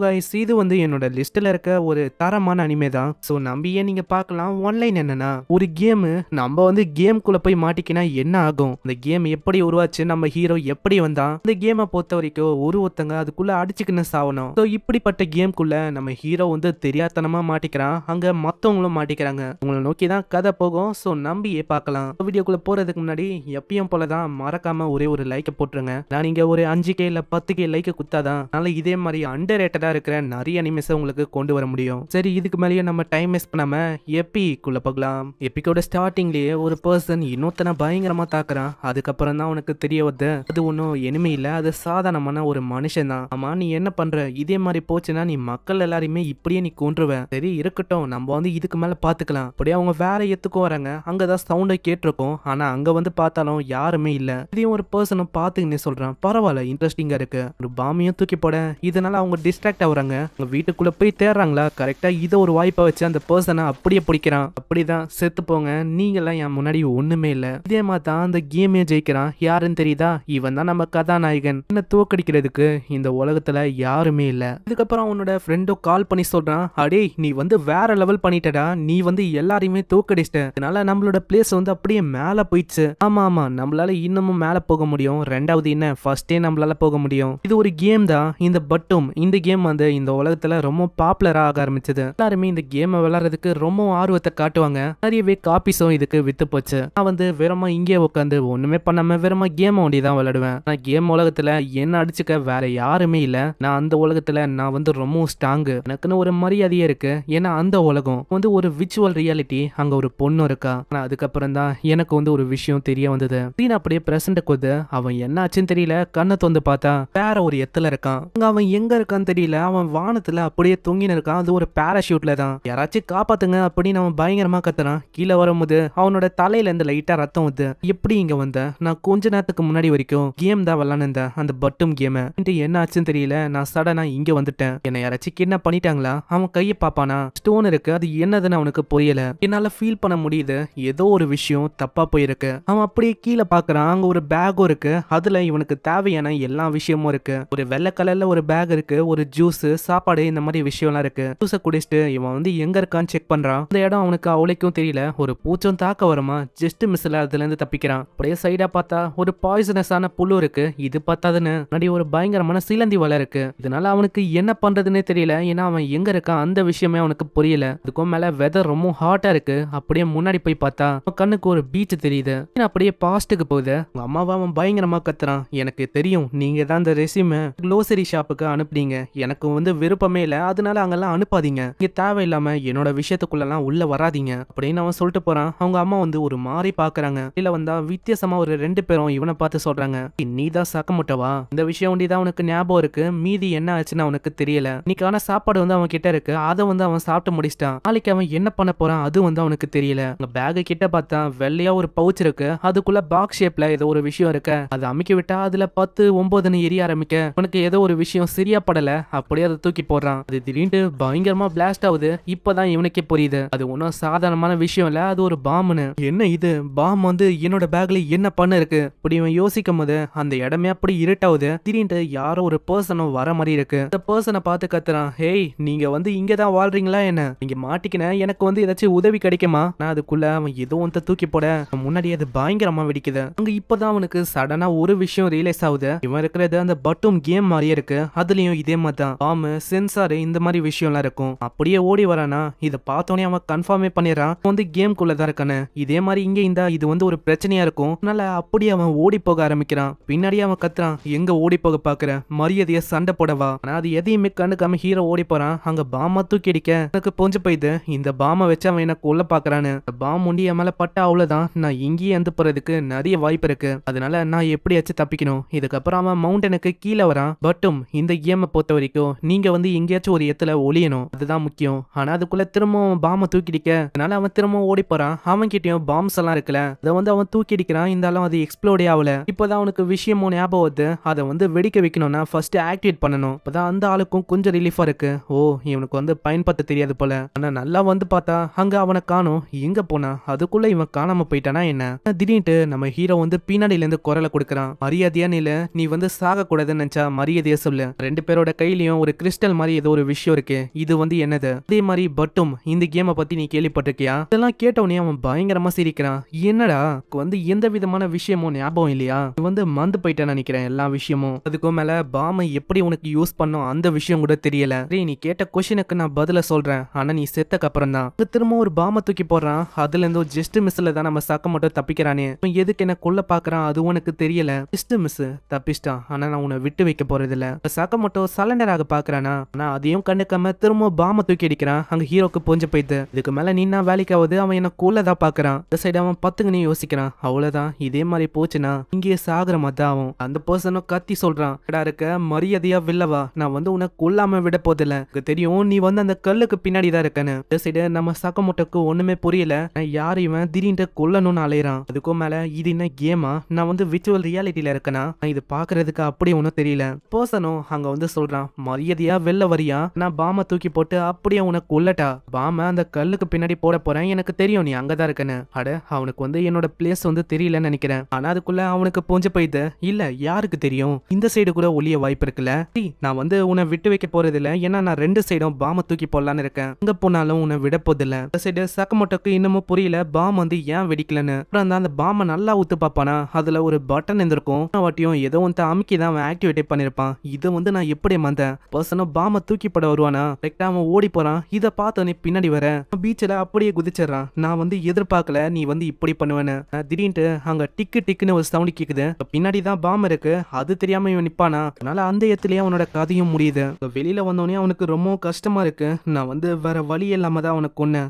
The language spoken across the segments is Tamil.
கைஸ் இது வந்து என்னோட லிஸ்ட்ல இருக்க ஒரு தரமான அனிமே தான். ஸோ நம்பியே நீங்க பார்க்கலாம். ஒன்லைன் என்னன்னா, ஒரு கேமு நம்ம வந்து கேம்குள்ள போய் மாட்டிக்கினா என்ன ஆகும், இந்த கேம் எப்படி உருவாச்சு, நம்ம ஹீரோ எப்படி வந்தான், இந்த கேமை பொறுத்த வரைக்கும் ஒருத்தங்க அதுக்குள்ள அடிச்சுக்கின்னு சாவணும். ஸோ இப்படிப்பட்ட கேம்குள்ள நம்ம ஹீரோ வந்து தெரியாதனமா மாட்டிக்கிறான், அங்க மத்தவங்களும் மாட்டிக்கிறாங்க. உங்களை நோக்கி தான் கதை போகும். ஸோ நம்பியே பார்க்கலாம். வீடியோக்குள்ள போறதுக்கு முன்னாடி எப்பயும் போலதான் மறக்காம ஒரே ஒரு லைக் போட்டுருங்க. நான் நீங்க ஒரு 5K இல்ல 10K லைக் குத்தாதான் அதனால இதே மாதிரி அண்டர் ரேட்டடா இருக்கிற நிறைய அனிமேஸ் உங்களுக்கு கொண்டு வர முடியும். சரி, இதுக்கு மேலேயே நம்ம டைம் வேஸ்ட் பண்ணாம எப்பிக்குள்ள போகலாம். எப்பிக்கோட ஸ்டார்டிங்லயே ஒரு பர்சன் இன்னொருத்தனை பயங்கரமா தாக்குறான். அதுக்கப்புறம் தான் உனக்கு தெரிய வருது அது ஒன்றும் எனிமே இல்ல, அது சாதாரணமான ஒரு மனுஷன் தான். ஆமா, நீ என்ன பண்ற, இதே மாதிரி போச்சுன்னா நீ மக்கள் எல்லாரையுமே இப்படியே நீ கொன்றுவ. சரி இருக்கட்டும், நம்ம வந்து இதுக்கு மேல பாத்துக்கலாம். அப்படியே அவங்க வேற எத்துக்கும் வராங்க. அங்கதான் சவுண்டை கேட்டிருக்கோம். ஆனா அங்க வந்து பார்த்தாலும் யாருமே இல்ல. இதையும் ஒரு பர்சனும் பாத்துக்கின்னு சொல்றான். பரவாயில்ல, இன்ட்ரெஸ்டிங்கா இருக்கு. ஒரு பாமையும் தூக்கி போட, இதனால அவங்க டிஸ்ட்ராக்ட் ஆகுறாங்க. அவங்க வீட்டுக்குள்ள போய் தேடுறாங்களா, கரெக்டா இதை ஒரு வாய்ப்பை வச்சு அந்த பர்சனை அப்படியே பிடிக்கிறான். அப்படிதான் செத்து போங்க, நீங்கெல்லாம் என் முன்னாடி ஒண்ணுமே இல்ல. இதே மாதிரி தான் அந்த கேமையும் ஜெயிக்கிறான். யாருன்னு தெரியுதா, இவன் தான் நம்ம கதாநாயகன். என்ன தோக்கடிக்கிறதுக்கு இந்த உலகத்துல யாருமே இல்ல. இதுக்கப்புறம் அவனோட ஃப்ரெண்டும் கால் பண்ணி சொல்றான், அடே நீ வந்து வேற லெவல் பண்ணிட்டடா, நீ வந்து எல்லாரையுமே தோக்கடிச்சிட்ட, அதனால நம்மளோட பிளேஸ் வந்து அப்படியே மேல போயிடுச்சு. ஆமா ஆமா, நம்மளால இன்னமும் மேல போக முடியும். ரெண்டாவது என்ன, ஃபர்ஸ்டே நம்மளால போக முடியும். இது ஒரு கேம் தான், இந்த பட்டும். இந்த கேம் வந்து இந்த உலகத்துல ரொம்ப பாப்புலரா ஆக ஆரம்பிச்சது. எல்லாருமே இந்த கேமை விளையாடுறதுக்கு ரொம்ப ஆர்வத்தை காட்டுவாங்க. நிறையவே காப்பீஸும் இதுக்கு வித்து போச்சு. நான் வந்து வெறுமா இங்கே உட்காந்து ஒண்ணுமே பண்ணாம வெறுமா கேம் ஒண்டி தான் விளையாடுவேன். நான் கேம் உலகத்துல என்ன அடிச்சுக்க வேற யாருமே இல்ல. நான் அந்த உலகத்துல நான் வந்து ரொம்ப ஸ்ட்ராங்கு. எனக்குன்னு ஒரு மரியாதையே இருக்கு. ஏன்னா அந்த உலகம் வந்து ஒரு விர்ச்சுவல் ரியாலிட்டி. அங்க ஒரு பொண்ணு இருக்கா. ஆனா அதுக்கப்புறம் தான் எனக்கு வந்து ஒரு விஷயம் தெரிய வந்தது. அப்படியே பிரசன்ட்டுக்கு வந்து அவன் என்ன ஆச்சுன்னு தெரியல. கண்ணை தொந்து பார்த்தா வேற ஒரு எத்துல இருக்கான். அங்க அவன் எங்க இருக்கான்னு தெரியல. அவன் வானத்துல அப்படியே தொங்கின்னு இருக்கான். அது ஒரு பேராஷூட்ல தான். யாராச்சும் காப்பாத்துங்க அப்படின்னு அவன் பயங்கரமா கத்துறான். கீழே வரும்போது அவனோட தலையில இருந்து லைட்டா ரத்தம் வருது. எப்படி இங்க வந்த, நான் கொஞ்ச நேரத்துக்கு முன்னாடி வரைக்கும் கேம் தான் விளாண்டுந்தேன், அந்த பட்டும் கேம். என்ன ஆச்சுன்னு தெரியல, நான் சடனா இங்க வந்துட்டேன். என்ன யாராச்சும் கிட்னா பண்ணிட்டாங்களா? அவன் கையை பாப்பானா, ஸ்டோன் இருக்கு, அது என்னதுன்னு அவனுக்கு புரியல. என்னால ஃபீல் பண்ண முடியுது, ஏதோ ஒரு விஷயம் தப்பா போயிருக்கு. அவன் அப்படியே கீழே பாக்குறான். அங்க ஒரு பேக்கும் இருக்கு. அதுல இவனுக்கு தேவையான எல்லா விஷயமும் இருக்கு. ஒரு வெள்ளை கலர்ல ஒரு பேக் இருக்கு, ஒரு ஜூஸ், சாப்பாடு, இந்த மாதிரி விஷயம்லாம் இருக்கு. ஜூஸை குடிச்சிட்டு இவன் வந்து எங்க இருக்கான்னு செக் பண்றான். அந்த இடம் அவனுக்கு அவளைக்கும் தெரியல. ஒரு பூச்சம் தாக்க வருமா, ஜஸ்ட் மிஸ்ல அதுல இருந்து தப்பிக்கிறான். அப்படியே சைடா பார்த்தா ஒரு பாய்சனஸான புழு இருக்கு. இது பார்த்தாதுன்னு முன்னாடி ஒரு பயங்கரமான சிலந்தி வலை இருக்கு. இதனால அவனுக்கு என்ன பண்றதுன்னே தெரியல. ஏன்னா அவன் எங்க இருக்கான் அந்த விஷயமே அவனுக்கு புரியல. அதுக்கும் மேல வெதர் ரொம்ப ஹாட்டா இருக்கு. அப்படியே முன்னாடி போய் பார்த்தா கண்ணுக்கு ஒரு பீச் தெரியுது. அப்படியே பாஸ்ட்டுக்கு போகுது. உங்க அம்மாவை அவன் பயங்கரமா கத்துறான். எனக்கு தெரியும், நீங்க தான் இந்த ரெசியூமை க்ளோசரி ஷாப்புக்கு அனுப்புனீங்க. எனக்கு வந்து விருப்பமே இல்ல, அதனால அங்கெல்லாம் அனுப்பாதீங்க. இங்க தேவையில்லாம என்னோட விஷயத்துக்குள்ளலாம் உள்ள வராதீங்க அப்படின்னு அவன் சொல்லிட்டு போறான். அவங்க அம்மா வந்து ஒரு மாதிரி பாக்குறாங்க. இல்ல வந்தா வித்தியாசமா ஒரு 2 பேரும் இவனை பார்த்து சொல்றாங்க, நீ தான் சக்கமுட்டவா, இந்த விஷயம் ஒண்டிதான் அவனுக்கு ஞாபகம் இருக்கு, மீதி என்ன ஆச்சுன்னு அவனுக்கு தெரியல. இன்னைக்கான சாப்பாடு வந்து அவன் கிட்ட இருக்கு, அதை வந்து அவன் சாப்பிட்டு முடிச்சிட்டான். நாளைக்கு அவன் என்ன பண்ண போறான் அது வந்து அவனுக்கு தெரியல. பேக் கிட்ட பார்த்தா வெள்ளையா ஒரு பவுச் இருக்கு. அதுக்குள்ள பாக்ஸ் ஷேப்ல ஏதோ ஒரு விஷயம் இருக்கு. அதை அமுக்கி விட்டா அதுல 10, 9ன்னு எரிய ஆரம்பிக்க உனக்கு ஏதோ ஒரு விஷயம் சரியா படல. அப்படியே அதை தூக்கி போடுறான். அது திடீர்னு பயங்கரமா பிளாஸ்ட் ஆகுது. இப்பதான் இவனுக்கே புரியுது அது ஒன்னும் சாதாரணமான விஷயம் இல்ல, அது ஒரு பாம்னு. என்ன இது, பாம் வந்து என்னோட பேக்ல என்ன பண்ண இருக்கு. இப்படி இவன் யோசிக்கும் போது அந்த இடமே அப்படி இருட்டாவுது. திடீர்னு யாரோ ஒரு பர்சனும் வர மாதிரி இருக்கு. அந்த பர்சனை பார்த்து கத்துறான், ஹேய் நீங்க வந்து இங்கதான் வாழ்றீங்களா என்ன, நீங்க மாட்டிக்கின, எனக்கு வந்து ஏதாச்சும் உதவி கிடைக்குமா. நான் அதுக்குள்ள அவன் ஏதோ ஒன்று தூக்கி போட முன்னாடி அது பயங்கரமா வெடிக்குது. அங்க இப்பதான் அவனுக்கு சடனா ஒரு விஷயம் ரியலைஸ் ஆகுது. இவன் இருக்கிறது அந்த பட்டும் கேம் மாதிரியே இருக்கு. அதுலயும் இதே மாதிரி தான் பாம்பு, சென்சார், இந்த மாதிரி விஷயம்லாம் இருக்கும். அப்படியே ஓடி வரானா, இதை பார்த்தோன்னே அவன் கன்ஃபார்மே பண்ணிடுறான் வந்து கேம் குள்ளதான் இருக்கானு. இதே மாதிரி இங்க இந்த இது வந்து ஒரு பிரச்சனையா இருக்கும். அதனால அப்படியே அவன் ஓடி போக ஆரம்பிக்கிறான். பின்னாடியே அவன் கத்துறான், எங்க ஓடி போக பாக்குற, மரியாதைய சண்டை போடவா. ஆனா அது எதையுமே கண்டுக்காம ஹீரோ ஓடி போறான். அங்க பாமா தூக்கி அடிக்க எனக்கு பொஞ்சு போயிது. இந்த பாமை வச்சு அவன் எனக்கு உள்ள பாக்குறான்னு. பாம் ஒண்டி என் மேல பட்ட அவ்வளவுதான், நான் இங்கேயே வந்து போறதுக்கு நிறைய வாய்ப்பு இருக்கு. அதனால நான் எப்படியாச்சும் தப்பிக்கணும். இதுக்கப்புறம் அவன் மவுண்டனுக்கு கீழே வரான். பட்டும் இந்த கேமை பொறுத்த வரைக்கும் நீங்க வந்து எங்கேயாச்சும் ஒரு இடத்துல ஒளியணும், அதுதான் முக்கியம். ஆனா அதுக்குள்ள திரும்பவும் பாமை தூக்கிடிக்க, அதனால அவன் திரும்பவும் ஓடி போறான். அவன் கிட்டயும் பாம்ஸ் எல்லாம் இருக்குல்ல, அதை வந்து அவன் தூக்கி அடிக்கிறான். இருந்தாலும் அது எக்ஸ்ப்ளோடே ஆகல. இப்பதான் அவனுக்கு விஷயமும் ஞாபகம் வருது. அதை வந்து வெடிக்க வைக்கணும்னா ஃபர்ஸ்ட் ஆக்டிவேட் பண்ணணும். அப்பதான் அந்த ஆளுக்கும் கொஞ்சம் ரிலீஃபா இருக்கு. ஓ இவனுக்கு வந்து பயன்படுத்த தெரியாது போல. ஆனா நல்லா வந்து பார்த்தா அங்க அவனை காணும். எங்க போனா, அதுக்குள்ள இவன் காணாம போயிட்டானா என்ன. திடீர்னு நம்ம ஹீரோ வந்து பின்னாடில இருந்து குரலை கொடுக்கறான், மரியாதையா நில, நீ வந்து சாக கூடாதுன்னு நினைச்சா மரியாதையா சொல்லு. 2 பேரோட கையில கையிலயும் ஒரு கிறிஸ்டல் மாதிரி ஏதோ ஒரு விஷயம் இருக்கு, இது வந்து என்னது? அதே மாதிரி பட்டும் இந்த கேமை பத்தி நீ கேள்விப்பட்டிருக்கியா? இதெல்லாம் கேட்டவனே அவன் பயங்கரமா சிரிக்கிறான். என்னடா வந்து எந்த விதமான விஷயமும் ஞாபகம் இல்லையா? இது வந்து மந்து போயிட்டேன்னு நினைக்கிறேன் எல்லா விஷயமும். அதுக்கும் மேல பாமை எப்படி உனக்கு யூஸ் பண்ணோம் அந்த விஷயம் கூட தெரியல. நீ கேட்ட கொஸ்டினுக்கு நான் பதில சொல்றேன், ஆனா நீ செத்தக்கு அப்புறம் தான். திரும்ப ஒரு பாமை தூக்கி போடுறான். அதுல இருந்து ஜஸ்ட் மிஸ்ல தான் நம்ம மட்டும் தப்பிக்கிறானே. எதுக்கு என்ன கொல்ல பாக்குறான் அது உனக்கு தெரியல. ஜஸ்ட் மிஸ் தப்பிச்சிட்டான், ஆனா நான் உன்னை விட்டு வைக்க போறது இல்ல. மட்டும் சலண்டர் ஆக பாக்குறானா, ஆனா அதையும் கண்டுக்காம திரும்ப பாமை தூக்கி அடிக்கிறான். அங்க ஹீரோக்கு புரிஞ்சு போயிடுது. இதுக்கு மேல நீனா வேலைக்காவது அவன் என்ன கொல்லதான் பாக்குறான். இந்த சைடு அவன் பத்துங்கன்னு யோசிக்கிறான். அவ்வளவுதான், இதே மாதிரி போச்சுன்னா இங்கே சாகுற மாதிரி ஆகும். அந்த பர்சனும் கத்தி சொல்றான், இருக்க மரியாதையா வில்லவா, நான் வந்து உனக்கு கொல்லாம விட போதில்ல. தெரியும் நீ வந்து அந்த கல்லுக்கு பின்னாடி தான் இருக்கன்னு. இந்த சைடு நம்ம சக்கமோட்டோக்கு ஒண்ணுமே புரியல. யார் இவன் திடீர்னு கொல்லணும்னு அலையறான். அதுக்கும் மேல இது என்ன கேமா, நான் வந்து விர்ச்சுவல் ரியாலிட்டியில இருக்கனா, இது பாக்குறதுக்கு அப்படியே ஒன்னும் தெரியல. பர்சனும் அங்க வந்து சொல்றான், மரியாதையா வெளில வரியா, நான் பாம தூக்கி போட்டு அப்படியே உனக்கு கொல்லட்டா. பாம அந்த கல்லுக்கு பின்னாடி போட போறேன், எனக்கு தெரியும் நீ அங்கதான் இருக்கன்னு. அட அவனுக்கு வந்து என்னோட பிளேஸ் வந்து தெரியலன்னு நினைக்கிறேன். ஆனா அதுக்குள்ள அவனுக்கு புரிஞ்சு போயிது, இல்ல யாருக்கு தெரியும், இந்த சைடு கூட ஒளிய வாய்ப்பு இருக்குல்ல. நான் வந்து உன்னை விட்டு வைக்க போறது இல்ல, ஏன்னா நான் ரெண்டு சைடும் பாம தூக்கி போடலான்னு இருக்கேன். எங்க போனாலும் உன்னை விட போதில்ல. இந்த சைடு சக்கமோட்டோக்கு இன்னமும் புரியல பாம் வந்து ஏன் வெடிக்கலன்னு. அப்புறம் அந்த பாம நல்லா ஊத்து பாப்பானா, அதுல ஒரு பட்டன் இருந்திருக்கும். வாட்டியும் ஏதோ வந்து அமுக்கி தான் அவன் ஆக்டிவேட் பண்ணிருப்பான். இதை வந்து நான் எப்படி மந்தேன். பர்சனும் பாம தூக்கி போட வருவானா, கரெக்டா அவன் ஓடி போறான். இதை பார்த்தோன்னே பின்னாடி வர பீச்சில் அப்படியே குதிச்சிடறான். நான் வந்து எதிர்பார்க்கல நீ வந்து இப்படி பண்ணுவேன்னு. திடீர்னு அங்க டிக்கு டிக்குன்னு ஒரு சவுண்ட் கேக்குது. பின்னாடி தான் பாம் இருக்கு, அது தெரியாம இவன் நிப்பானா. அதனால அந்த இடத்துலயே அவனோட கதையும் முடியுது. வெளியில வந்தோடனே அவனுக்கு ரொம்ப கஷ்டமா இருக்கு. நான் வந்து வேற வழி இல்லாம தான் அவனுக்கு கொன்னேன்.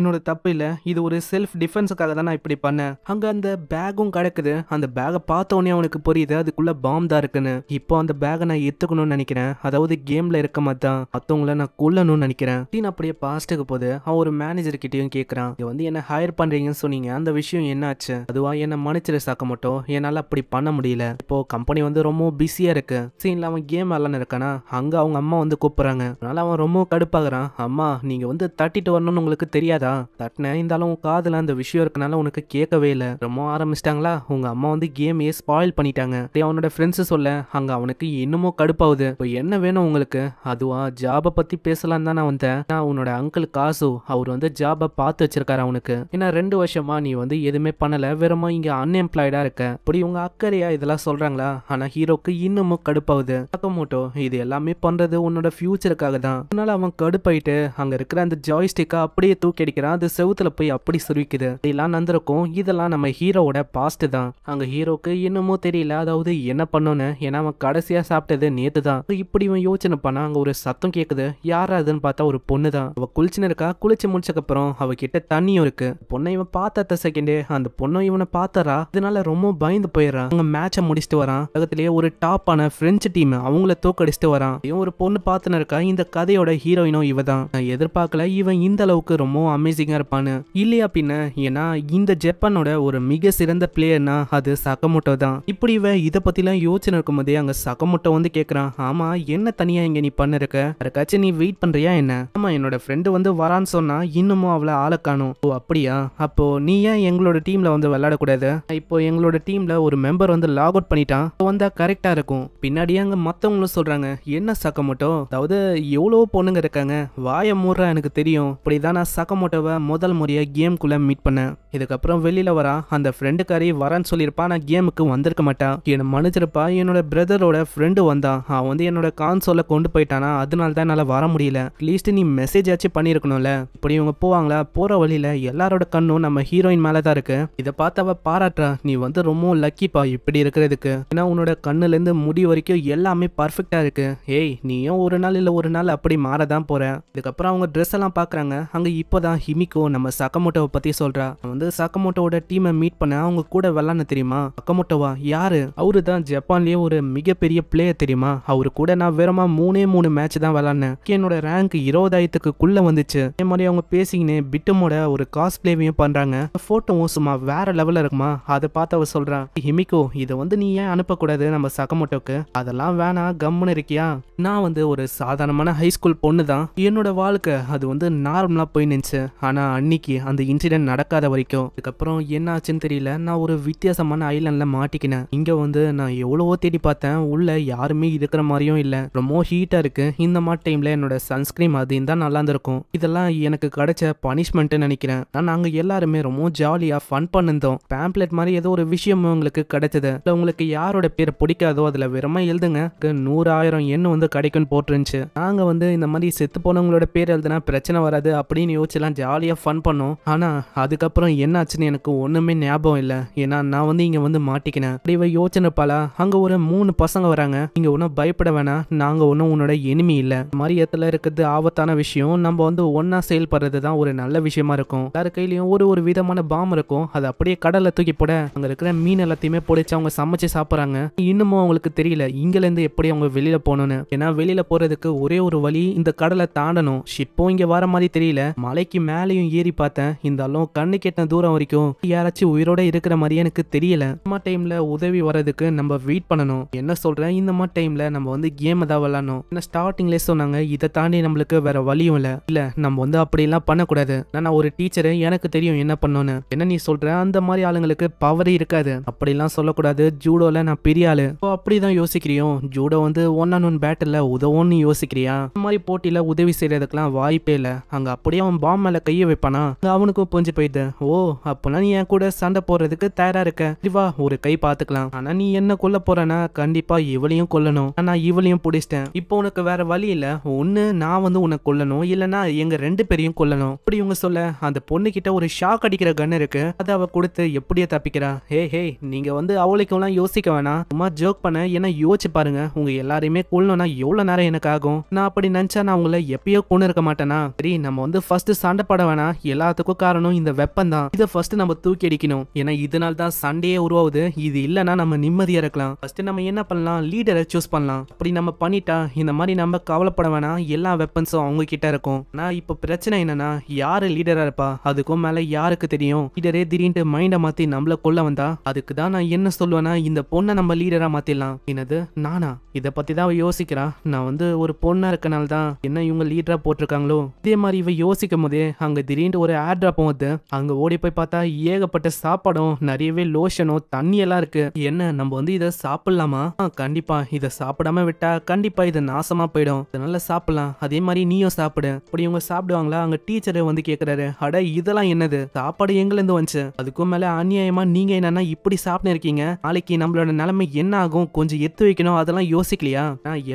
என்னோட தப்பு இல்ல, இது ஒரு செல்ஃப் டிஃபென்ஸுக்காக தான் நான் இப்படி பண்ணேன். அங்க அந்த பேக்கும் கிடக்குது. அந்த பேக்கை பார்த்த உடனே அவனுக்கு புரியுது அதுக்குள்ள பாம் தான் இருக்குன்னு. இப்போ அந்த பேக்கை நான் எடுத்துக்கணும்னு நினைக்கிறேன். அதாவது கேம்ல இருக்க மாதிரி தான் மத்தவங்கள நான் கொல்லணும்னு நினைக்கிறேன். அப்படியே பாஸ்ட்டுக்கு போது அவன் ஒரு மேனேஜர் கிட்டயும் கேட்கறான், இது வந்து என்ன ஹையர் பண்றீங்கன்னு சொன்னீங்க, அந்த விஷயம் என்னாச்சு? அதுவா என்ன மன்னிச்சிரு சாக்கமோட்டோ, என்னால அப்படி பண்ண முடியல. இப்போ கம்பெனி வந்து ரொம்ப பிஸியா இருக்கு. சீன்ல அவன் கேம் விளான்னு இருக்கானா, அங்க அவங்க அம்மா வந்து கூப்பிடுறாங்க. அதனால அவன் ரொம்ப கடுப்பாகிறான். அம்மா நீங்க வந்து தட்டிட்டு வரணும்னு உங்களுக்கு தெரியாதா? தட்டின இருந்தாலும் காதுல அந்த விஷயம் இருக்கனால உனக்கு கேட்கவே இல்லை. ரொம்ப ஆரம்பிச்சிட்டாங்களா, உங்க அம்மா வந்து கேமையே ஸ்பாயில் பண்ணிட்டாங்க. அவனோட ஃப்ரெண்ட்ஸ் சொல்ல அங்க அவனுக்கு இன்னமும் கடுப்பாகுது. இப்போ என்ன வேணும் உங்களுக்கு? அதுவா ஜாபை பத்தி பேசலாம் தான் நான் வந்தேன். நான் உன்னோட அங்கிள் காசு அவர் வந்து ஜாபை பார்த்து வச்சிருக்காரு அவனுக்கு. ஏன்னா 2 வருஷமா நீ வந்து எதுவுமே பண்ணல, வெறுமா இங்க அன்எம்ப்ளாய்டா இருக்க. இப்படி உங்க அக்கறையா இதெல்லாம் சொல்றாங்களா? ஆனா ஹீரோக்கு இன்னமும் கடுப்பாகுது. சக்கமோட்டோ இது எல்லாமே பண்றது உன்னோட ஃபியூச்சருக்காக தான். அதனால அவன் கடுப்பாயிட்டு அங்க இருக்கிற அந்த ஜாய்ஸ்டிக்கை அப்படியே தூக்கி அடிக்கிறான். அது செவுத்துல போய் அப்படி சுருவிக்குது. இதெல்லாம் நடந்திருக்கும், இதெல்லாம் நம்ம ஹீரோவோட பாஸ்ட் தான். அங்க ஹீரோக்கு இன்னமும் தெரியல அதாவது என்ன பண்ணோன்னு. ஏன்னா அவன் கடைசியா சாப்பிட்டது நேத்து தான். இப்படி இவன் யோசனை பண்ணா அங்க ஒரு சத்தம் கேக்குது. யாரா அதுன்னு பார்த்தா ஒரு பொண்ணு தான். அவ குளிச்சுன்னு இருக்கா. குளிச்சு முடிச்சக்கு அப்புறம் அவகிட்ட தண்ணியும் இருக்கு. பொண்ணை இவன் பார்த்த செகண்டே அந்த பொண்ணும் இவனை பார்த்தரா. இதனால ரொம்ப பயந்து போயிடறான். அவங்க மேட்சை முடிச்சுட்டு வரான். பக்கத்திலேயே ஒரு டாப்பான பிரெஞ்சு டீம் அவங்கள தோக்கடிச்சுட்டு வரான். இவன் ஒரு பொண்ணு பார்த்துன்னு இருக்கா. இந்த கதையோட ஹீரோயினும் இவ தான். நான் எதிர்பார்க்கல இவன் இந்த அளவுக்கு ரொம்ப அமேசிங்கா இருப்பான்னு. இல்லையா பின்ன, ஏன்னா இந்த ஜப்பானோட ஒரு மிக சிறந்த பிளேயர்னா அது சக்கமோட்டோ தான். இப்படி இவ இதை பத்திலாம் யோசனை இருக்கும் போதே அங்க சக்கமோட்டோ வந்து கேட்கறான், ஆமா என்ன தனியா இங்க நீ பண்ணிருக்க, யாருக்காச்சும் நீ வெயிட் பண்றியா என்ன? ஆமா என்னோட ஃப்ரெண்டு வந்து வரான்னு சொன்னா இன்னமும் அவளை ஆளை காணும். ஓ அப்படியா, அப்போ நீ ஏன் எங்களோட டீம்ல வந்து விளையாடக்கூடாது? இப்போ எங்களோட டீம்ல ஒரு மெம்பர் வந்து லாக் அவுட் பண்ணிட்டான், வந்தா கரெக்டா இருக்கும். பின்னாடியே அங்க மத்தவங்களும் சொல்றாங்க, என்ன சக்கமோட்டோ, அதாவது எவ்வளவு பொண்ணுங்க இருக்காங்க, வாய மூடுறா எனக்கு தெரியும். இப்படிதான் நான் சக்கமோட்டோவை முதல் முறையா கேம்குள்ள மீட் பண்ணேன். இதுக்கப்புறம் வெளியில வரா. அந்த ஃப்ரெண்டுக்காரி வரான்னு சொல்லியிருப்பா, நான் கேமுக்கு வந்திருக்க மாட்டான். என்ன மன்னிச்சிருப்பா, என்னோட பிரதரோட ஃப்ரெண்டு வந்தான். அவன் வந்து என்னோட கான்சோலை கொண்டு போயிட்டானா, அதனால தான் என்னால வர முடியல. அட்லீஸ்ட் நீ மெசேஜ் ஆச்சு பண்ணிருக்கணும்ல. இப்படி இவங்க போவாங்களா, போற வழியில எல்லாரோட கண்ணும் நம்ம ஹீரோயின் மேலதான் இருக்கு. இதை பார்த்து அவ பாராட்டுறா, நீ வந்து ரொம்ப லக்கிப்பா இப்படி இருக்கிறதுக்கு. ஏன்னா உன்னோட கண்ணுல இருந்து முடி வரைக்கும் எல்லாமே பர்ஃபெக்டா இருக்கு. ஏய் நீயும் ஒரு நாள் இல்ல ஒரு நாள் அப்படி மாறதான் போற. இதுக்கப்புறம் அவங்க ட்ரெஸ் எல்லாம் பாக்குறாங்க. அங்க இப்போதான் ஹிமிகோ நம்ம சக்கமோட்டோவை பத்தி சொல்றா. வந்து சக்கமோட்டோவோட டீமை மீட் பண்ண அவங்க கூட விளாட்ன தெரியுமா? சக்கமோட்டோவா யாரு? அவரு தான் ஜப்பான்லயே ஒரு மிகப்பெரிய பிளேயர் தெரியுமா? அவரு கூட நான் வெறுமா 3 மேட்ச் தான் விளாட்னேன். என்னோட ரேங்க் 20,000க்குள்ள வந்துச்சு. அதே மாதிரி அவங்க பேசிக்கினே பிட்டுமோட ஒரு காஸ்பிளேவையும் பண்றாங்க. போட்டோவும் சும்மா வேற லெவல்ல இருக்குமா? அதை பார்த்து அவ சொல்றான், ஹிமிகோ இதை வந்து நீ ஏன் அனுப்பக்கூடாது நம்ம சக்கமோட்டோக்கு? அதெல்லாம் வேணாம், கம்முன்னு இருக்கியா? நான் வந்து ஒரு சாதாரணமான ஹைஸ்கூல் பொண்ணு தான். என்னோட வாழ்க்கை அது வந்து நார்மலா போய் நின்னுச்சு. ஆனா அன்னைக்கு அந்த இன்சிடென்ட் நடக்காத வரைக்கும் அதுக்கப்புறம் என்ன ஆச்சுன்னு தெரியல. நான் ஒரு வித்தியாசமான ஐலண்ட்ல மாட்டிக்கினேன். இங்க வந்து நான் எவ்வளவோ தேடி பார்த்தேன், உள்ள யாருமே இருக்கிற மாதிரியும் இல்ல. ரொம்ப ஹீட்டா இருக்கு, இந்த மாதிரி டைம்ல என்னோட சன்ஸ்கிரீம் அது இருந்தா நல்லா இருந்திருக்கும். இதெல்லாம் எனக்கு கிடைச்ச பனிஷ்மெண்ட் நினைக்கிறேன். நாங்க எல்லாருமே ரொம்ப ஜாலியா ஃபன் பண்ணிருந்தோம். பேம்ப்ளெட் மாதிரி ஏதோ ஒரு விஷயம் உங்களுக்கு கிடைச்சது. உங்களுக்கு யாரோட பேர் பிடிக்காதோ அதுல வெறுமை எழுதுங்க, 100,000 எண்ணு வந்து கிடைக்கும்னு போட்டுருந்துச்சு. நாங்க வந்து இந்த மாதிரி செத்து போனவங்களோட பேர் எழுதுனா பிரச்சனை வராது அப்படின்னு யோசிச்சுலாம் ஜாலியா ஃபன் பண்ணோம். ஆனா அதுக்கப்புறம் என்ன ஆச்சுன்னு எனக்கு ஒண்ணுமே ஞாபகம் இல்ல. ஏன்னா நான் வந்து இங்க வந்து மாட்டிக்கினேன். இவ யோசனைப்பாளா அங்க ஒரு 3 பசங்க வராங்க. இங்க ஒன்னும் பயப்பட வேணாம், நாங்க ஒன்னும் உன்னோட எனிமி இல்ல. மாதிரி இடத்துல இருக்கிறது ஆபத்தான விஷயம். நம்ம வந்து ஒன்னா செயல்படுறது தான் ஒரு நல்ல விஷயமா இருக்கும். எல்லாரு கையிலயும் ஒரு விதமான பாம் இருக்கும். அது அப்படியே கடல்ல தூக்கி போட அங்க இருக்கிற மீன் எல்லாத்தையுமே பொடிச்சு அவங்க சமைச்சு சாப்பிடுறாங்க. இன்னமும் அவங்களுக்கு தெரியல இங்கல இருந்து எப்படி அவங்க வெளியில போகணும்னு. ஏன்னா வெளியில போறதுக்கு ஒரே ஒரு வழி இந்த கடலை தாண்டணும். ஷிப்பும் இங்க வர மாதிரி தெரியல. மலைக்கு மேலேயும் ஏறி பார்த்தேன், இருந்தாலும் கண்ணு கெட்ட தூரம் வரைக்கும் யாராச்சும் உயிரோட இருக்கிற மாதிரி எனக்கு தெரியல. இந்த டைம்ல உதவி வர்றதுக்கு நம்ம வெயிட் பண்ணணும். என்ன சொல்றேன், இந்த மாதிரி டைம்ல நம்ம வந்து கேம் தான் விளையாடணும். ஏன்னா ஸ்டார்டிங்லேயே சொன்னாங்க இதை தாண்டி நம்மளுக்கு வேற வழியும் இல்ல நம்ம வந்து அப்படி எல்லாம் பண்ணக்கூடாது. நான் ஒரு டீச்சரு, எனக்கு தெரியும் என்ன பண்ணணும்னு. என்ன நீ சொல்ற, அந்த மாதிரி ஆளுங்களுக்கு பவரே இருக்காது அப்படிலாம் சொல்லக்கூடாது. ஜூடோல நான் பெரிய ஆளு அப்படிதான் யோசிக்கிறியோ? ஜூடோ வந்து 1-on-1 பேட்டில் உதவும்னு யோசிக்கிறியா? இந்த மாதிரி போட்டியில உதவி செய்யறதுக்கெல்லாம் வாய்ப்பே இல்ல. அங்க அப்படியே அவன் பாம் மேல கைய வைப்பானா அவனுக்கும் புரிஞ்சு போயிடுது. ஓ அப்பனா நீ என் கூட சண்டை போடுறதுக்கு தயாரா இருக்க, வா ஒரு கை பாத்துக்கலாம். ஆனா நீ என்ன கொல்ல போறனா கண்டிப்பா இவளையும் கொல்லணும். நான் இவளையும் பிடிச்சிட்டேன். இப்போ உனக்கு வேற வழி இல்ல, ஒண்ணு நான் வந்து உன்னை கொல்லணும், இல்லனா எங்க 2 பேரையும் கொல்லணும். அப்படி இவங்க சொல்ல அந்த பொண்ணு கிட்ட ஒரு ஷாக் அடிக்கிற கன் இருக்கு. அதை அவ கொடுத்து எப்படியே தப்பிக்கிறா. ஹே நீங்க வந்து அவளுக்கெல்லாம் யோசிக்க வேணாம், சும்மா ஜோக் பண்ண. ஏன்னா யோசிச்சு பாருங்க, உங்க எல்லாரையுமே கொல்லணும்னா எவ்வளவு நேரம் எனக்கு ஆகும். நான் அப்படி நினைச்சா நான் உங்களை எப்பயோ கொண்டு இருக்க மாட்டேனா? சரி நம்ம வந்து ஃபர்ஸ்ட் சண்டை பட வேணாம். எல்லாத்துக்கும் காரணம் இந்த வெப்பன் தான். இதை ஃபர்ஸ்ட் நம்ம தூக்கி அடிக்கணும். ஏன்னா இதனால தான் சண்டையே உருவாகுது. இது இல்லைன்னா நம்ம நிம்மதியா இருக்கலாம். ஃபர்ஸ்ட் நம்ம என்ன பண்ணலாம், லீடரை சூஸ் பண்ணலாம். அப்படி நம்ம பண்ணிட்டா இந்த மாதிரி நம்ம கவலைப்பட வேணாம், எல்லா வெப்பன்ஸும் அவங்க கிட்ட இருக்கும். ஆனா இப்ப பிரச்சனை என்னன்னா, யாரு லீடரா இருப்பா அதுக்கும் மேல யாருக்கு தெரியும். லீடரே திடீர்னு மைண்ட மாத்தி நம்மள கொல்ல வந்தா அதுக்கு தான் நான் என்ன சொல்லுவேன்னா, இந்த பொண்ணை நம்ம லீடரா மாத்திடலாம். என்னது நானா? இத பத்தி தான் யோசிக்கிறா. நான் வந்து ஒரு பொண்ணா இருக்கனால தான் என்ன இவங்க லீடரா போட்டிருக்காங்களோ. இதே மாதிரி இவ யோசிக்கும் போதே அங்க திடீர்னு ஒரு ஏர் டிராப் வந்து அங்க ஓடி போய் பார்த்தா ஏகப்பட்ட சாப்பாடும் நிறையவே லோஷனும் தண்ணி எல்லாம் இருக்கு. என்ன நம்ம வந்து இதை சாப்பிடலாமா? கண்டிப்பா இதை சாப்பிடாம விட்டா கண்டிப்பா இது நாசமா போயிடும். இதனால சாப்பிடலாம். அதே மாதிரி நீயும் சாப்பிடு. அப்படி இவங்க சாப்பிடுவாங்களா? அங்க டீச்சர் வந்து கேக்குறாரு, அட இதெல்லாம் என்னது சாப்பாடு எங்க இருந்து வந்துச்சு? அதுக்கும் மேல அநியாயமா நீங்க என்னன்னா இப்படி சாப்பிட்டு இருக்கீங்க. நாளைக்கு நம்மளோட நிலைமை என்ன ஆகும், கொஞ்சம் எத்து வைக்கணும், அதெல்லாம் யோசிக்கலையா?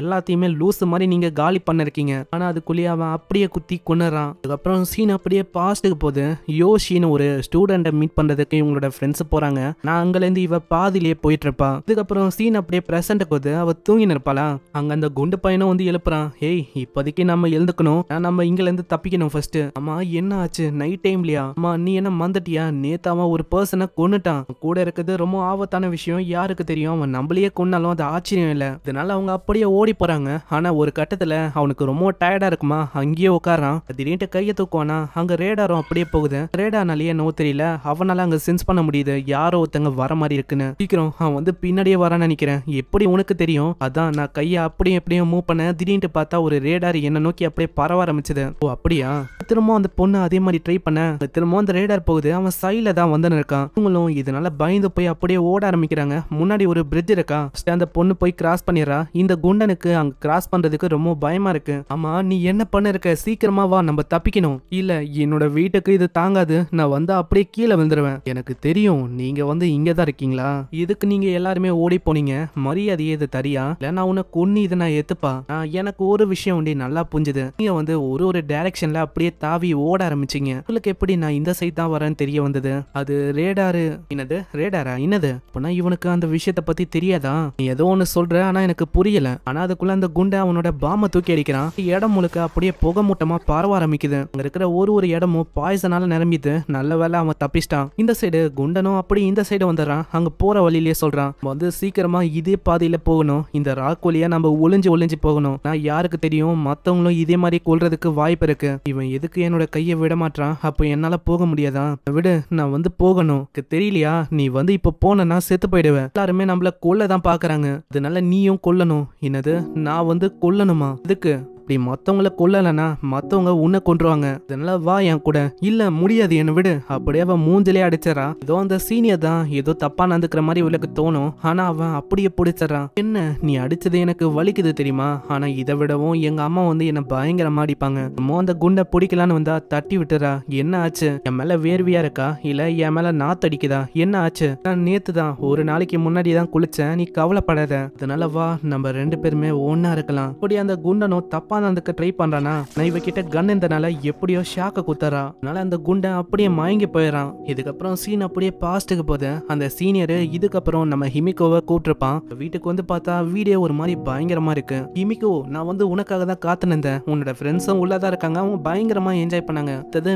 எல்லாத்தையுமே லூஸ் மாதிரி நீங்க காலி பண்ண இருக்கீங்க. ஆனா அதுக்குள்ளேயே அவன் அப்படியே குத்தி கொண்டுறான். அதுக்கப்புறம் சீன் அப்படியே பாஸ்டுக்கு போகுது. யோஷின்னு ஒரு ஸ்டூடெண்ட்டை மீட் பண்றதுக்கு இவங்களோட ஃப்ரெண்ட்ஸ் போறாங்க. நான் அங்கிருந்து இவ பாதிலேயே போயிட்டு இருப்பா. இதுக்கப்புறம் சீன் அப்படியே பிரசன்ட் போது அவ தூங்கின்னு இருப்பாளா. அங்க அந்த குண்டு பையனும் வந்து எழுப்புறான். ஹேய் இப்போதைக்கு நம்ம எழுந்துக்கணும், நம்ம இங்கல இருந்து தப்பிக்கணும் ஃபர்ஸ்ட். அம்மா என்ன ஆச்சு, நைட் டைம்லயா? அம்மா நீ என்ன மறந்துட்டியா? நேத்து அவன் ஒரு பர்சனை கொன்னுட்டான். கூட இருக்குது ரொம்ப ஆபத்தான விஷயம், யாருக்கு தெரியும்? அவன் நம்மளையே கொன்னாலும் அது ஆச்சரியம் இல்ல. இதனால அவங்க அப்படியே ஓடி போறாங்க. ஆனா ஒரு கட்டத்துல அவனுக்கு ரொம்ப டயர்டா இருக்குமா, அங்கேயே உட்காரான். திடீர்னு கையை தூக்குவானா, அங்க ரேடாரும் அப்படியே போகுது. ரேடானாலேயே நோ தெரியல, அவனால அங்க சென்ஸ் பண்ண முடியுது யாரோ ஒருத்தங்க வர மாதிரி இருக்குன்னு. சீக்கிரம் அவன் வந்து பின்னாடியே வரான்னு நினைக்கிறேன். எப்படி உனக்கு தெரியும்? அதான் நான் கையை அப்படியே எப்படியும் மூவ் பண்ண, திடீர்னு பார்த்தா ஒரு ரேடார் என்ன நோக்கி அப்படியே பரவ ஆரம்பிச்சது. ஓ அப்படியா? திரும்ப அந்த பொண்ணு அதே மாதிரி ட்ரை பண்ண, திரும்ப அந்த ரேடார் போகுது. அவன் சைட்ல தான் வந்து இருக்கான். இவங்களும் இதனால பயந்து போய் அப்படியே ஓட ஆரம்பிக்கிறாங்க. முன்னாடி ஒரு பிரிட்ஜ் இருக்கா, அந்த பொண்ணு போய் கிராஸ் பண்ணிடுறா. இந்த குண்டனுக்கு அங்க கிராஸ் பண்றதுக்கு ரொம்ப பயமா இருக்கு. ஆமா நீ என்ன பண்ண இருக்க, சீக்கிரமா வா நம்ம தப்பிக்கணும். இல்ல என்னோட வீட்டுக்கு இது தாங்காது, நான் வந்து அப்படியே கீழே விழுந்துருவேன். எனக்கு தெரியும் நீங்க வந்து இங்கதான் இருக்கீங்களா, இதுக்கு நீங்க எல்லாருமே ஓடி போனீங்க, மரியாதையே இது தரியா? இல்ல நான் உன்னை கொன்னி இதை நான் எத்துப்பா. எனக்கு ஒரு விஷயம் உண்டி நல்லா புரிஞ்சுது. நீங்க வந்து ஒரு டைரக்ஷன்ல அப்படியே தாவி ஓட ஆரம்பிச்சீங்க. உங்களுக்கு எப்படி நான் இந்த சைட் தான் வரேன்னு தெரிய வந்தது? அது ரேடாரு. என்னது ரேடாரா? என்னது அப்பனா இவனுக்கு அந்த விஷயத்த பத்தி தெரியாதா? நீ ஏதோ ஒன்னு சொல்ற, ஆனா எனக்கு புரியல. ஆனா அதுக்குள்ள அந்த குண்டை அவனோட பாம தூக்கி அடிக்கிறான். இடம் முழுக்க அப்படியே புகை மூட்டமா பரவ ஆரம்பிக்குது. அங்க இருக்கிற ஒரு இடமும் பாய்சனால நிரம்பிது. நல்ல வேலை அவன் தப்பிச்சிட்டான். இந்த சைடு குண்டனும் அப்படி இந்த சைடு வந்துடுறான். அங்க போற வழியிலேயே சொல்றான், வந்து சீக்கிரமா இதே பாதையில போகணும், இந்த ராக் வழியா நம்ம ஒளிஞ்சு போகணும். நான் யாருக்கு தெரியும், மத்தவங்களும் இதே மாதிரி கொல்றதுக்கு வாய்ப்பு இருக்கு. இவன் எதுக்கு என்னோட கையை விட மாட்டான்? அப்போ என்னால போக முடியாதா? விடு, நான் வந்து போகணும். தெரியலையா, நீ வந்து இப்ப போனா செத்து போயிடுவேன். எல்லாருமே நம்மள கொல்ல தான் பாக்குறாங்க, அதனால நீயும் கொல்லணும். என்னது நான் வந்து கொல்லணுமா? இதுக்கு இப்படி மத்தவங்கள கொல்லலனா மத்தவங்க உன்னை கொன்றுவாங்க, அதனால வா என் கூட. இல்ல முடியாது, என்ன விடு. அப்படியே அவன் மூஞ்சிலே அடிச்சிடறான். ஏதோ அந்த சீனியர் தான் ஏதோ தப்பா நடந்துக்கிற மாதிரி இவளுக்கு தோணும். ஆனா அவன் அப்படியே பிடிச்சிடறான். என்ன நீ அடிச்சது எனக்கு வலிக்குது தெரியுமா, ஆனா இதை விடவும் எங்க அம்மா வந்து என்ன பயங்கரமா அடிப்பாங்க. அந்த குண்டை பிடிக்கலான்னு வந்தா தட்டி விட்டுறா. என்ன ஆச்சு, என் மேல வேர்வியா இருக்கா இல்ல என் மேல நாத்தடிக்குதா, என்ன ஆச்சு? நான் நேத்து தான் ஒரு நாளைக்கு முன்னாடி தான் குளிச்சேன், நீ கவலைப்படாத, அதனால வா நம்ம 2 பேருமே ஒன்னா இருக்கலாம். அப்படி அந்த குண்டனும் தப்பா நடந்துக்க ட்ரை பண்றானா, நான் இவகிட்ட கன் இருந்தனால எப்படியோ ஷாக்க குத்துறா. அதனால அந்த குண்டை அப்படியே மயங்கி போயிடறான். இதுக்கப்புறம் சீன் அப்படியே பாஸ்ட்டுக்கு போகுது. அந்த சீனியர் இதுக்கப்புறம் நம்ம ஹிமிகோவை கூப்பிட்டுருப்பான். வீட்டுக்கு வந்து பார்த்தா வீடியோ ஒரு மாதிரி பயங்கரமா இருக்கு. ஹிமிகோ, நான் வந்து உனக்காக தான் காத்து நின்றேன், உன்னோட ஃப்ரெண்ட்ஸும் உள்ளதா இருக்காங்க, அவங்க பயங்கரமா என்ஜாய் பண்ணாங்க,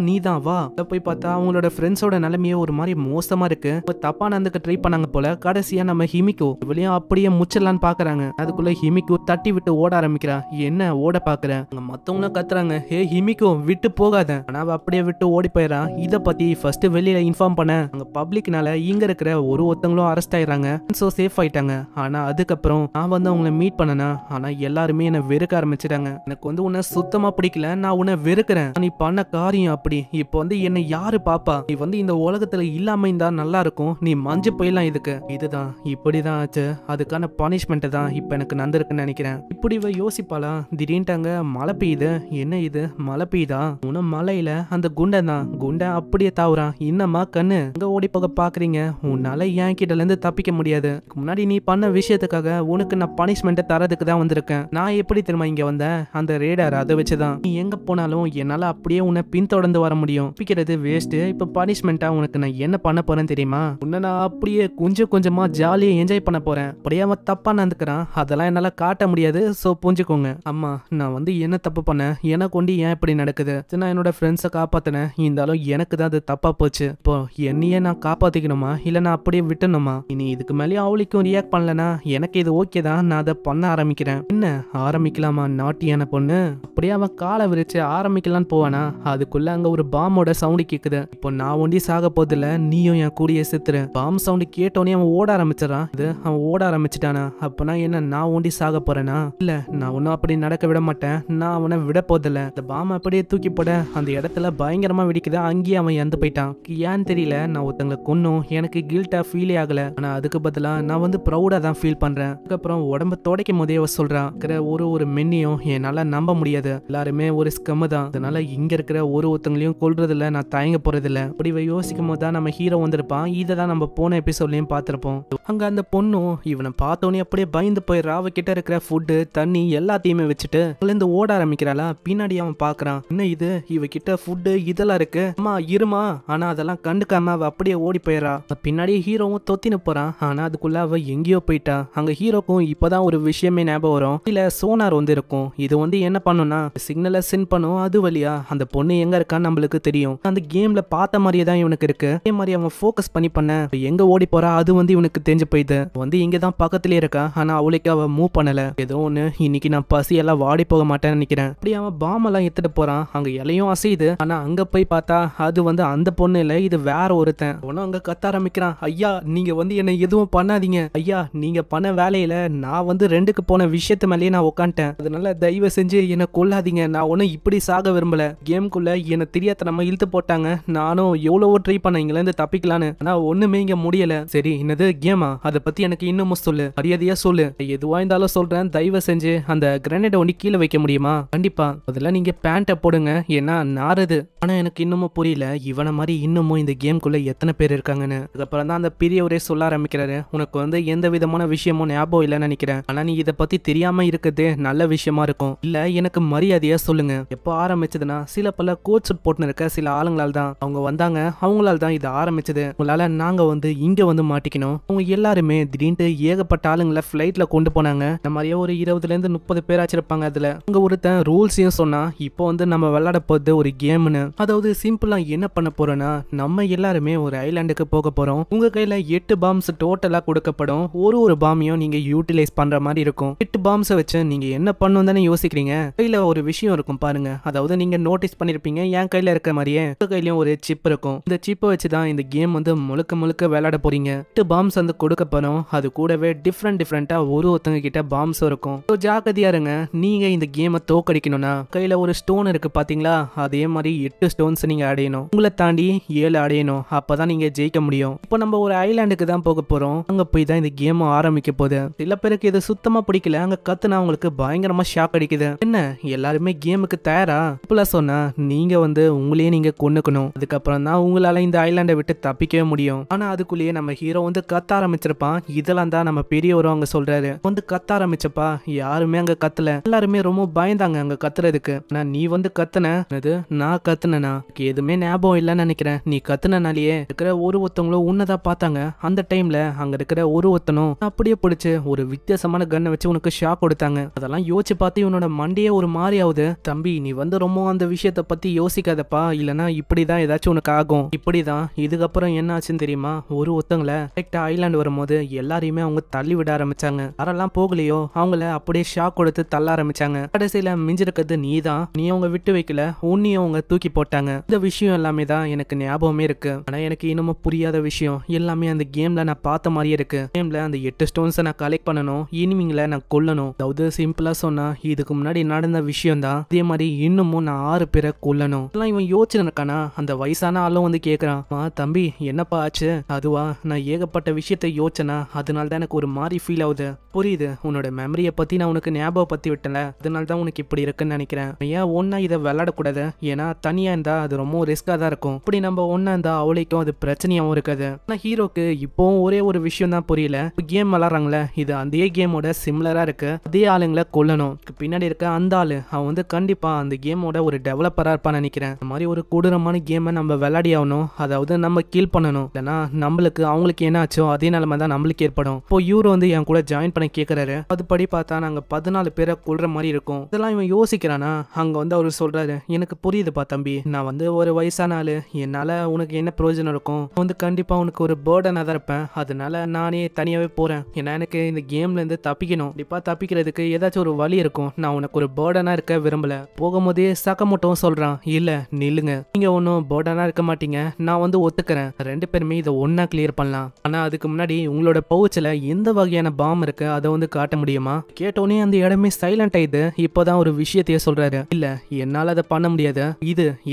நீ தான் வா. போய் பார்த்தா அவங்களோட ஃப்ரெண்ட்ஸோட நிலைமையே ஒரு மாதிரி மோசமா இருக்கு, தப்பா நடந்துக்க ட்ரை பண்ணாங்க போல. கடைசியா நம்ம ஹிமிகோ இவளையும் அப்படியே முச்சிடலான்னு பாக்குறாங்க. அதுக்குள்ள ஹிமிகோ தட்டி விட்டு ஓட ஆரம்பிக்கிறா. என்ன ஓட பாக்குற, மத்தவங்களும் கத்துறாங்க, ஹே ஹிமிகோ விட்டு போகாத. ஆனா அவ அப்படியே விட்டு ஓடி போயிடறா. இத பத்தி ஃபர்ஸ்ட் வெளியில இன்ஃபார்ம் பண்ண அங்க பப்ளிக்னால இங்க இருக்கிற ஒருத்தங்களும் அரெஸ்ட் ஆயிடுறாங்க. சோ சேஃப் ஆயிட்டாங்க. ஆனா அதுக்கப்புறம் நான் வந்து அவங்களை மீட் பண்ணனா, ஆனா எல்லாருமே என்ன வெறுக்க ஆரம்பிச்சிட்டாங்க. எனக்கு வந்து உன்னை சுத்தமா பிடிக்கல, நான் உன்னை வெறுக்கிறேன், நீ பண்ண காரியம் அப்படி. இப்போ வந்து என்ன யாரு பாப்பா, நீ வந்து இந்த உலகத்துல இல்லாம இருந்தா நல்லா இருக்கும், நீ மஞ்சு போயிடலாம் இதுக்கு. இதுதான் இப்படிதான் ஆச்சு, அதுக்கான பனிஷ்மெண்ட் தான் இப்ப எனக்கு நடந்திருக்குன்னு நினைக்கிறேன். இப்படி இவ யோசிப்பாளா, திடீர்னு மழை பெய்யுது. என்ன இது மழை பெய்யுதா, உன மலையில அந்த குண்டன் தான், குண்டன் அப்படியே தாவுறான். இன்னமா கண்ணு அங்க ஓடி போக பாக்குறீங்க, உன்னால என் கிட்ட இருந்து தப்பிக்க முடியாது. முன்னாடி நீ பண்ண விஷயத்துக்காக உனக்கு நான் பனிஷ்மெண்ட் தரதுக்கு தான் வந்திருக்கேன். நான் எப்படி திரும்ப இங்க வந்தேன், அந்த ரேடார் அதை வச்சுதான். நீ எங்க போனாலும் என்னால அப்படியே உன்னை பின்தொடர்ந்து வர முடியும். பிக்கிறது வேஸ்ட். இப்ப பனிஷ்மெண்டா உனக்கு நான் என்ன பண்ண போறேன் தெரியுமா, உன்னை நான் அப்படியே கொஞ்சம் கொஞ்சமா ஜாலியா என்ஜாய் பண்ண போறேன். அப்படியே அவன் தப்பா நடந்துக்கிறான், அதெல்லாம் என்னால காட்ட முடியாது, சோ புரிஞ்சுக்கோங்க. அம்மா, நான் வந்து என்ன தப்பு பண்ணேன், எனக்கு கொண்டு ஏன் இப்படி நடக்குது, நான் என்னோட ஃப்ரெண்ட்ஸை காப்பாத்தினேன், இருந்தாலும் எனக்கு தான் அது தப்பா போச்சு. இப்போ என்னையே நான் காப்பாத்திக்கணுமா இல்ல நான் அப்படியே விட்டணுமா? இனி இதுக்கு மேலேயும் அவளுக்கும் ரியாக்ட் பண்ணலனா எனக்கு இது ஓகே தான், நான் அதை பண்ண ஆரம்பிக்கிறேன். என்ன ஆரம்பிக்கலாமா நாட்டியான பொண்ணு? அப்படியே அவன் காலை விரிச்சு ஆரம்பிக்கலான்னு போவானா, அதுக்குள்ள அங்க ஒரு பாம்போட சவுண்டு கேக்குது. இப்போ நான் ஒண்டி சாக போதில்ல, நீயும் என் கூடிய செத்துரு. பாம் சவுண்டு கேட்டோன்னே அவன் ஓட ஆரம்பிச்சிடறான். அவன் ஓட ஆரம்பிச்சிட்டானா, அப்பனா என்ன நான் ஒண்டி சாக போறேனா? இல்ல, நான் ஒன்னும் அப்படி நடக்க விட மாட்டேன், நான் அவனை விட போதில்ல. அந்த பாம் அப்படியே தூக்கி போட அந்த இடத்துல பயங்கரமா வெடிக்குது. அங்கேயே அவன் இறந்து போயிட்டான். ஏன்னு தெரியல, நான் ஒருத்தங்களை கொன்னும் எனக்கு கில்ட்டா ஃபீலே ஆகல, ஆனா அதுக்கு பதிலா நான் வந்து ப்ரௌடா தான் ஃபீல் பண்றேன். அதுக்கப்புறம் உடம்ப துடைக்கும் போதே அவ சொல்றான், ஒரு மென்னியும் என்னால நம்ப முடியாது, எல்லாருமே ஒரு ஸ்கம்மு தான், அதனால இங்க இருக்கிற ஒருத்தங்களையும் கொல்றதில்ல, நான் தயங்க போறதில்ல. அப்படி யோசிக்கும் போது தான் நம்ம ஹீரோ வந்திருப்பான். இதை தான் நம்ம போன எபிசோட்லயும் பார்த்திருப்போம். அங்க அந்த பொண்ணும் இவனை பார்த்தோன்னே அப்படியே பயந்து போயிடுறா. அவ கிட்ட இருக்கிற ஃபுட்டு தண்ணி எல்லாத்தையுமே வச்சுட்டு இருந்து ஓட ஆரம்பிக்கிறாளா. பின்னாடி அவன் பாக்குறான், என்ன இது, இவ கிட்ட ஃபுட்டு இதெல்லாம் இருக்கு, அம்மா இருமா. ஆனா அதெல்லாம் கண்டுக்காம அவ அப்படியே ஓடி போயிடறா. பின்னாடி ஹீரோவும் தொத்தின்னு போறான். ஆனா அதுக்குள்ள அவ எங்கேயோ போயிட்டா. அங்க ஹீரோக்கும் இப்பதான் ஒரு விஷயமே ஞாபகம் வரும். இல்ல சோனார் வந்து இருக்கும், இது வந்து என்ன பண்ணும்னா சிக்னலை சென்ட் பண்ணும், அது வழியா அந்த பொண்ணு எங்க இருக்கான்னு நம்மளுக்கு தெரியும். அந்த கேம்ல பார்த்த மாதிரியே தான் இவனுக்கு இருக்கு. அதே மாதிரி அவன் ஃபோக்கஸ் பண்ணி பண்ண எங்க ஓடி போறா அது வந்து இவனுக்கு தெரிஞ்சு போயிது. வந்து இங்கதான் பக்கத்துலயே இருக்கா, ஆனா அவளுக்கு அவ மூவ் பண்ணல. ஏதோ ஒண்ணு, இன்னைக்கு நான் பசி எல்லாம் வாடி போக மாட்டேன்னு நினைக்கிறேன். அப்படி அவன் பாம் எல்லாம் எடுத்துட்டு போறான். அங்க இலையும் அசையுது. ஆனா அங்க போய் பார்த்தா அது வந்து அந்த பொண்ணு இல்ல, இது வேற ஒருத்தன். உன அங்க கத்த ஆரம்பிக்கிறான், ஐயா நீங்க வந்து என்ன எதுவும் பண்ணாதீங்க, ஐயா நீங்க பண்ண வேலையில நான் வந்து 2க்கு போன விஷயத்து மேலேயே நான் உட்காந்துட்டேன், அதனால தயவு செஞ்சு என்ன கொல்லாதீங்க, நான் ஒன்னும் இப்படி சாக விரும்பல. கேம்குள்ள என்ன தெரியாத நம்ம இழுத்து போட்டாங்க, நானும் எவ்வளவோ ட்ரை பண்ணேன் இங்கல இருந்து தப்பிக்கலான்னு, ஆனா ஒண்ணுமே இங்க முடியல. சரி என்னது கேமா, அதை பத்தி எனக்கு இன்னமும் சொல்லு, மரியாதையா சொல்லு, எதுவா இருந்தாலும் சொல்றேன், தயவு செஞ்சு அந்த கிரனேட் ஒண்டி கீழே வைக்க முடியுமா? கண்டிப்பா, அதெல்லாம் நீங்க பேண்ட போடுங்க, ஏன்னா நாறுது. ஆனா எனக்கு இன்னமும் புரியல, இவனை மாதிரி இன்னமும் இந்த கேம்குள்ள எத்தனை பேர் இருக்காங்கன்னு. அதுக்கப்புறம் தான் அந்த பெரியவரே சொல்ல ஆரம்பிக்கிறாரு, உனக்கு வந்து எந்த விதமான விஷயமும் ஞாபகம் இல்லைன்னு நினைக்கிறேன், ஆனா நீ இதை பத்தி தெரியாம இருக்கிறது நல்ல விஷயமா இருக்கும். இல்ல எனக்கு மரியாதையா சொல்லுங்க, எப்போ ஆரம்பிச்சதுன்னா சில பல கோட் சூட் போட்டுன்னு இருக்க சில ஆளுங்களால் தான், அவங்க வந்தாங்க, அவங்களால தான் இது ஆரம்பிச்சது. உங்களால நாங்க வந்து இங்க வந்து மாட்டிக்கணும். அவங்க எல்லாருமே திடீர்னு ஏகப்பட்ட ஆளுங்களை பிளைட்ல கொண்டு போனாங்க. இந்த மாதிரியே ஒரு 20ல இருந்து 30 பேர் ஆச்சிருப்பாங்க. அதுல அங்க ஒருத்தன் ரூல்ஸையும் சொன்னா, இப்போ வந்து நம்ம விளையாட போறது ஒரு கேம்னு, அதாவது சிம்பிளா என்ன பண்ண போறோம்னா, நம்ம எல்லாருமே ஒரு ஐலாண்டுக்கு போக போறோம். உங்க கையில 8 பாம்ஸ் டோட்டலா கொடுக்கப்படும். ஒரு பாமையும் நீங்க யூட்டிலைஸ் பண்ற மாதிரி இருக்கும். 8 பாம்ஸை வச்சு நீங்க என்ன பண்ணணும் தானே யோசிக்கிறீங்க. கையில ஒரு விஷயம் இருக்கும் பாருங்க, அதாவது நீங்க நோட்டீஸ் பண்ணிருப்பீங்க, என் கையில இருக்க மாதிரியே உங்க கையிலயும் ஒரு சிப் இருக்கும். இந்த சிப்பை வச்சுதான் இந்த கேம் வந்து முழுக்க விளையாட போறீங்க. 8 பாம்ஸ் வந்து கொடுக்கப்படும். அது கூடவே டிஃப்ரெண்டா ஒருத்தங்க கிட்ட பாம்ஸும் இருக்கும். ஜாக்கிரதையா இருங்க. நீங்க இந்த கேமை தோக்கடிக்கணும்னா கையில ஒரு ஸ்டோன் இருக்கு பாத்தீங்களா, அதே மாதிரி 8 ஸ்டோன்ஸ் நீங்க அடையணும். உங்களை தாண்டி 7 அடையணும். அப்பதான் நீங்க ஜெயிக்க முடியும். இப்போ நம்ம ஒரு ஐலாண்டுக்கு தான் போக போறோம். அங்க போய் தான் இந்த கேம் ஆரம்பிக்க போகுது. சில பேருக்கு இது சுத்தமா பிடிக்கல. அங்க கத்துனா அவங்களுக்கு பயங்கரமா ஷாக் அடிக்குது. என்ன எல்லாருமே கேமுக்கு தயாரா? இப்பெல்லாம் சொன்னா நீங்க உங்களையே நீங்க கொன்னுக்கணும். அதுக்கப்புறம் தான் உங்களால இந்த ஐலாண்டை விட்டு தப்பிக்கவே முடியும். ஆனா அதுக்குள்ளேயே நம்ம ஹீரோ கத்த ஆரம்பிச்சிருப்பான். இதெல்லாம் தான் நம்ம பெரியவரும் அங்க சொல்றாரு. கத்த ஆரம்பிச்சப்பா யாருமே அங்க கத்தல. எல்லாருமே ரொம்ப பயந்தாங்க அங்க கத்துறதுக்கு. ஆனா நீ கத்துன. நான் கத்துனா எதுவுமே ஞாபகம் இல்லைன்னு நினைக்கிறேன். நீ கத்துனாலேயே இருக்கிற ஒருத்தவங்களும் உன்னதான் பார்த்தாங்க. அந்த டைம்ல அங்க இருக்கிற ஒருத்தனும் அப்படியே பிடிச்சு ஒரு வித்தியாசமான கன்னை வச்சு உனக்கு ஷாக் கொடுத்தாங்க. அதெல்லாம் யோசிச்சு பார்த்து இவனோட மண்டையே ஒரு மாதிரி ஆகுது. தம்பி நீ ரொம்ப அந்த விஷயத்த பத்தி யோசிக்காதப்பா, இல்லனா இப்படிதான் ஏதாச்சும் உனக்கு ஆகும். இப்படிதான் இதுக்கப்புறம் என்ன ஆச்சுன்னு தெரியுமா? ஒருத்தவங்கள கரெக்டா ஐலாண்டு வரும்போது எல்லாரையுமே அவங்க தள்ளி விட ஆரம்பிச்சாங்க. யாரெல்லாம் போகலையோ அவங்கள அப்படியே ஷாக் கொடுத்து தள்ள ஆரம்பிச்சாங்க. கடைசியில மிஞ்சிருக்கிறது நீதான். நீ அவங்க விட்டு வைக்கல, உன்னையும் அவங்க தூக்கி போட்டாங்க. இந்த விஷயம் எல்லாமே தான் எனக்கு ஞாபகமே இருக்கு. ஆனா எனக்கு இன்னமும் புரியாத விஷயம் எல்லாமே அந்த கேம்ல நான் பார்த்த மாதிரியே இருக்கு. கேம்ல அந்த 8 ஸ்டோன்ஸை நான் கலெக்ட் பண்ணணும், இனிமிங்களை நான் கொல்லணும். அதாவது சிம்பிளா சொன்னா இதுக்கு முன்னாடி நடந்த விஷயம் தான். அதே மாதிரி இன்னமும் நான் 6 பேரை கொல்லணும். இவன் யோசிச்சிருக்கானா? அந்த வயசான ஆளும் கேக்குறான், தம்பி என்னப்பா ஆச்சு? அதுவா நான் ஏகப்பட்ட விஷயத்த யோசிச்சனா, அதனாலதான் எனக்கு ஒரு மாதிரி ஃபீல் ஆகுது. புரியுது, உன்னோட மெமரியை பத்தி நான் உனக்கு ஞாபகப்படுத்தி விட்டல, அதனாலதான் உனக்கு இப்படி இருக்குன்னு நினைக்கிறேன். ஏன் ஒன்னா இதை விளையாடக்கூடாது? ஏன்னா தனியா இருந்தா அது ரொம்ப ரிஸ்கா தான் இருக்கும். இப்படி நம்ம ஒன்னா இருந்தா அவளைக்கும் அது பிரச்சனையாவும் இருக்காது. ஆனா ஹீரோக்கு இப்போ ஒரே ஒரு விஷயம் தான் புரியல. கேம் விளாடுறாங்களே, இது அதே கேமோட சிமிலரா இருக்கு. அதே ஆளுங்களை கொல்லணும். பின்னாடி இருக்க அந்த ஆளு அவன் கண்டிப்பா அந்த கேமோட ஒரு டெவலப்பரா இருப்பான்னு நினைக்கிறேன். இந்த மாதிரி ஒரு கொடூரமான கேமை நம்ம விளையாடி ஆகணும். அதாவது நம்ம கீல் பண்ணணும். இல்லைன்னா நம்மளுக்கு அவங்களுக்கு என்ன ஆச்சோ அதே நிலைமை தான் நம்மளுக்கு ஏற்படும். இப்போ இவரு என் கூட ஜாயின் பண்ண கேட்கறாரு. அதுபடி பார்த்தா நாங்க 14 பேரை கொல்ற மாதிரி இருக்கும். இதெல்லாம் இவன் யோசிக்கிறானா? அங்க அவரு சொல்றாரு, எனக்கு புரியுதுப்பா தம்பி, நான் ஒரு வயசான ஆளு, என்னால உனக்கு என்ன பிரயோஜனம் இருக்கும்? கண்டிப்பா உனக்கு ஒரு பேர்டனா தான் இருப்பேன். அதனால நானே தனியாவே போறேன். ஏன்னா எனக்கு இந்த கேம்ல இருந்து தப்பிக்கணும். கண்டிப்பா தப்பிக்கிறதுக்கு ஏதாச்சும் ஒரு வழி இருக்கும். நான் உனக்கு ஒரு பேர்டனா இருக்க விரும்பல. போகும்போதே சக்கமோட்டோவும் சொல்றான், இல்ல நில்லுங்க, நீங்க ஒன்னும் பேர்டனா இருக்க மாட்டீங்க, நான் ஒத்துக்கிறேன். 2 பேருமே இதை ஒன்னா கிளியர் பண்ணலாம். ஆனா அதுக்கு முன்னாடி உங்களோட பவுச்ல எந்த வகையான பாம் இருக்கு அதை காட்ட முடியுமா? கேட்டோன்னே அந்த இடமே சைலண்ட் ஆயிடுது. இப்போதான் ஒரு விஷயத்தையே சொல்றாரு, இல்ல என்னால அதை பண்ண முடியாது.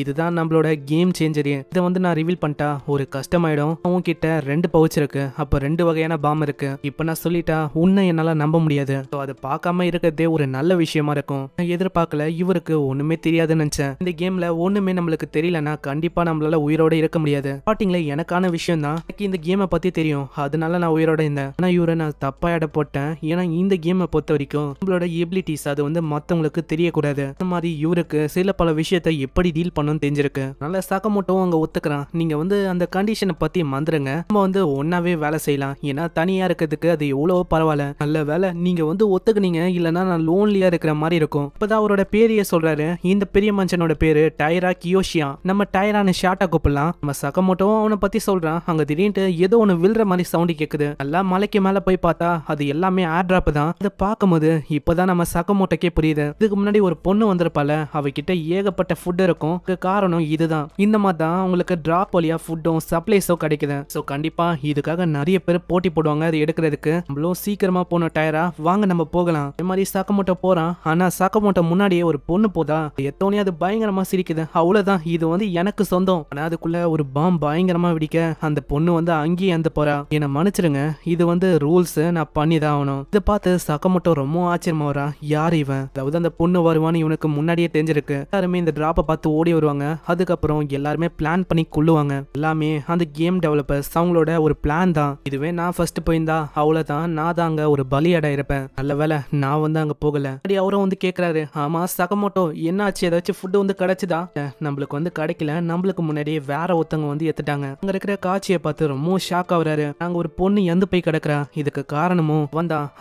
இதுதான் நம்மளோட கேம் சேஞ்சர். இதை நான் ரிவீல் பண்ணிட்டா ஒரு கஷ்டமாயிடும். அவங்க கிட்ட 2 பவுச் இருக்கு, அப்ப 2 வகையான பாம் இருக்கு. இப்ப நான் சொல்லிட்டா உன்னை என்னால நம்ப முடியாது. அதை பார்க்காம இருக்கிறதே ஒரு நல்ல விஷயமா இருக்கும். நான் எதிர்பார்க்கல, இவருக்கு ஒண்ணுமே தெரியாதுன்னு நினைச்சேன். இந்த கேம்ல ஒண்ணுமே நம்மளுக்கு தெரியலன்னா கண்டிப்பா நம்மளால உயிரோட இருக்க முடியாது. ஸ்டார்டிங்ல எனக்கான விஷயம் தான், எனக்கு இந்த கேமை பத்தி தெரியும், அதனால நான் உயிரோட இருந்தேன். ஆனா இவரை நான் தப்பா இட போட்டேன். ஏன்னா இந்த கேமை பொறுத்த வரைக்கும் நம்மளோட எபிலிட்டிஸ் அது மத்தவங்களுக்கு தெரியக்கூடாது. அந்த மாதிரி இவருக்கு சில பல விஷயத்தை எப்படி டீல் பண்ணணும்னு தெரிஞ்சிருக்கு. நல்ல சக்கமோட்டோவும் அங்க ஒத்துக்கிறான். நீங்க அந்த கண்டிஷனை பத்தி மறந்துருங்க, நம்ம ஒன்னாவே வேலை செய்யலாம். ஏன்னா தனியா இருக்கிறதுக்கு அது எவ்வளவோ பரவாயில்ல. நல்ல வேலை நீங்க ஒத்துக்குனீங்க, இல்லைன்னா நான் லோன்லியா இருக்கிற மாதிரி இருக்கும். இப்பதான் அவரோட பேரையே சொல்றாரு. இந்த பெரிய மனுஷனோட பேரு டைரா கியோஷியா. நம்ம டைரான்னு ஷார்ட்டா கூப்பிடலாம். நம்ம சக்கமோட்டோவும் அவனை பத்தி சொல்றான். அங்க திடீர்னு ஏதோ ஒன்னு விழுற மாதிரி சவுண்ட் கேக்குது. நல்லா மலைக்கு மேல போய் பார்த்தா அது எல்லாமே ஏர் டிராப் தான். அதை பார்க்கும்போது இப்பதான் நம்ம சக்கமோட்டோக்கே புரியுது, இதுக்கு முன்னாடி ஒரு பொண்ணு வந்திருப்பால, அவகிட்ட ஏகப்பட்ட ஃபுட் இருக்கும். காரணம் இதுதான். இந்த மாதிரி தான் அவங்களுக்கு டிராப் வழியா ஃபுட்டும் சப்ளைஸோ கிடைக்குது. சோ கண்டிப்பா இதுக்காக நிறைய பேர் போட்டி போடுவாங்க அதை எடுக்கிறதுக்கு. நம்மளும் சீக்கிரமா போன டைரா, வாங்க நம்ம போகலாம். இந்த மாதிரி சக்கமோட்டோ போறான். ஆனா சக்கமோட்டோ முன்னாடியே ஒரு பொண்ணு போதா, எத்தோனே அது பயங்கரமா சிரிக்குது. அவ்வளவுதான், இது எனக்கு சொந்தம். ஆனா அதுக்குள்ள ஒரு பாம் பயங்கரமா வெடிக்க அந்த பொண்ணு அங்கேயே அந்த போறா. என்ன மன்னிச்சிருங்க, இது ரூல்ஸ், நான் பண்ணிதான் ஆகணும். இதை பார்த்து சக்கமோட்டோ ரொம்ப ஆச்சரியமா வரா. யார் இவன்? அதாவது அந்த பொண்ணு வருவான்னு இவனுக்கு முன்னாடியே தெரிஞ்சிருக்கு. எல்லாருமே இந்த டிராப்பை பார்த்து ஓடி வருவாங்க. அதுக்கப்புறம் எல்லாருமே பிளான் பண்ணி கொள்ளுவாங்க. எல்லாமே அந்த கேம் டெவலப்பர்ஸ் அவங்களோட ஒரு பிளான் தான். இதுவே நான் ஃபர்ஸ்ட் போயிருந்தா அவ்வளவுதான், நான் தான் அங்க ஒரு பலியாடா இருப்பேன். நல்ல வேலை நான் அங்க போகல. அப்படி அவரும் கேக்குறாரு, ஆமா சக்கமோட்டோ என்னாச்சு, ஏதாச்சும் ஃபுட் கிடைச்சுதா? நம்மளுக்கு கிடைக்கல, நம்மளுக்கு முன்னாடியே வேற ஒருத்தவங்க எடுத்துட்டாங்க. அங்க இருக்கிற காட்சியை பார்த்து ரொம்ப ஷாக் ஆகுறாரு. நாங்க ஒரு பொண்ணு எந்து போய் கிடக்குறா, இதுக்கு காரணமும்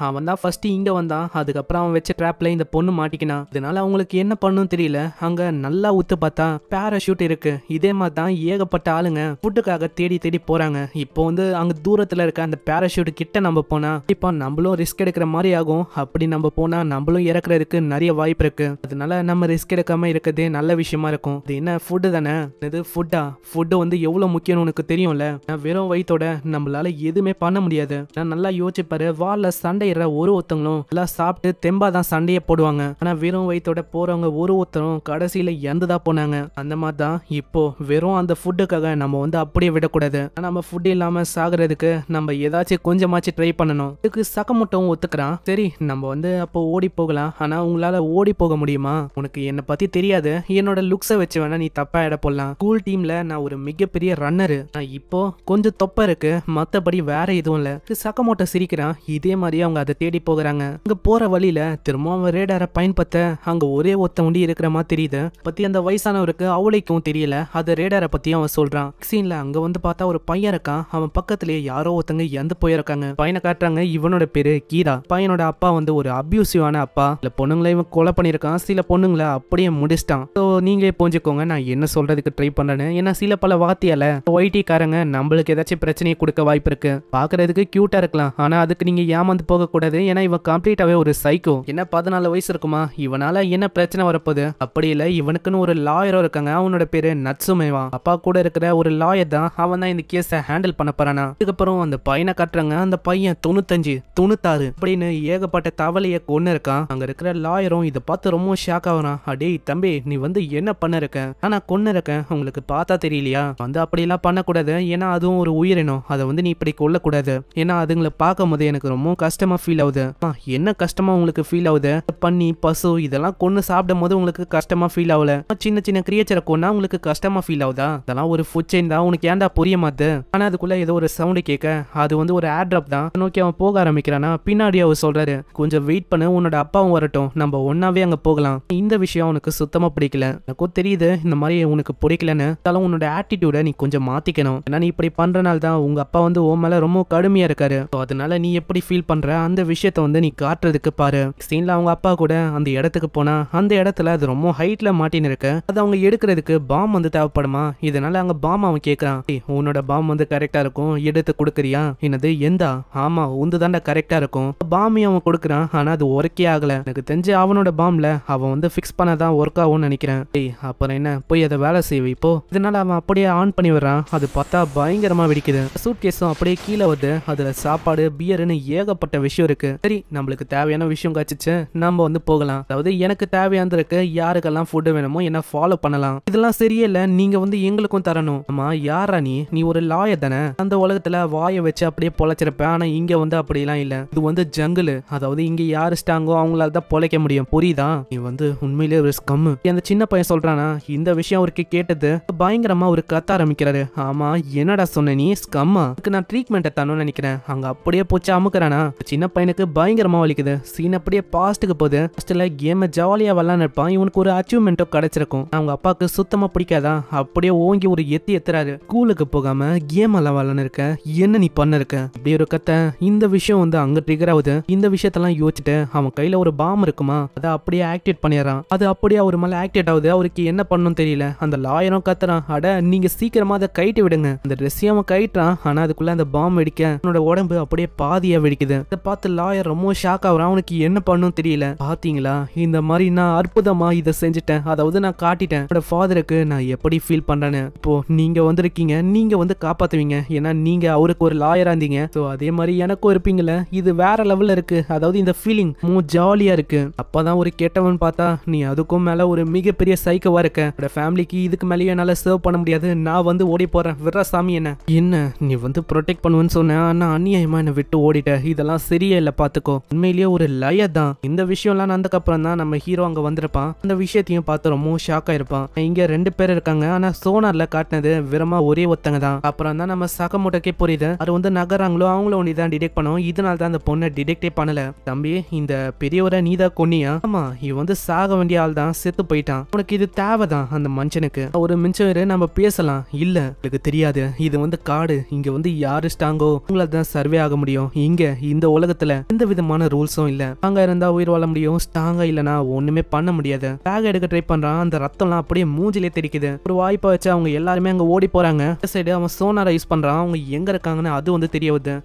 அவன் தான் ஃபர்ஸ்ட் இங்க வந்தான். அதுக்கப்புறம் அவன் வச்ச ட்ராப்ல இந்த பொண்ணு மாட்டிக்கினா. இதனால அவங்களுக்கு என்ன பண்ணும் தெரியல. அங்க நல்லா உத்து பார்த்தா பேராஷூட் இருக்கு. இதே மாதிரி தான் ஏகப்பட்ட ஆளுங்க ஃபுட்டுக்காக தேடி தேடி போறாங்க. இப்போ அங்க தூரத்துல இருக்க அந்த பேராஷூட் கிட்ட நம்ம போனா இப்போ நம்மளும் ரிஸ்க் எடுக்கிற மாதிரி ஆகும். அப்படி நம்ம போனா நம்மளும் இறக்குறதுக்கு நிறைய வாய்ப்பு இருக்கு. அதனால நம்ம ரிஸ்க் எடுக்காம இருக்கிறதே நல்ல விஷயமா இருக்கும். இது என்ன ஃபுட்டு தானே? இது ஃபுட்டா? ஃபுட்டு எவ்வளவு முக்கியம் உனக்கு தெரியும்ல. வெறும் வயித்தோட நம்மளால எதுவுமே பண்ண முடியாது. நான் நல்லா யோசிச்சுப்பாரு. வால்ல சண்டையிற ஒருத்தவங்களும் எல்லாம் சாப்பிட்டு தெம்பாதான் சண்டையை போட்டு போடுவாங்க. ஆனா வெறும் வயித்தோட போறவங்க ஒருத்தரும் கடைசியில இறந்துதான் போனாங்க. அந்த மாதிரி தான் இப்போ வெறும் அந்த ஃபுட்டுக்காக நம்ம வந்து அப்படியே விடக்கூடாது. நம்ம ஃபுட் இல்லாம சாகுறதுக்கு நம்ம ஏதாச்சும் கொஞ்சமாச்சும் ட்ரை பண்ணணும். இதுக்கு சகமோட்டோவும் ஒத்துக்கிறான். சரி நம்ம வந்து அப்போ ஓடி போகலாம். ஆனா உங்களால ஓடி போக முடியுமா? உனக்கு என்ன பத்தி தெரியாது. என்னோட லுக்ஸை வச்சு வேணா நீ தப்பா இட போடலாம். ஸ்கூல் டீம்ல நான் ஒரு மிகப்பெரிய ரன்னரு. நான் இப்போ கொஞ்சம் தொப்பை இருக்கு, மத்தபடி வேற எதுவும் இல்ல. சகமோட்டோ சிரிக்கிறான். இதே மாதிரி அவங்க அதை தேடி போகிறாங்க. அங்க போற வழியில திரும்ப அவன் ரேடாரை பயன்படுத்த அங்க ஒரே ஒத்த முடி இருக்கிற மாதிரி தெரியுது. பத்தி அந்த வயசானவருக்கு அவளைக்கும் தெரியல. அது ரேடாரை பத்தி அவன் சொல்றான். சீன்ல அங்க வந்து பார்த்தா ஒரு பையன் இருக்கான். அவன் பக்கத்திலேயே யாரோ ஒருத்தங்க இறந்து போயிருக்காங்க. பையனை காட்டுறாங்க. இவனோட பேரு கீரா. பையனோட அப்பா வந்து ஒரு அபியூசிவான அப்பா. சில பொண்ணுங்களை இவன் கொலை பண்ணிருக்கான், சில பொண்ணுங்களை அப்படியே முடிச்சிட்டான். ஸோ நீங்களே புரிஞ்சுக்கோங்க நான் என்ன சொல்றதுக்கு ட்ரை பண்றேன்னு. ஏன்னா சில பல வார்த்தையால ஒயிட்டி காரங்க நம்மளுக்கு ஏதாச்சும் பிரச்சனையை கொடுக்க வாய்ப்பு இருக்கு. பாக்குறதுக்கு கியூட்டா இருக்கலாம், ஆனா அதுக்கு நீங்க ஏமாந்து போக கூடாது. ஏன்னா இவன் கம்ப்ளீட்டாவே ஒரு சைக்கோ. என்ன 14 வயசு இருக்குமா, இவனால என்ன பிரச்சனை வரப்போகுது? அப்படி இல்ல, இவனுக்குன்னு ஒரு லாயரோ இருக்காங்க. அவனோட பேரு நட்சுமேவா. அப்பா கூட இருக்கிற ஒரு லாயர் தான். அவன் தான் இந்த கேஸை ஹேண்டில் பண்ண போறானா. இதுக்கப்புறம் அந்த பையனை காட்டுறாங்க. அந்த பையன் 95 96 அப்படின்னு ஏகப்பட்ட தவளைய கொண்டு இருக்கான். அங்க இருக்கிற லாயரும் இதை பார்த்து ரொம்ப ஷாக் ஆகுறான். அடே தம்பி, நீ வந்து என்ன பண்ண இருக்க? ஆனா கொன்னு இருக்கேன், உங்களுக்கு பார்த்தா தெரியலையா? வந்து அப்படிலாம் பண்ணக்கூடாது. ஏன்னா அதுவும் ஒரு உயிரினம். அதை வந்து நீ இப்படி கொல்லக்கூடாது. ஏன்னா அதுங்களை பார்க்கும் போது எனக்கு ரொம்ப கஷ்டமா ஃபீல் ஆகுது. என்ன கஷ்டமா உங்களுக்கு ஃபீல் ஆகுது? பன்னி, பசு இதெல்லாம் கொன்னு சாப்பிடும் போது உங்களுக்கு கஷ்டமா ஃபீல் ஆகல? சின்ன சின்ன கிரியேச்சரை கொன்னா உங்களுக்கு கஷ்டமா ஃபீல் ஆகுதா? அதெல்லாம் ஒரு ஃபுட் செயின் தான். உனக்கு ஏன்டா புரிய மாட்டேது? ஆனா அதுக்குள்ள ஏதோ ஒரு சவுண்ட் கேட்க அது வந்து ஒரு ஏர் டிராப் தான். நோக்கி அவன் போக ஆரம்பிக்கிறானா. பின்னாடி அவர் சொல்றாரு, கொஞ்சம் வெயிட் பண்ணு, உன்னோட அப்பாவும் வரட்டும், நம்ம ஒன்னாவே அங்க போகலாம். இந்த விஷயம் உனக்கு சுத்தமா பிடிக்கல. எனக்கும் தெரியுது இந்த மாதிரி உனக்கு பிடிக்கலன்னு. உன்னோட ஆட்டிடியூட நீ கொஞ்சம் மாத்திக்கணும். ஏன்னா நீ இப்படி பண்றனால தான் உங்க அப்பா வந்து உன் மேல ரொம்ப கடுமையா இருக்காரு. அதனால நீ எப்படி ஃபீல் பண்ற அந்த விஷயத்த வந்து நீ காட்டுறதுக்கு பாரு. சீன்ல அவங்க அப்பா கூட அந்த இடத்துக்கு போனா அந்த இடத்துல அது ரொம்ப ஹைட்ல மாட்டின்னு இருக்கு. அது அவங்க எடுக்கிறதுக்கு பாம் வந்து தேவைப்படுமா? இதனால அங்க பாம் அவன் கேட்கறான். உன்னோட பாம் வந்து கரெக்டா இருக்கும், எடுத்து கொடுக்கறியா? என்னது எந்தா? ஆமா உந்து தாண்டா கரெக்டா இருக்கும். பாமையும் அவன் கொடுக்குறான். ஆனா அது ஒர்க்கே ஆகல. எனக்கு தெரிஞ்சு அவனோட பாம்ல அவன் வந்து ஃபிக்ஸ் பண்ணதான் ஒர்க் ஆகும்னு நினைக்கிறேன். அப்புறம் என்ன, போய் அதை வேலை செய்வி இப்போ. இதனால அவன் அப்படியே ஆன் பண்ணி வர்றான். அது பார்த்தா பயங்கரமா வெடிக்குது. சூட் கேஸும் அப்படியே கீழே வருது. அதுல சாப்பாடு, பியர்னு ஏகப்பட்ட விஷயம் இருக்கு. சரி நம்மளுக்கு தேவையான விஷயம் காய்ச்சிச்சு, நம்ம வந்து போகலாம். அதாவது எனக்கு தேவையான இருக்கு, யாருக்கெல்லாம் ஃபுட் வேணுமோ என்ன ஃபாலோ பண்ணலாம். இதெல்லாம் சரியே இல்ல, நீங்க வந்து எங்களுக்கும் தரணும். ஆமா யாரா நீ ஒரு லாயர் தானே? அந்த உலகத்துல வாயை வச்சு அப்படியே பொழைச்சிருப்ப. ஆனா இங்க வந்து அப்படிலாம் இல்ல. இது வந்து ஜங்கிள். அதாவது இங்க யாரு ஸ்டாங்கோ அவங்களால தான் பொழைக்க முடியும், புரியுதா? நீ வந்து உண்மையிலே ஒரு ஸ்கம். அந்த சின்ன பையன் சொல்றானா. இந்த விஷயம் அவருக்கு கேட்டது பயங்கரமா ஒரு கத்த ஆரம்பிக்கிறாரு. ஆமா என்னடா சொன்ன நீ, ஸ்கம்மா? நான் ட்ரீட்மெண்ட் தரணும்னு நினைக்கிறேன். அங்க அப்படியே போச்சு அமுக்குறானா. சின்ன பையனுக்கு பயங்கரமா வலிக்குது. சீன் அப்படியே பாஸ்ட்டுக்கு போகுது. ஃபர்ஸ்ட்ல கேம் ஜாலியா விளாண்டு இருப்பான். இவனுக்கு ஒரு அச்சீவ்மெண்ட்டோ கிடைச்சிருக்கும். அவங்க அப்பாவுக்கு சுத்தமா பிடிக்காதா. அப்படியே ஓங்கி ஒரு எத்துறாரு. ஸ்கூலுக்கு போகாம கேம் எல்லாம் விளாண்டு இருக்க, என்ன நீ பண்ண இருக்க? இப்படி ஒரு கத்த. இந்த விஷயம் வந்து அங்க ட்ரிகர் ஆகுது. இந்த விஷயத்தெல்லாம் யோசிச்சுட்டு அவன் கையில ஒரு பாம் இருக்குமா, அதை அப்படியே ஆக்டிவேட் பண்ணிடுறான். அது அப்படியே அவர் மேல ஆக்டிவேட் ஆகுது. அவருக்கு என்ன பண்ணணும் தெரியல. அந்த லாயரும் கத்துறான். அட நீங்க சீக்கிரமா அதை கைட்டு விடுங்க. அந்த ட்ரெஸ்ஸையும் அவன் கைட்டுறான். ஆனா அதுக்குள்ள அந்த பாம் வெடிக்க அவனோட உடம்பு அப்படியே பாதியா வெடிக்குது. இதை பார்த்து லாயர் ரொம்ப ஷாக் ஆகுறான். அவனுக்கு என்ன பண்ணணும் தெரியல. பாத்தீங்களா இந்த மாதிரி நான் அற்புதமா இதை செஞ்சுட்டேன். அதாவது நான் காட்டிட்டேன் என்னோட ஃபாதருக்கு நான் எப்படி ஃபீல் பண்றேன்னு. இப்போ நீங்க வந்திருக்கீங்க, நீங்க வந்து காப்பாத்துவீங்க. ஏன்னா நீங்க அவருக்கு ஒரு லாயரா இருந்தீங்க. ஸோ அதே மாதிரி எனக்கும் இருப்பீங்கல்ல. இது வேற லெவல்ல இருக்கு. அதாவது இந்த ஃபீலிங் ஜாலியா இருக்கு. அப்பதான் ஒரு கெட்டவன் பார்த்தா நீ அதுக்கும் மேல ஒரு மிகப்பெரிய சைக்கோவா இருக்க. ஃபேமிலிக்கு இதுக்கு மேலேயே என்னால சர்வ் பண்ண முடியாது. நான் வந்து ஓடி போறேன். விட்ற சாமி என்ன நீ வந்து ப்ரொடெக்ட் பண்ணுவேன்னு சொன்ன. ஆனா அநியாயமா என்ன விட்டு ஓடிட்ட. இதெல்லாம் சரியே இல்ல, பாத்துக்கோ. உண்மையிலேயே ஒரு லயர் தான். இந்த விஷயம்லாம் நடந்ததுக்கு அப்புறம் தான் நம்ம ஹீரோ அங்க வந்திருப்பான். அந்த விஷயத்தையும் பார்த்து ரொம்ப ஷாக் ஆயிருப்பான். இங்க 2 பேர் இருக்காங்க. ஆனா சோனார்ல காட்டினது வெறுமா ஒரே ஒருத்தங்க தான். அப்புறம் தான் நம்ம சகமோட்டோக்கே புரியுது. அது வந்து நகராங்களோ அவங்கள ஒண்டி தான் டிடெக்ட் பண்ணும். இதனால தான் அந்த பொண்ணை டிடெக்டே பண்ணல. தம்பி இந்த பெரியவரை நீதான் கொன்னியா? ஆமா இவன் வந்து சாக வேண்டிய ஆள் தான், செத்து போயிட்டான். உனக்கு இது தேவைதான் அந்த மனுஷனுக்கு. ஒரு மிச்சம் நம்ம பேசலாம். இல்ல எனக்கு தெரியாது, இது வந்து காடு. இங்க வந்து யாரு ஸ்டாங்கோ உங்களால தான் சர்வே ஆக முடியும். இங்க இந்த உலகத்துல எந்த விதமான ரூல்ஸும் இல்ல. அங்க இருந்தா உயிர் வாழ முடியும், ஸ்டாங்கா இல்லனா ஒண்ணுமே பண்ண முடியாது. பேக் எடுக்க ட்ரை பண்றான். அந்த ரத்தம்லாம் அப்படியே மூஞ்சிலே தெரிக்குது. ஒரு வாய்ப்பை வச்சு அவங்க எல்லாருமே அங்க ஓடி போறாங்க. சைடு அவன் சோனாரை யூஸ் பண்றான். அவங்க எங்க இருக்காங்கன்னு அது வந்து தெரிய வருது.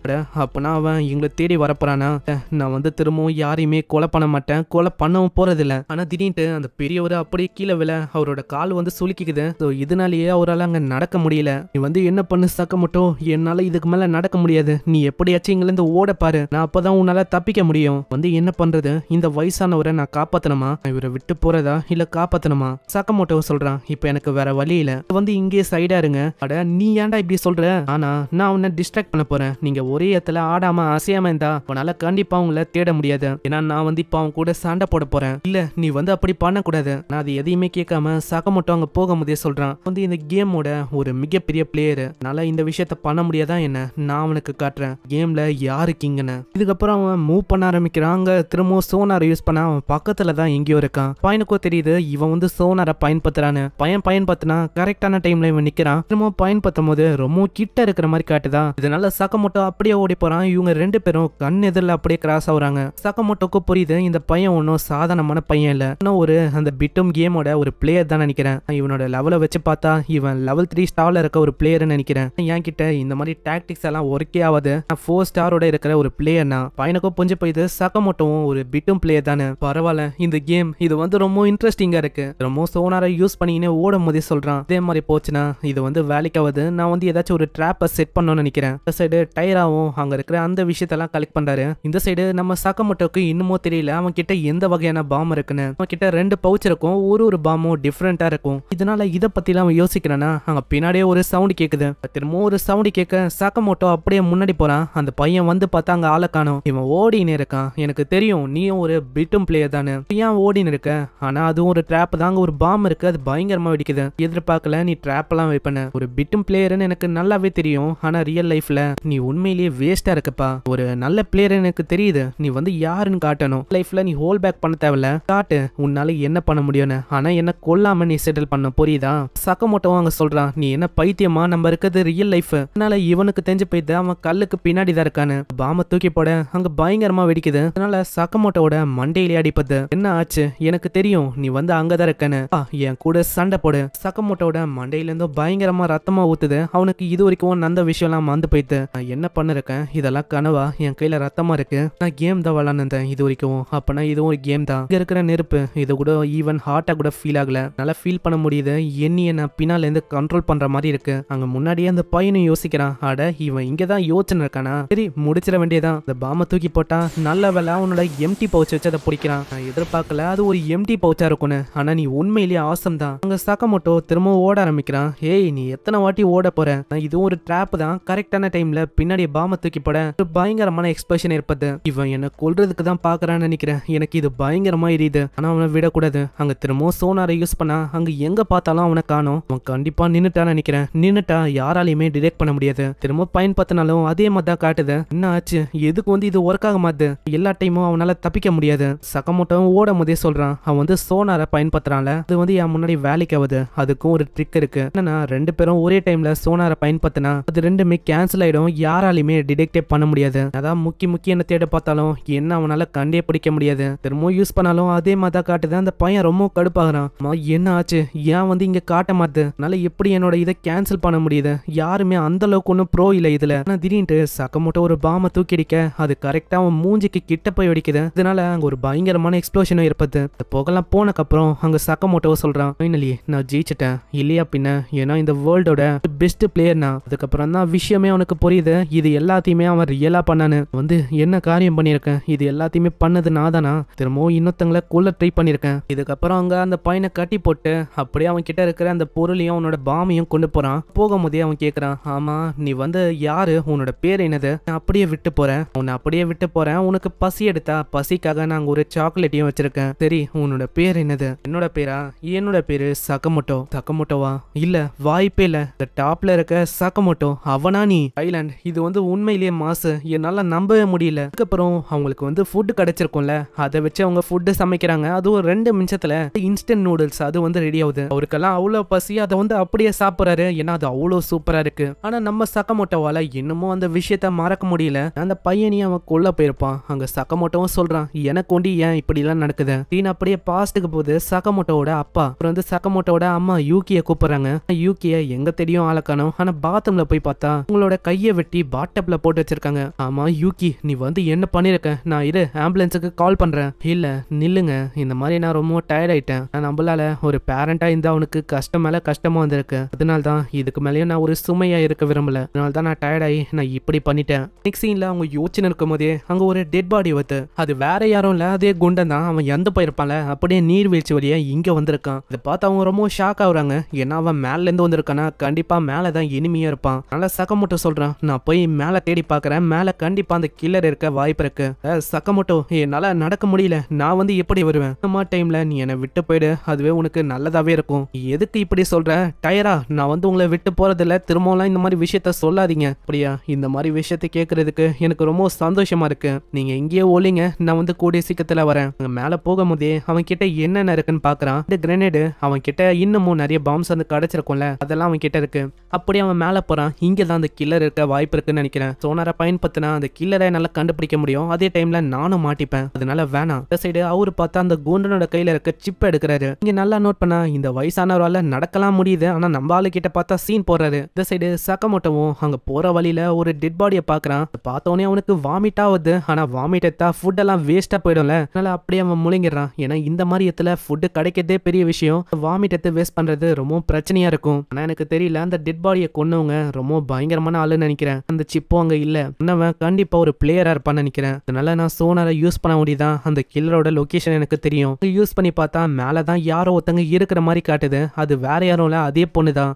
அப்பனா அவன் எங்களை தேடி வரப்போறானா? நான் வந்து திரும்பவும் யாரையுமே கொலை பண்ண மாட்டேன், கொலை பண்ணவும் போறதில்ல. ஆனா திடீர்னு அந்த பெரியவர் அப்படியே கீழே விழ அவரோட கால் வந்து சுலுக்கிக்குது. இதனாலேயே அவரால் அங்க நடக்க முடியல. நீ வந்து என்ன பண்ணு சக்கமோட்டோ, என்னால இதுக்கு மேல நடக்க முடியாது. நீ எப்படியாச்சும் இங்கிருந்து ஓட பாரு, நான் அப்பதான் உன்னால தப்பிக்க முடியும். வந்து என்ன பண்றது, இந்த வயசானவரை நான் காப்பாத்தணுமா, இவரை விட்டு போறதா இல்ல காப்பாத்தணுமா? சக்கமோட்டோ சொல்றான், இப்ப எனக்கு வேற வழி இல்ல, வந்து இங்கே சைடா இருங்க. அட நீ ஏன்டா இப்படி சொல்ற? ஆனா நான் உன்னை டிஸ்ட்ராக்ட் பண்ண போறேன். நீங்க ஒரே இடத்துல ஆடாம அசையாம இருந்தா உன்னால கண்டிப்பா உங்களை தேட முடியாது. ஏன்னா நான் வந்து இப்ப அவன் கூட சண்டை போட போறேன். இல்ல நீ வந்து அப்படி பண்ணக்கூடாது. நான் அது எதையுமே கேட்காம சக்கமோட்டோ அங்க போகும்போதே சொல்றான், வந்து இந்த கேமோட ஒரு மிகப்பெரிய பிளேயர், அதனால இந்த விஷயத்த பண்ண முடியாதா என்ன, நான் அவனுக்கு காட்டுறேன் கேம்ல யாரு கிங்கன்னு. இதுக்கப்புறம் அவன் மூவ் பண்ண ஆரம்பிக்கிறான். அங்க திரும்பவும் சோனாரை யூஸ் பண்ண அவன் பக்கத்துல தான் எங்கேயோ இருக்கான். பையனுக்கும் தெரியுது இவன் வந்து சோனாரை பயன்படுத்துறான்னு. பையன் பயன்படுத்தினா கரெக்டான டைம்ல இவன் நிக்கிறான். திரும்ப பயன்படுத்தும் போது ரொம்ப கிட்ட இருக்கிற மாதிரி காட்டுதா. இதனால சக்கமோட்டோ அப்படியே ஓடி போறான். இவங்க ரெண்டு பேரும் கண் எதிரில் அப்படியே கிராஸ் ஆகுறாங்க. சக்கமோட்டோக்கு புரியுது இந்த பையன் ஒன்னும் சாதாரணமான பையன் இல்ல, ஒரு அந்த பிட்டும் கேமோட ஒரு பிளேயர் தான் நினைக்கிறேன். இவனோட லெவலை வச்சு பார்த்தா இவன் லெவல் 3 ஸ்டார்ல இருக்க ஒரு பிளேயர் நினைக்கிறேன். என் கிட்ட இந்த மாதிரி டாக்டிக்ஸ் எல்லாம் ஒர்க்கே ஆகாது, 4 ஸ்டாரோட இருக்கிற ஒரு பிளேயர்னா. பையனுக்கும் புரிஞ்சு போயிது சக்கமோட்டோவும் ஒரு பிட்டும் பிளேயர் தானே. பரவாயில்ல, இந்த கேம் இது வந்து ரொம்ப இன்ட்ரெஸ்டிங்கா இருக்கு. ரொம்ப சோனாரை யூஸ் பண்ணின்னு ஓடும் போதே சொல்றான், இதே மாதிரி போச்சுன்னா இது வந்து வேலைக்காவது, நான் வந்து ஏதாச்சும் ஒரு ட்ராப்பை செட் பண்ணணும்னு நினைக்கிறேன். இந்த சைடு டைராவும் அங்க இருக்கிற அந்த விஷயத்தெல்லாம் கலெக்ட் பண்றாரு. இந்த சைடு நம்ம சக்கமோட்டோக்கு இன்னமும் தெரியல அவன் கிட்ட எந்த வகையான பாம் இருக்குன்னு. அவன் கிட்ட 2 பவுச் இருக்கும், ஒரு பாமும் டிஃப்ரெண்டா இருக்கும். இதனால இத பத்திலாம் அவன் யோசிக்கிறானா, அங்க பின்னாடியே ஒரு சவுண்ட் கேக்குது. திரும்ப ஒரு சவுண்ட் கேட்க சக்கமோட்டோ அப்படியே முன்னாடி போறான். அந்த பையன் வந்து பார்த்தா அங்க ஆளை காணோம். இவன் ஓடின்னு இருக்கான். எனக்கு தெரியும் நீயும் ஒரு பிட்டும் பிளேயர் தானே, ஏன் ஓடின்னு இருக்க? ஆனா அதுவும் ஒரு ட்ராப் தாங்க, ஒரு பாம் இருக்கு, அது பயங்கரமா வெடிக்குது. எதிர்பார்க்கல நீ ட்ராப் எல்லாம் வைப்பன. ஒரு பிட்டும் பிளேயர்னு எனக்கு நல்லாவே தெரியும், ஆனா ரியல் லைஃப்ல நீ உண்மையிலேயே வேஸ்டா இருக்கப்பா. ஒரு நல்ல பிளேயர் எனக்கு தெரியுது, நீ வந்து யாருன்னு காட்டணும். லைஃப்ல நீ ஹோல் பேக் பண்ண தேவையில்ல, காட்டு உன்னால என்ன பண்ண முடியும்னு. ஆனா என்ன கொல்லாம நீ செட்டில் பண்ண, புரியுதா? சக்கமோட்டோ அங்க சொல்றான், நீ என்ன பைத்தியமா, நம்ம இருக்கிறது ரியல் லைஃப். அதனால இவனுக்கு தெரிஞ்சு போயிட்டு அவன் கல்லுக்கு பின்னாடி தான் இருக்கானு. பாம தூக்கி போட அங்க பயங்கரமா வெடிக்குது. அதனால சக்கமோட்டோட மண்டையிலே அடிப்பது. என்ன ஆச்சு? எனக்கு தெரியும் நீ வந்து அங்கதான் இருக்கன்னு, என் கூட சண்டை போடு. சக்கமோட்டோட மண்டையில இருந்து பயங்கரமா ரத்தமா ஊத்துது. அவனுக்கு இது வரைக்கும் அந்த விஷயம் எல்லாம் மறந்து போயிட்டு, நான் என்ன பண்ணிருக்கேன், இதெல்லாம் கனவா? என் கையில ரத்தமா இருக்கு, நான் கேம் தான் விளாண்டுந்தேன் இது வரைக்கும். அப்பனா இதுவும் ஒரு கேம் தான். இங்க இருக்கிற நெருப்பு இது கூட ஈவன் ஹார்ட்டா கூட ஃபீல் ஆகல, நல்லா ஃபீல் பண்ண முடியுது. என்னைய நான் பின்னால இருந்து கண்ட்ரோல் பண்ற மாதிரி இருக்கு. அங்க முன்னாடியே அந்த பையனும் யோசிக்கிறான், அட இவன் இங்கதான் யோசனை இருக்கானா, சரி முடிச்சிட வேண்டியதான். இந்த பாம தூக்கி போட்டா நல்ல வேலை அவனோட எம்டி பவுச் வச்சு அதை பிடிக்கிறான். நான் எதிர்பார்க்கல அது ஒரு எம்டி பவுச்சா இருக்கும்னு, ஆனா நீ உண்மையிலேயே ஆசம் தான். அங்க சக்கமோட்டோ திரும்ப ஓட ஆரம்பிக்கிறான். ஏய் நீ எத்தனை வாட்டி ஓட போற, இதுவும் ஒரு ட்ராப் தான். கரெக்டான டைம்ல பின்னாடி பாம தூக்கி போட ஒரு பயங்கரமான எக்ஸ்பிரஷன் இருப்பது. இவன் என்ன கொல்றதுக்கு தான் பாக்குறான்னு நினைக்கிறேன். எனக்கு இது பயங்கரமா எரியுது, ஆனா அவனை விடக்கூடாது. அங்க திரும்பவும் சோனாரை யூஸ் பண்ணா அங்க எங்க பார்த்தாலும் அவனை காணோம். அவன் கண்டிப்பா நின்னுட்டான்னு நினைக்கிறேன். நின்னுட்டா யாராலையுமே டிடெக்ட் பண்ண முடியாது. திரும்ப பயன்படுத்தினாலும் அதே மாதிரி தான் காட்டுது. என்ன ஆச்சு, எதுக்கு வந்து இது ஒர்க் ஆக மாட்டுது? எல்லா டைமும் அவனால தப்பிக்க முடியாது. சக்கமோட்டோவும் ஓடும் போதே சொல்றான், அவன் வந்து சோனாரை பயன்படுத்துறான்ல, அது வந்து என் முன்னாடி வேலைக்கு ஆகுது. அதுக்கும் ஒரு ட்ரிக் இருக்கு. என்னன்னா 2 பேரும் ஒரே டைம்ல சோனாரை பயன்படுத்தினா அது ரெண்டுமே கேன்சல் ஆயிடும், யாராலையுமே டிடெக்டே பண்ண முடியாது. அதான் முக்கிய என்ன தேட பார்த்தாலும் என்ன அவனால கண்டே பிடிக்க முடியாது. திரும்ப யூஸ் பண்ணாலும் அதே மாதிரி தான் காட்டுது. அந்த பையன் ரொம்ப கடுப்பாகிறான். என்ன ஆச்சு, ஏன் வந்து இங்க காட்ட மாட்டுது, அதனால எப்படி என்னோட இதை கேன்சல் பண்ண முடியுது? யாருமே அந்த அளவுக்கு ஒன்னும் ப்ரோ இல்ல இதுல. ஆனா திடீர்னு சக்கமோட்டோ ஒரு பாம தூக்கி அடிக்க அது கரெக்டா அவன் மூஞ்சிக்கு கிட்ட போய் வெடிக்குது. இதனால அங்க ஒரு பயங்கரமான எக்ஸ்ப்ளோஷனும் இருப்பது. புகெல்லாம் போனக்கு அப்புறம் அங்க சக்கமோட்டோ சொல்றான், ஃபைனலி நான் ஜெயிச்சிட்டேன் இல்லையா பின்ன, ஏன்னா இந்த வேர்ல்டோட பெஸ்ட் பிளேயர்னா. அதுக்கப்புறம் தான் விஷயமே அவனுக்கு புரியுது, இது எல்லாத்தையுமே அவன் ரியலா பண்ணானு. வந்து என்ன காரியம் பண்ணியிருக்கேன், இது எல்லாத்தையுமே பண்ணது நான் தானா? திரும்பவும் இன்னொருத்தங்களை கொல்ல ட்ரை பண்ணிருக்கேன். இதுக்கப்புறம் அங்க அந்த பையனை கட்டி போட்டு அப்படியே அவன் கிட்ட இருக்கிற அந்த பொருளையும் அவனோட பாமையும் கொண்டு போறான். போகும்போதே அவன் கேக்குறான், ஆமா நீ வந்து யாரு, உன்னோட பேர் என்னது? நான் அப்படியே விட்டு போறேன், உன்னை அப்படியே விட்டு போறேன். உனக்கு பசி எடுத்தா பசிக்காக நான் ஒரு சாக்லேட்டையும் வச்சிருக்கேன். சரி உன்னோட பேர் என்னது? என்னோட பேரா? என்னோட பேரு சக்கமோட்டோ. சக்கமோட்டோவா? இல்ல வாய்ப்பே இல்ல, இந்த டாப்ல இருக்க சக்கமோட்டோ அவனா நீ? ஐலாண்ட் இது வந்து உண்மையிலேயே மாசு, என்னால நம்பவே முடியல. அதுக்கப்புறம் அவங்களுக்கு வந்து ஃபுட் கிடைச்சிருக்கும்ல, அதை வச்சு அவங்க ஃபுட்டு சமைக்கிறாங்க. அதுவும் 2 நிமிஷத்துல இன்ஸ்டன்ட் நூடுல்ஸ் அது வந்து ரெடி ஆகுது. அவருக்கெல்லாம் அவ்வளவு பசி, அதை வந்து அப்படியே சாப்பிடுறாரு, ஏன்னா அது அவ்வளவு சூப்பரா இருக்கு. ஆனா நம்ம சக்கமோட்டோவால இன்னமும் அந்த விஷயத்த மறக்க முடியல. அந்த பையனையும் அவன் கொல்ல போயிருப்பான். அங்க சக்கமோட்டோவும் சொல்றான், எனக்கு ஒண்டி ஏன் இப்படி எல்லாம் நடக்குது? தீன் அப்படியே பாஸ்டுக்கு போது சக்கமோட்டோவோட அப்பா அப்புறம் வந்து சக்கமோட்டோட அம்மா யூகிய கூப்பிடுறாங்க. யூகிய எங்க தெரியும் ஆளக்கானோம், ஆனா பாத்ரூம்ல போய் பார்த்தா உங்களோட கையை வெட்டி பாட்டப்ல போட்டு வச்சிருக்காங்க. ஆமா யூகி நீ வந்து என்ன பண்ணிருக்க, நான் இரு ஆம்புலன்ஸுக்கு கால் பண்றேன். இல்ல நில்லுங்க, இந்த மாதிரி நான் ரொம்ப டயர்ட் ஆயிட்டேன். நம்மளால ஒரு பேரண்டா இருந்தா அவனுக்கு கஷ்டம் மேல கஷ்டமா வந்திருக்கு. அதனால தான் இதுக்கு மேலேயும் நான் ஒரு சுமையா இருக்க விரும்பல. அதனால தான் நான் டயர்ட் ஆகி நான் இப்படி பண்ணிட்டேன். நெக்ஸ்ட் சீன்ல அவங்க யோசனை இருக்கும் போதே அங்க ஒரு டெட் பாடி வருது. அது வேற யாரும் இல்ல, அதே குண்டன் தான். அவன் எந்த போயிருப்பான்ல, அப்படியே நீர்வீழ்ச்சி வழியா இங்க வந்திருக்கான். இதை பார்த்து அவங்க ரொம்ப ஷாக் ஆகுறாங்க. ஏன்னா அவன் மேல இருந்து வந்திருக்கானா, கண்டிப்பா மேலதான் இனிமையா இருப்பான். நல்லா சக்கமோட்டோ சொல்றான், நான் போய் மேல தேடி பாக்குறேன், மேல கண்டிப்பா அந்த கில்லர் இருக்க வாய்ப்பு இருக்கு. சக்கமோட்டோ, என்னால நடக்க முடியல, நான் வந்து எப்படி வருவேன்? இந்த டைம்ல நீ என்னை விட்டு போயிடு, அதுவே உனக்கு நல்லதாவே இருக்கும். எதுக்கு இப்படி சொல்ற டயரா? நான் வந்து உங்களை விட்டு போறதில்ல, திரும்பலாம் இந்த மாதிரி விஷயத்த சொல்லாதீங்க. அப்படியா? இந்த மாதிரி விஷயத்த கேட்கறதுக்கு எனக்கு ரொம்ப சந்தோஷமா இருக்கு. நீங்க இங்கேயே ஒளிங்க, நான் வந்து கூடிய சீக்கிரத்துல வரேன். மேல போகும்போதே அவன் கிட்ட என்னென்ன இருக்குன்னு பாக்குறான். இந்த கிரனேடு அவன் கிட்ட இன்னமும் நிறைய பாம்ஸ் வந்து கிடைச்சிருக்கும்ல, அதெல்லாம் அவன் கிட்ட இருக்கு. அப்படியே அவன் மேல போறான். இங்கதான் அந்த கில்லர் இருக்க வாய்ப்பு இருக்குன்னு நினைக்கிறேன். சோனாரை பயன்படுத்தினா அந்த கில்லரை நல்லா கண்டுபிடிக்க முடியும், அதே டைம்ல நானும் மாட்டிப்பேன், அதனால வேணாம். இந்த சைடு அவரு பார்த்தா அந்த குண்டனோட கையில இருக்க சிப் எடுக்கிறாரு. இங்க நல்லா நோட் பண்ணா இந்த வயசானவரால நடக்கலாம் முடியுது, ஆனா நம்ம ஆளு கிட்ட பார்த்தா சீன் போடுறாரு. இந்த சைடு சக்கமோட்டோவும் அங்க போற வழியில ஒரு டெட் பாடியை பாக்குறான். பார்த்தோன்னே அவனுக்கு வாமிட் ஆகுது. ஆனா வாமிட் எடுத்தா ஃபுட் எல்லாம் வேஸ்டா போயிடும்ல, அதனால அப்படியே அவன் முழுங்கிடுறான். ஏன்னா இந்த மாதிரி இடத்துல ஃபுட் கிடைக்கிறதே பெரிய விஷயம், வாமிட் எடுத்து வேஸ்ட் பண்றது ரொம்ப பிரச்சனையா இருக்கும். ஆனா எனக்கு தெரியல, அந்த டெட் பாடியை கொன்னவங்க ரொம்ப பயங்கரமான ஆளுன்னு நினைக்கிறேன். அந்த சிப்பும் அங்க இல்ல, உன்னவன் கண்டிப்பா ஒரு பிளேயரா இருப்பான்னு நினைக்கிறேன். அதனால நான் சோனாரை யூஸ் பண்ண முடியுதான். அந்த கில்லரோட லொகேஷன் எனக்கு தெரியும். யூஸ் பண்ணி பார்த்தா மேலதான் யாரோ ஒருத்தங்க இருக்கிற மாதிரி காட்டுது. அது வேற யாரும் இல்ல, அதே பொண்ணு தான்.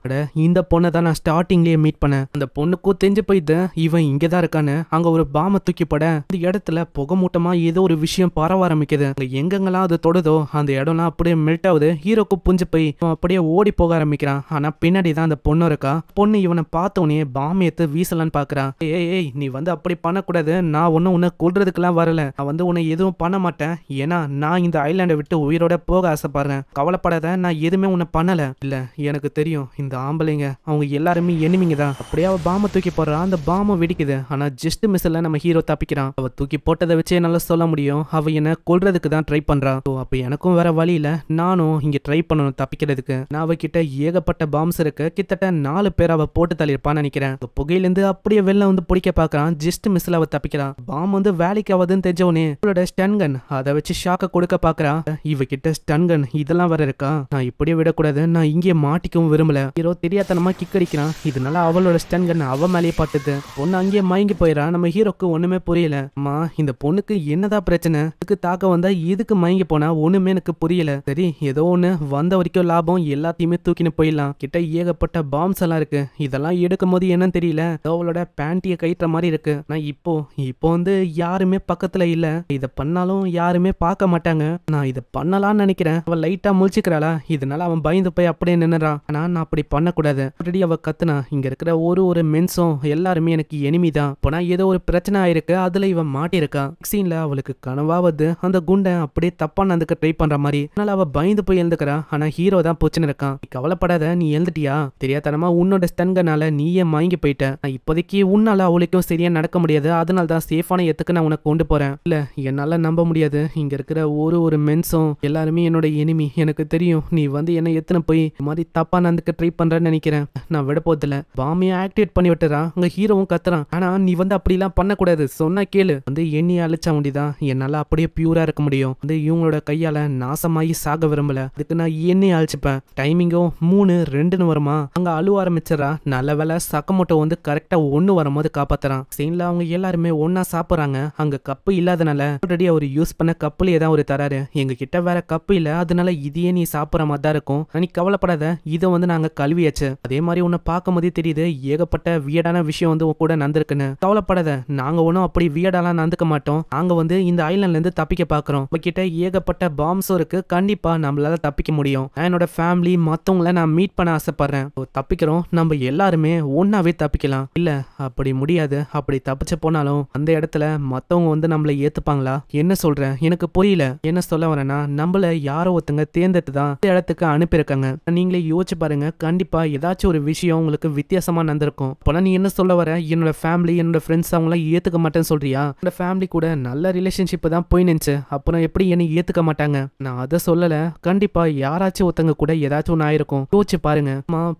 இந்த பொண்ணை தான் நான் ஸ்டார்டிங்லயே மீட் பண்ணேன். அந்த பொண்ணுக்கும் தெரிஞ்சு போயிட்டு இவன் இங்கதான் இருக்கான்னு அங்க ஒரு பாம தூக்கி போட இந்த இடத்துல புகை மூட்டமா ஏதோ ஒரு விஷயம் பரவ ஆரம்பிக்குது. எங்கெங்கெல்லாம் அது தொடுதோ அந்த இடம்லாம் அப்படியே மெல்ட் ஆகுது. ஹீரோக்கு புஞ்சு போய் அப்படியே ஓடி போக ஆரம்பிக்கிறான். ஆனா பின்னாடி தான் அந்த பொண்ணு இருக்கா. பொண்ணு இவனை பார்த்தோன்னே பாம் எடுத்து வீசலான்னு பாக்குறான். ஏய் நீ வந்து அப்படி பண்ணக்கூடாது, நான் ஒன்னும் உன்னை கொல்றதுக்கெல்லாம் வரல, நான் வந்து உன்னை எதுவும் பண்ண மாட்டேன். ஏன்னா நான் இந்த ஐலாண்டை விட்டு உயிரோட போக ஆசைப்படுறேன். கவலைப்படாத, நான் எதுவுமே உன்னை பண்ணல. இல்ல எனக்கு தெரியும், இந்த ஆம்பளைங்க அவங்க எல்லாருமே எனிமிங்க தான். அப்படியே அவ பாம தூக்கி போடுறா. அந்த பாம வெடிக்குது. ஆனா ஜஸ்ட் மிஸ்ல நம்ம ஹீரோ தப்பிக்கிறான். அவ தூக்கி போட்டதை வச்சே நல்லா சொல்ல முடியும், அவ என்ன கொல்றதுக்கு தான் ட்ரை பண்றா. அப்ப எனக்கும் வேற வழி இல்ல, நானும் இங்க ட்ரை பண்ணணும் தப்பிக்கிறதுக்கு. நான் அவகிட்ட ஏகப்பட்ட பாம்ஸ் இருக்கு, கிட்டத்தட்ட 4 பேர் அவ போட்டு தள்ளிருப்பான்னு நினைக்கிறேன். புகையிலிருந்து அப்படியே வெளில வந்து பிடிக்க பாக்குறான். ஜஸ்ட் மிஸ்ல அவ தப்பிக்கிறான். பாம் வந்து வேலைக்கு ஆகுதுன்னு தெரிஞ்சவனே அவளோட ஸ்டன் கன் அதை வச்சு ஷாக்க கொடுக்க பாக்குறா. இவகிட்ட ஸ்டன் கன் இதெல்லாம் வேற இருக்கா, நான் இப்படியே விடக்கூடாது, நான் இங்கே மாட்டிக்கவும் விரும்பல. ஹீரோ தெரியாதனமா கிக் அடிக்கிறான். இதனால அவளோட ஸ்டன் கன் அவ மேலேயே பாட்டுது. பொண்ணு அங்கேயே மயங்கி போயிடா. நம்ம ஹீரோக்கு ஒண்ணுமே புரியல. அம்மா இந்த பொண்ணுக்கு என்னதான் பிரச்சனை, இதுக்கு தாக்க வந்தா இதுக்கு மயங்கி போனா ஒண்ணுமே எனக்கு புரியல. சரி ஏதோ ஒண்ணு வந்த வரைக்கும் லாபம், எல்லாத்தையுமே தூக்கின்னு போயிடலாம். கிட்ட ஏகப்பட்ட பாம்ஸ் எல்லாம் இருக்கு, இதெல்லாம் எடுக்கும் போது என்னன்னு தெரியல, அவளோட பேண்டிய கயிற்ற மாதிரி இருக்கு. நான் இப்போ வந்து யாருமே பக்கத்துல இல்ல, இத பண்ணாலும் யாருமே பார்க்க மாட்டாங்க, நான் இத பண்ணலாம்னு நினைக்கிறேன். அவ லைட்டா முழிச்சுக்கிறாளா, இதனால அவன் பயந்து போய் அப்படியே நின்னுறான். ஆனா நான் அப்படி பண்ணக்கூடாது. ஆல்ரெடி அவ கத்துனா இங்க இருக்கிற ஒரு மென்ஸும் எல்லாருமே எனக்கு எனிமி தான். போனா ஏதோ ஒரு பிரச்சனை ஆயிருக்கு, அதுல இவன் மாட்டிருக்கா. சீன்ல அவளுக்கு கனவாவது அந்த குண்டன் அப்படியே தப்பா நடந்துக்க ட்ரை பண்ற மாதிரி. அதனால அவ பயந்து போய் எழுந்துக்கிறா. ஆனா ஹீரோ தான் போச்சுன்னு இருக்கான். நீ கவலைப்படாத, நீ எழுந்துட்டியா, தெரியாதனமா உன்னோட ஸ்டன்கனால நீயே மயங்கி போயிட்ட. நான் இப்போதைக்கு உன்னால அவளுக்கும் சரியா நடக்க முடியாது, அதனால தான் சேஃபான இடத்துக்கு நான் உனக்கு கொண்டு போறேன். இல்ல என்னால நம்ப முடியாது, இங்க இருக்கிற ஒரு மென்ஸும் எல்லாருமே என்னோட எனிமி, எனக்கு தெரியும். நீ வந்து என்ன எத்தனை போய் இந்த மாதிரி தப்பா நடந்துக்க ட்ரை பண்றேன்னு நினைக்கிறேன், நான் விட போதில்ல. பாமையை ஆக்டிவேட் பண்ணி விட்டுறான். அங்க ஹீரோவும் கத்துறான். ஆனா நீ வந்து அப்படிலாம் பண்ணக்கூடாது, சொன்னா கேளு. வந்து எண்ணி அழிச்சா முடியுதான், என்னால அப்படியே பியூரா இருக்க முடியும். வந்து இவங்களோட கையால நாசமாயி சாக விரும்பல, அதுக்கு நான் எண்ணி அழிச்சுப்பேன். டைமிங்கும் 3:2 வருமா. அங்க அழுவ ஆரம்பிச்சிடறா. நல்ல வேலை சக்கமோட்டோ வந்து கரெக்டா 1 வரும்போது காப்பாத்துறான். சீன்ல அவங்க எல்லாருமே ஒன்னா சாப்பிடுறாங்க. அங்க கப்பு இல்லாதனால ஆல்ரெடி அவர் யூஸ் பண்ண கப்புலயே தான் ஒரு தராரு. எங்க கிட்ட வேற கப்பு இல்ல, அதனால இதையே நீ சாப்பிடுற மாதிரி தான் இருக்கும், நீ கவலைப்படாத, இதை வந்து நாங்க கழுவியாச்சு. அதே மாதிரி உன்னை பார்க்கும் போதே தெரியுது ஏகப்பட்ட வியடான விஷயம் வந்து உன் கூட நடந்திருக்குன்னு. கவலைப்படாத, நாங்க ஒன்னும் அப்படி வியடாலாம் நடந்துக்க மாட்டோம். நாங்க வந்து இந்த ஐலாண்ட்ல இருந்து தப்பிக்க பாக்குறோம். கிட்ட ஏகப்பட்ட பாம்ஸும் இருக்கு, கண்டிப்பா நம்மளால தப்பிக்க முடியும். என்னோட ஃபேமிலி மத்தவங்கள நான் மீட் பண்ண ஆசைப்படுறேன். தப்பிக்கிறோம், நம்ம எல்லாருமே ஒன்னாவே தப்பிக்கலாம். இல்ல அப்படி முடியாது, அப்படி தப்பிச்சு போனாலும் அந்த இடத்துல மத்தவங்க வந்து நம்மளை ஏத்துப்பாங்களா? என்ன சொல்ற, எனக்கு புரியல. என்ன சொல்ல வரேன்னா, நம்மள யாரோ ஒருத்தங்க தேர்ந்தெடுத்து தான் இந்த இடத்துக்கு அனுப்பியிருக்காங்க. நீங்களே யோசிச்சு பாருங்க, கண்டிப்பா ஏதாச்சும் ஒரு விஷயம் உங்களுக்கு வித்தியாசமா நடந்திருக்கும். அப்போனா நீ என்ன சொல்ல வர, என்னோட ஃபேமிலி என்னோட ஃப்ரெண்ட்ஸ் அவங்களாம் ஏத்துக்க மாட்டேன்னு சொல்றியா? என்னோட ஃபேமிலி கூட நல்ல ரிலேஷன்ஷிப் தான் போய் நினைச்சு, அப்புறம் எப்படி என்னை ஏத்துக்க மாட்டாங்க? நான் அதை சொல்லல, கண்டிப்பா யாராச்சும் ஒருத்தங்க கூட ஏதாச்சும் ஒன்று ஆயிருக்கும். யோசிச்சு பாருங்க.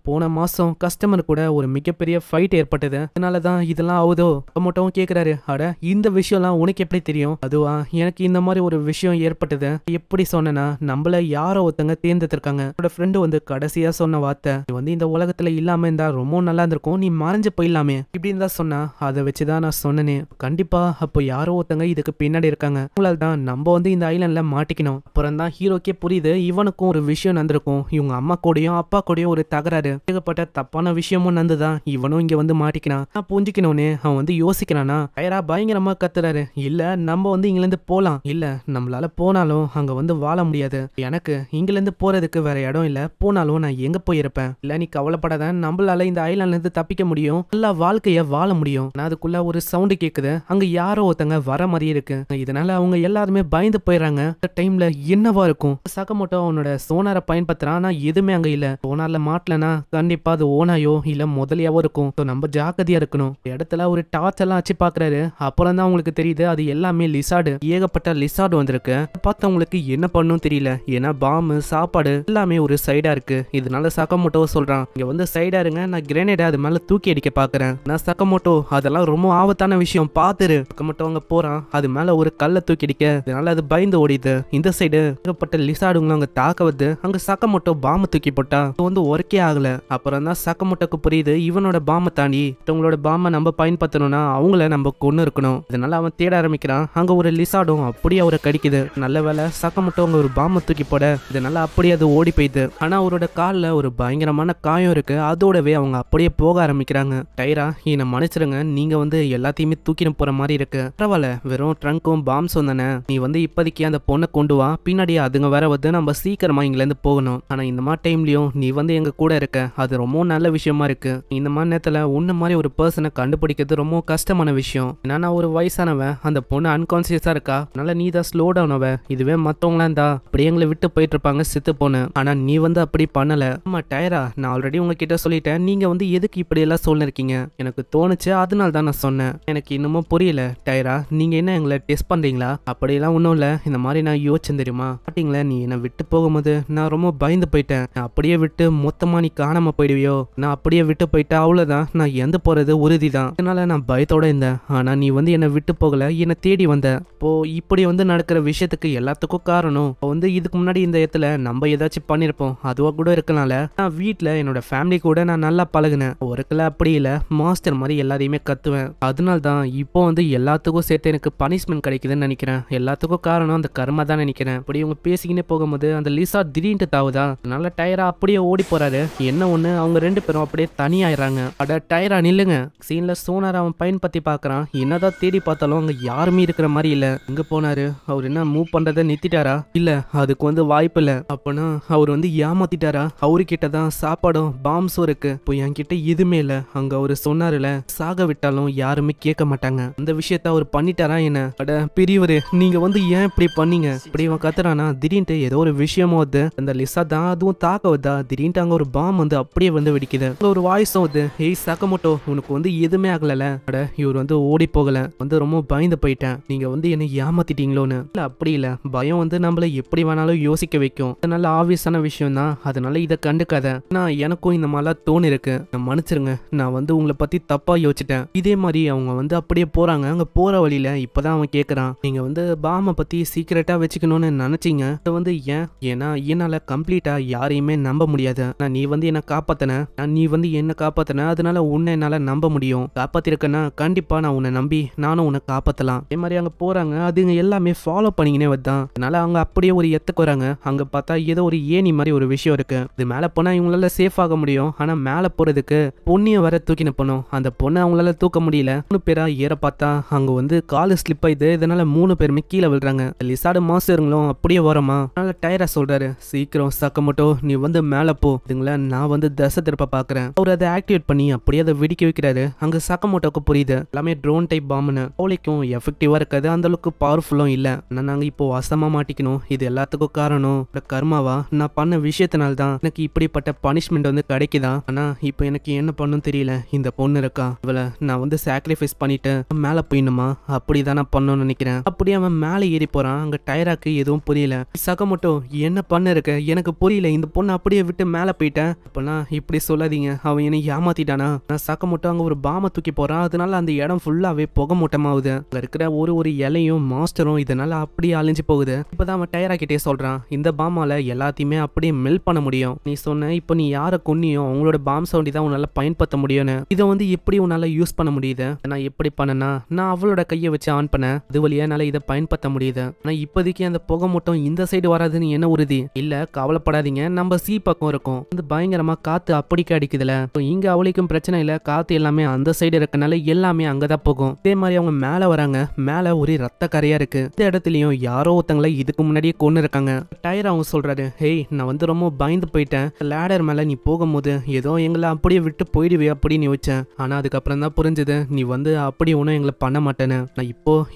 போன மாசம் கஸ்டமர் கூட ஒரு மிகப்பெரிய ஃபைட் ஏற்பட்டது, அதனாலதான் இதெல்லாம் ஆகுதோ. மட்டும் கேக்குறாரு, அட இந்த விஷயம்லாம் உனக்கு எப்படி தெரியும்? அதுவா, எனக்கு இந்த மாதிரி ஒரு விஷயம் ஏற்பட்டது. எப்படி சொன்னா, நம்மள யாரோ ஒருத்தங்க தேர்ந்தெடுத்திருக்காங்க. என்னோட ஃப்ரெண்டு வந்து கடைசியா சொன்ன வார்த்தை, நீ வந்து இந்த உலகத்துல இல்லாம இருந்தா ரொம்ப நல்லா இருந்திருக்கும், நீ மறைஞ்சு போயிடலாமே இப்படின்னு தான் சொன்னா. அதை வச்சுதான் நான் சொன்னேனே. கண்டிப்பா அப்போ யாரோ ஒருத்தங்க இதுக்கு பின்னாடி இருக்காங்க. இருக்காங்க. உங்களால தான் நம்ம வந்து இந்த ஐலாண்ட்ல மாட்டிக்கணும். அப்புறம் தான் ஹீரோக்கே புரியுது இவனுக்கும் ஒரு விஷயம் நடந்திருக்கும். இவங்க அம்மா கூடயும் அப்பா கூடயும் ஒரு தகராறு, ஏகப்பட்ட தப்பான விஷயமும் நடந்துதான் இவனும் இங்க வந்து மாட்டிக்கிறான். நான் புரிஞ்சுக்கணும்னு அவன் வந்து யோசிக்கிறானா, டைரா பயங்கரமா கத்துறாரு. இல்ல நம்ம வந்து இங்க இருந்து போலாம், இல்ல நம்மளால போனாலும் அங்க வந்து வாழ முடியாது, எனக்கு இங்க இருந்து போறதுக்கு வேற இடம் இல்ல, போனாலும் நான் எங்க போயிருப்பேன், இல்ல நீ கவலைப்படாத, நம்மளால இந்த ஐலாண்ட்ல இருந்து தப்பிக்க முடியும், நல்ல வாழ்க்கைய வாழ முடியும். ஆனா அதுக்குள்ள ஒரு சவுண்ட் கேக்குது, அங்க யாரோ ஒருத்தங்க வர மாதிரி இருக்கு. இதனால அவங்க எல்லாருமே பயந்து போயிடுறாங்க. இந்த டைம்ல என்னவா இருக்கும்? சகமோட்டோ அவனோட சோனாரை பயன்படுத்துறான். ஆனா எதுவுமே அங்க இல்ல. சோனார்ல மாட்டலனா கண்டிப்பா அது ஓனாயோ இல்ல முதலியாவோ இருக்கும். நம்ம ஜாக்கிரதையா இருக்கணும். இடத்துல ஒரு டார்ச் எல்லாம் வச்சு பாக்குறாரு. அப்புறம் தான் உங்களுக்கு தெரியுது அது எல்லாமே லிசார்டு. ஏகப்பட்ட லிசார்டு வந்திருக்கு. பார்த்து அவங்களுக்கு என்ன பண்ணும் தெரியல. ஏன்னா பாம்பு சாப்பாடு எல்லாமே ஒரு சைடா இருக்கு. இதனால சகமோட்டோ சொல்றான், இங்க வந்து சைடா இருங்க, நான் கிரேனேட் அது மேல தூக்கி அடிக்க பாக்குறேன். நான் சகமோட்டோ அதெல்லாம் ரொம்ப ஆபத்தான விஷயம் பாத்துரு. சகமோட்டோ அங்க போறான், அது மேல ஒரு கல்லை தூக்கி அடிக்க, இதனால அது பயந்து ஓடிது. இந்த சைடு ஏகப்பட்ட லிசார்டுங்களும் அங்க தாக்க வந்து அங்க சகமோட்டோ பாம்பு தூக்கி போட்டா வந்து ஒர்க்கே ஆகல. அப்புறம் தான் சகமோட்டோக்கு புரியுது இவனோட பாம்பை தாண்டி இவங்களோட பாம்பை நம்ம பயன்படுத்தணும்னா அவங்கள நம்ம கொண்டு இருக்கணும். இதனால அவன் தேட ஆரம்பிக்கிறான். அங்க ஒரு லிசார்டும் அப்படியே அவரை கடிக்குது. நல்ல வேலை சகமோட்டோ அங்க ஒரு பாம்பை தூக்கி போட இதனால அப்படியே அது ஓடி போயிடுது. ஆனா அவரோட கால்ல ஒரு பயங்கரமான காயம் இருக்கு. அதோடவே அவங்க அப்படியே போக ஆரம்பிக்கிறாங்க. டைரா என்னை மன்னிச்சிருங்க, நீங்க வந்து எல்லாத்தையுமே தூக்கின்னு போற மாதிரி இருக்கு, பரவாயில்ல வெறும் ட்ரங்கும் பாம்ஸும் தானே, நீ வந்து இப்போதைக்கு அந்த பொண்ணை கொண்டு வா, பின்னாடி அதுங்க வேற வந்து நம்ம சீக்கிரமா இங்க இருந்து போகணும். ஆனா இந்த மாதிரி டைம்லயும் நீ வந்து எங்க கூட இருக்க, அது ரொம்ப நல்ல விஷயமா இருக்கு. இந்த மாதிரி நேரத்துல உன்ன மாதிரி ஒரு பர்சனை கண்டுபிடிக்கிறது ரொம்ப கஷ்டமான விஷயம். ஏன்னா நான் ஒரு வயசானவன், அந்த பொண்ணு அன்கான்சியஸா இருக்கா, அதனால நீ தான் ஸ்லோ டவுன் ஆவ. இதுவே மத்தவங்களா இருந்தா அப்படியே எங்களை விட்டு போயிட்டு இருப்பாங்க செத்து போன. ஆனா நீ வந்து அப்படி பண்ணல. ஆமா டைரா, நான் ஆல்ரெடி உங்ககிட்ட சொல்லிட்டேன், நீங்க வந்து எதுக்கு இப்படி எல்லாம் சொல்லிருக்கீங்க, எனக்கு தோணுச்சு அதனால தான் நான் சொன்னேன். எனக்கு இன்னமும் புரியல டைரா, நீங்க என்ன எங்களை டெஸ்ட் பண்றீங்களா? அப்படியெல்லாம் ஒன்றும் இல்லை, இந்த மாதிரி நான் யோசிச்சேன் தெரியுமா, பாத்தீங்களா நீ என்னை விட்டு போகும்போது நான் ரொம்ப பயந்து போயிட்டேன். நான் அப்படியே விட்டு மொத்தமா நீ காணாம போயிடுவியோ, நான் அப்படியே விட்டு போயிட்டா அவ்வளவுதான், நான் எந்த போறது உறுதி தான். அதனால நான் பயத்தோட இருந்தேன். ஆனா நீ வந்து என்னை விட்டு போகல, என்னை தேடி வந்த. இப்போ இப்படி வந்து நடக்கிற விஷயத்துக்கு எல்லாத்துக்கும் காரணம் வந்து இதுக்கு முன்னாடி இந்த இடத்துல நம்ம ஏதாச்சும் பண்ணிருப்போம், அதுவா கூட இருக்கலாம்ல. நான் வீட்டுல என்னோட ஃபேமிலி கூட நான் நல்லா பழகுனேன். ஒருக்கல அப்படி இல்ல, மாஸ்டர் மாதிரி எல்லாரையுமே கத்துவேன். அதனால தான் இப்போ வந்து எல்லாத்துக்கும் சேர்த்து எனக்கு பனிஷ்மெண்ட் கிடைக்குதுன்னு நினைக்கிறேன். எல்லாத்துக்கும் காரணம் அந்த கர்மா தான் நினைக்கிறேன். அப்படி இவங்க பேசிக்கினே போகும்போது அந்த லிசா திடீர்னு தாவுதா. அதனால டைரா அப்படியே ஓடி போறாரு. என்ன ஒண்ணு அவங்க ரெண்டு பேரும் அப்படியே தனியாயிராங்க. அட டைரா நில்லுங்க. சீன்ல சோனார் அவன் பயன்படுத்தி பாக்குறான். என்னதான் தேடி பார்த்தாலும் அங்க யாருமே இருக்கிற மாதிரி இல்ல. எங்க போனாரு? அவர் என்ன மூவ் பண்றதை நிறுத்திட்டாரா? இல்ல அதுக்கு வந்து வாய்ப்பு இல்ல. அப்பனா அவர் வந்து ஏமாத்திட்டாரா? அவரு கிட்டதான் சாப்பாடும் பாம்ஸும் இருக்கு. இப்போ என்கிட்ட எதுவுமே இல்ல. அங்க அவரு சொன்னாருல, சாக விட்டாலும் யாருமே கேட்க மாட்டாங்க. அந்த விஷயத்த அவர் பண்ணிட்டாரா என்ன? அட பெரியவரு, நீங்க வந்து ஏன் இப்படி பண்ணீங்க? இப்படி இவன் கத்துறானா, திடீர்னு ஏதோ ஒரு விஷயமும் வருது. அந்த லிசா தான் அதுவும் தாக்க வருதா. திடீர்னு அங்க ஒரு பாம் வந்து அப்படியே வந்து வெடிக்குது. ஒரு வாய்ஸும் வருது, ஏய் சகமோட்டோ உனக்கு வந்து எதுவுமே ஆகல. அட இவர் வந்து ஓடி போகல, வந்து ரொம்ப பயந்து போயிட்டேன், நீங்க வந்து என்ன ஏமாத்திட்டீங்களோன்னு. இல்ல அப்படி இல்ல, பயம் வந்து நம்மள எப்படி வேணாலும் யோசிக்க வைக்கும். அதனால ஆப்வியஸான விஷயம் தான், அதனால இதை கண்டுக்காத. நான் எனக்கும் இந்த மாதிரிலாம் தோணு இருக்கு, நான் மன்னிச்சிருங்க, நான் வந்து உங்களை பத்தி தப்பா யோசிச்சிட்டேன். இதே மாதிரி அவங்க வந்து அப்படியே போறாங்க. அங்க போற வழியில இப்பதான் அவன் கேக்குறான், நீங்க வந்து பாம பத்தி சீக்கிரட்டா வச்சுக்கணும்னு நினைச்சீங்க, வந்து ஏன்? ஏன்னா என்னால கம்ப்ளீட்டா யாரையுமே நம்ப முடியாது. நீ வந்து என்ன காப்பாத்தன, நீ வந்து என்ன காப்பாத்தன, அதனால உன்னை என்னால நம்ப முடியும். காப்பாத்திருக்கேன்னா கண்டிப்பா நான் உன்னை நம்பி நானும் உன்னை காப்பாத்தலாம். அதே மாதிரி அங்க போறாங்க. அதுங்க எல்லாமே ஃபாலோ பண்ணிக்கினே வருதான். அதனால அவங்க அப்படியே ஒரு எத்துக்கு வராங்க. அங்க பார்த்தா ஏதோ ஒரு ஏணி மாதிரி ஒரு விஷயம் இருக்கு. இது மேல போனா இவங்களால சேஃப் ஆக முடியும். ஆனா மேல போறதுக்கு பொண்ணிய வர தூக்கின போனோம். அந்த பொண்ணை அவங்களால தூக்க முடியல. 3 பேரா ஏற பார்த்தா அங்க வந்து காலு ஸ்லிப் ஆயிடுது. இதனால 3 பேருமே கீழே விழுறாங்க. லிசார்டு மாஸ்டருங்களும் அப்படியே வரமா. அதனால டைரா சொல்றாரு, சீக்கிரம் சக்கமோட்டோ நீ வந்து மேல போ, இதுங்கள நான் வந்து தசை திருப்ப பாக்குறேன். அவர் அதை ஆக்டிவேட் பண்ணி அப்படியே அதை வெடிக்க வைக்கிறாரு. அங்க சக்கமோட்டோக்கு புரியுது எல்லாமே ட்ரோன் டைப் பாம்புன்னு. அவளைக்கும் எஃபெக்டிவா இருக்காது, அந்த அளவுக்கு பவர்ஃபுல்லும் இல்ல. நாங்க இப்போ வசமா மாட்டிக்கணும். இது எல்லாத்துக்கும் காரணம் கர்மாவா? நான் பண்ண விஷயத்தினால தான் எனக்கு இப்படிப்பட்ட பனிஷ்மெண்ட் வந்து கிடைக்குதா? ஆனா இப்போ எனக்கு என்ன பண்ணும் தெரியல. இந்த பொண்ணு இருக்கா, இவளை நான் வந்து சாக்ரிஃபைஸ் பண்ணிட்டு மேல போயிடணுமா? அப்படிதான் நான் பண்ணணும்னு நினைக்கிறேன். அப்படியே அவன் மேல ஏறி போறான். அங்க டைராக்கு எதுவும் புரியல. சகமோட்டோ என்ன பண்ண இருக்க, எனக்கு புரியல, இந்த பொண்ணு அப்படியே விட்டு மேல போயிட்டேன். அப்பனா இப்படி சொல்லாதீங்க, அவன் என்னை ஏமாத்திட்டானா? நான் சகமோட்டோ அங்க ஒரு பாம தூக்கி போறான். அதனால அந்த இடம் ஃபுல்லாவே புகை மூட்டமாகுது. அங்க இருக்கிற ஒரு இலையும் மாஸ்டரும் இதனால அப்படியே அழிஞ்சு போகுது. இப்பதான் அவன் டைரா கிட்டே சொல்றான், இந்த பாமால எல்லாத்தையுமே அப்படியே மெல்ட் பண்ண முடியும். நீ சொன்ன இப்போ நீ யாரை கொன்னியோ அவங்களோட பாம் சவுண்டி தான் உன்னால பயன்படுத்த முடியும்னு. இதை வந்து எப்படி உன்னால யூஸ் பண்ண முடியுது? நான் எப்படி பண்ணனா, நான் அவளோட கையை வச்சு ஆன் பண்ண, அது வழியா என்னால இதை பயன்படுத்த முடியுது. ஆனா இப்போதைக்கு அந்த புகை மட்டும் இந்த சைடு வராதுன்னு என்ன உறுதி இல்ல? கவலைப்படாதீங்க, நம்ம சி பக்கம் இருக்கும். வந்து பயங்கரமா காத்து அப்படிக்கு அடிக்குதுல, இங்க அவளுக்கும் பிரச்சனை இல்ல. காத்து எல்லாமே அந்த சைடு இருக்கனால எல்லாமே அங்கதான் போகும். இதே மாதிரி அவங்க மேல வராங்க. மேல ஒரு ரத்த கரையா இருக்கு. இந்த இடத்துலயும் யாரோ ஒருத்தங்களை இதுக்கு முன்னாடியே கொண்டு இருக்காங்க. டயர் அவங்க சொல்றாரு, ஹேய் நான் வந்து ரொம்ப பயந்து போயிட்டேன். லேடர் மேல நீ போகும்போது ஏதோ எங்களை அப்படியே விட்டு போயிடுவே அப்படின்னு யோசிச்சேன். ஆனா அதுக்கப்புறம் தான் புரிஞ்சது நீ வந்து அப்படி ஒன்றும் எங்களை பண்ண மாட்டேன்னு. நான்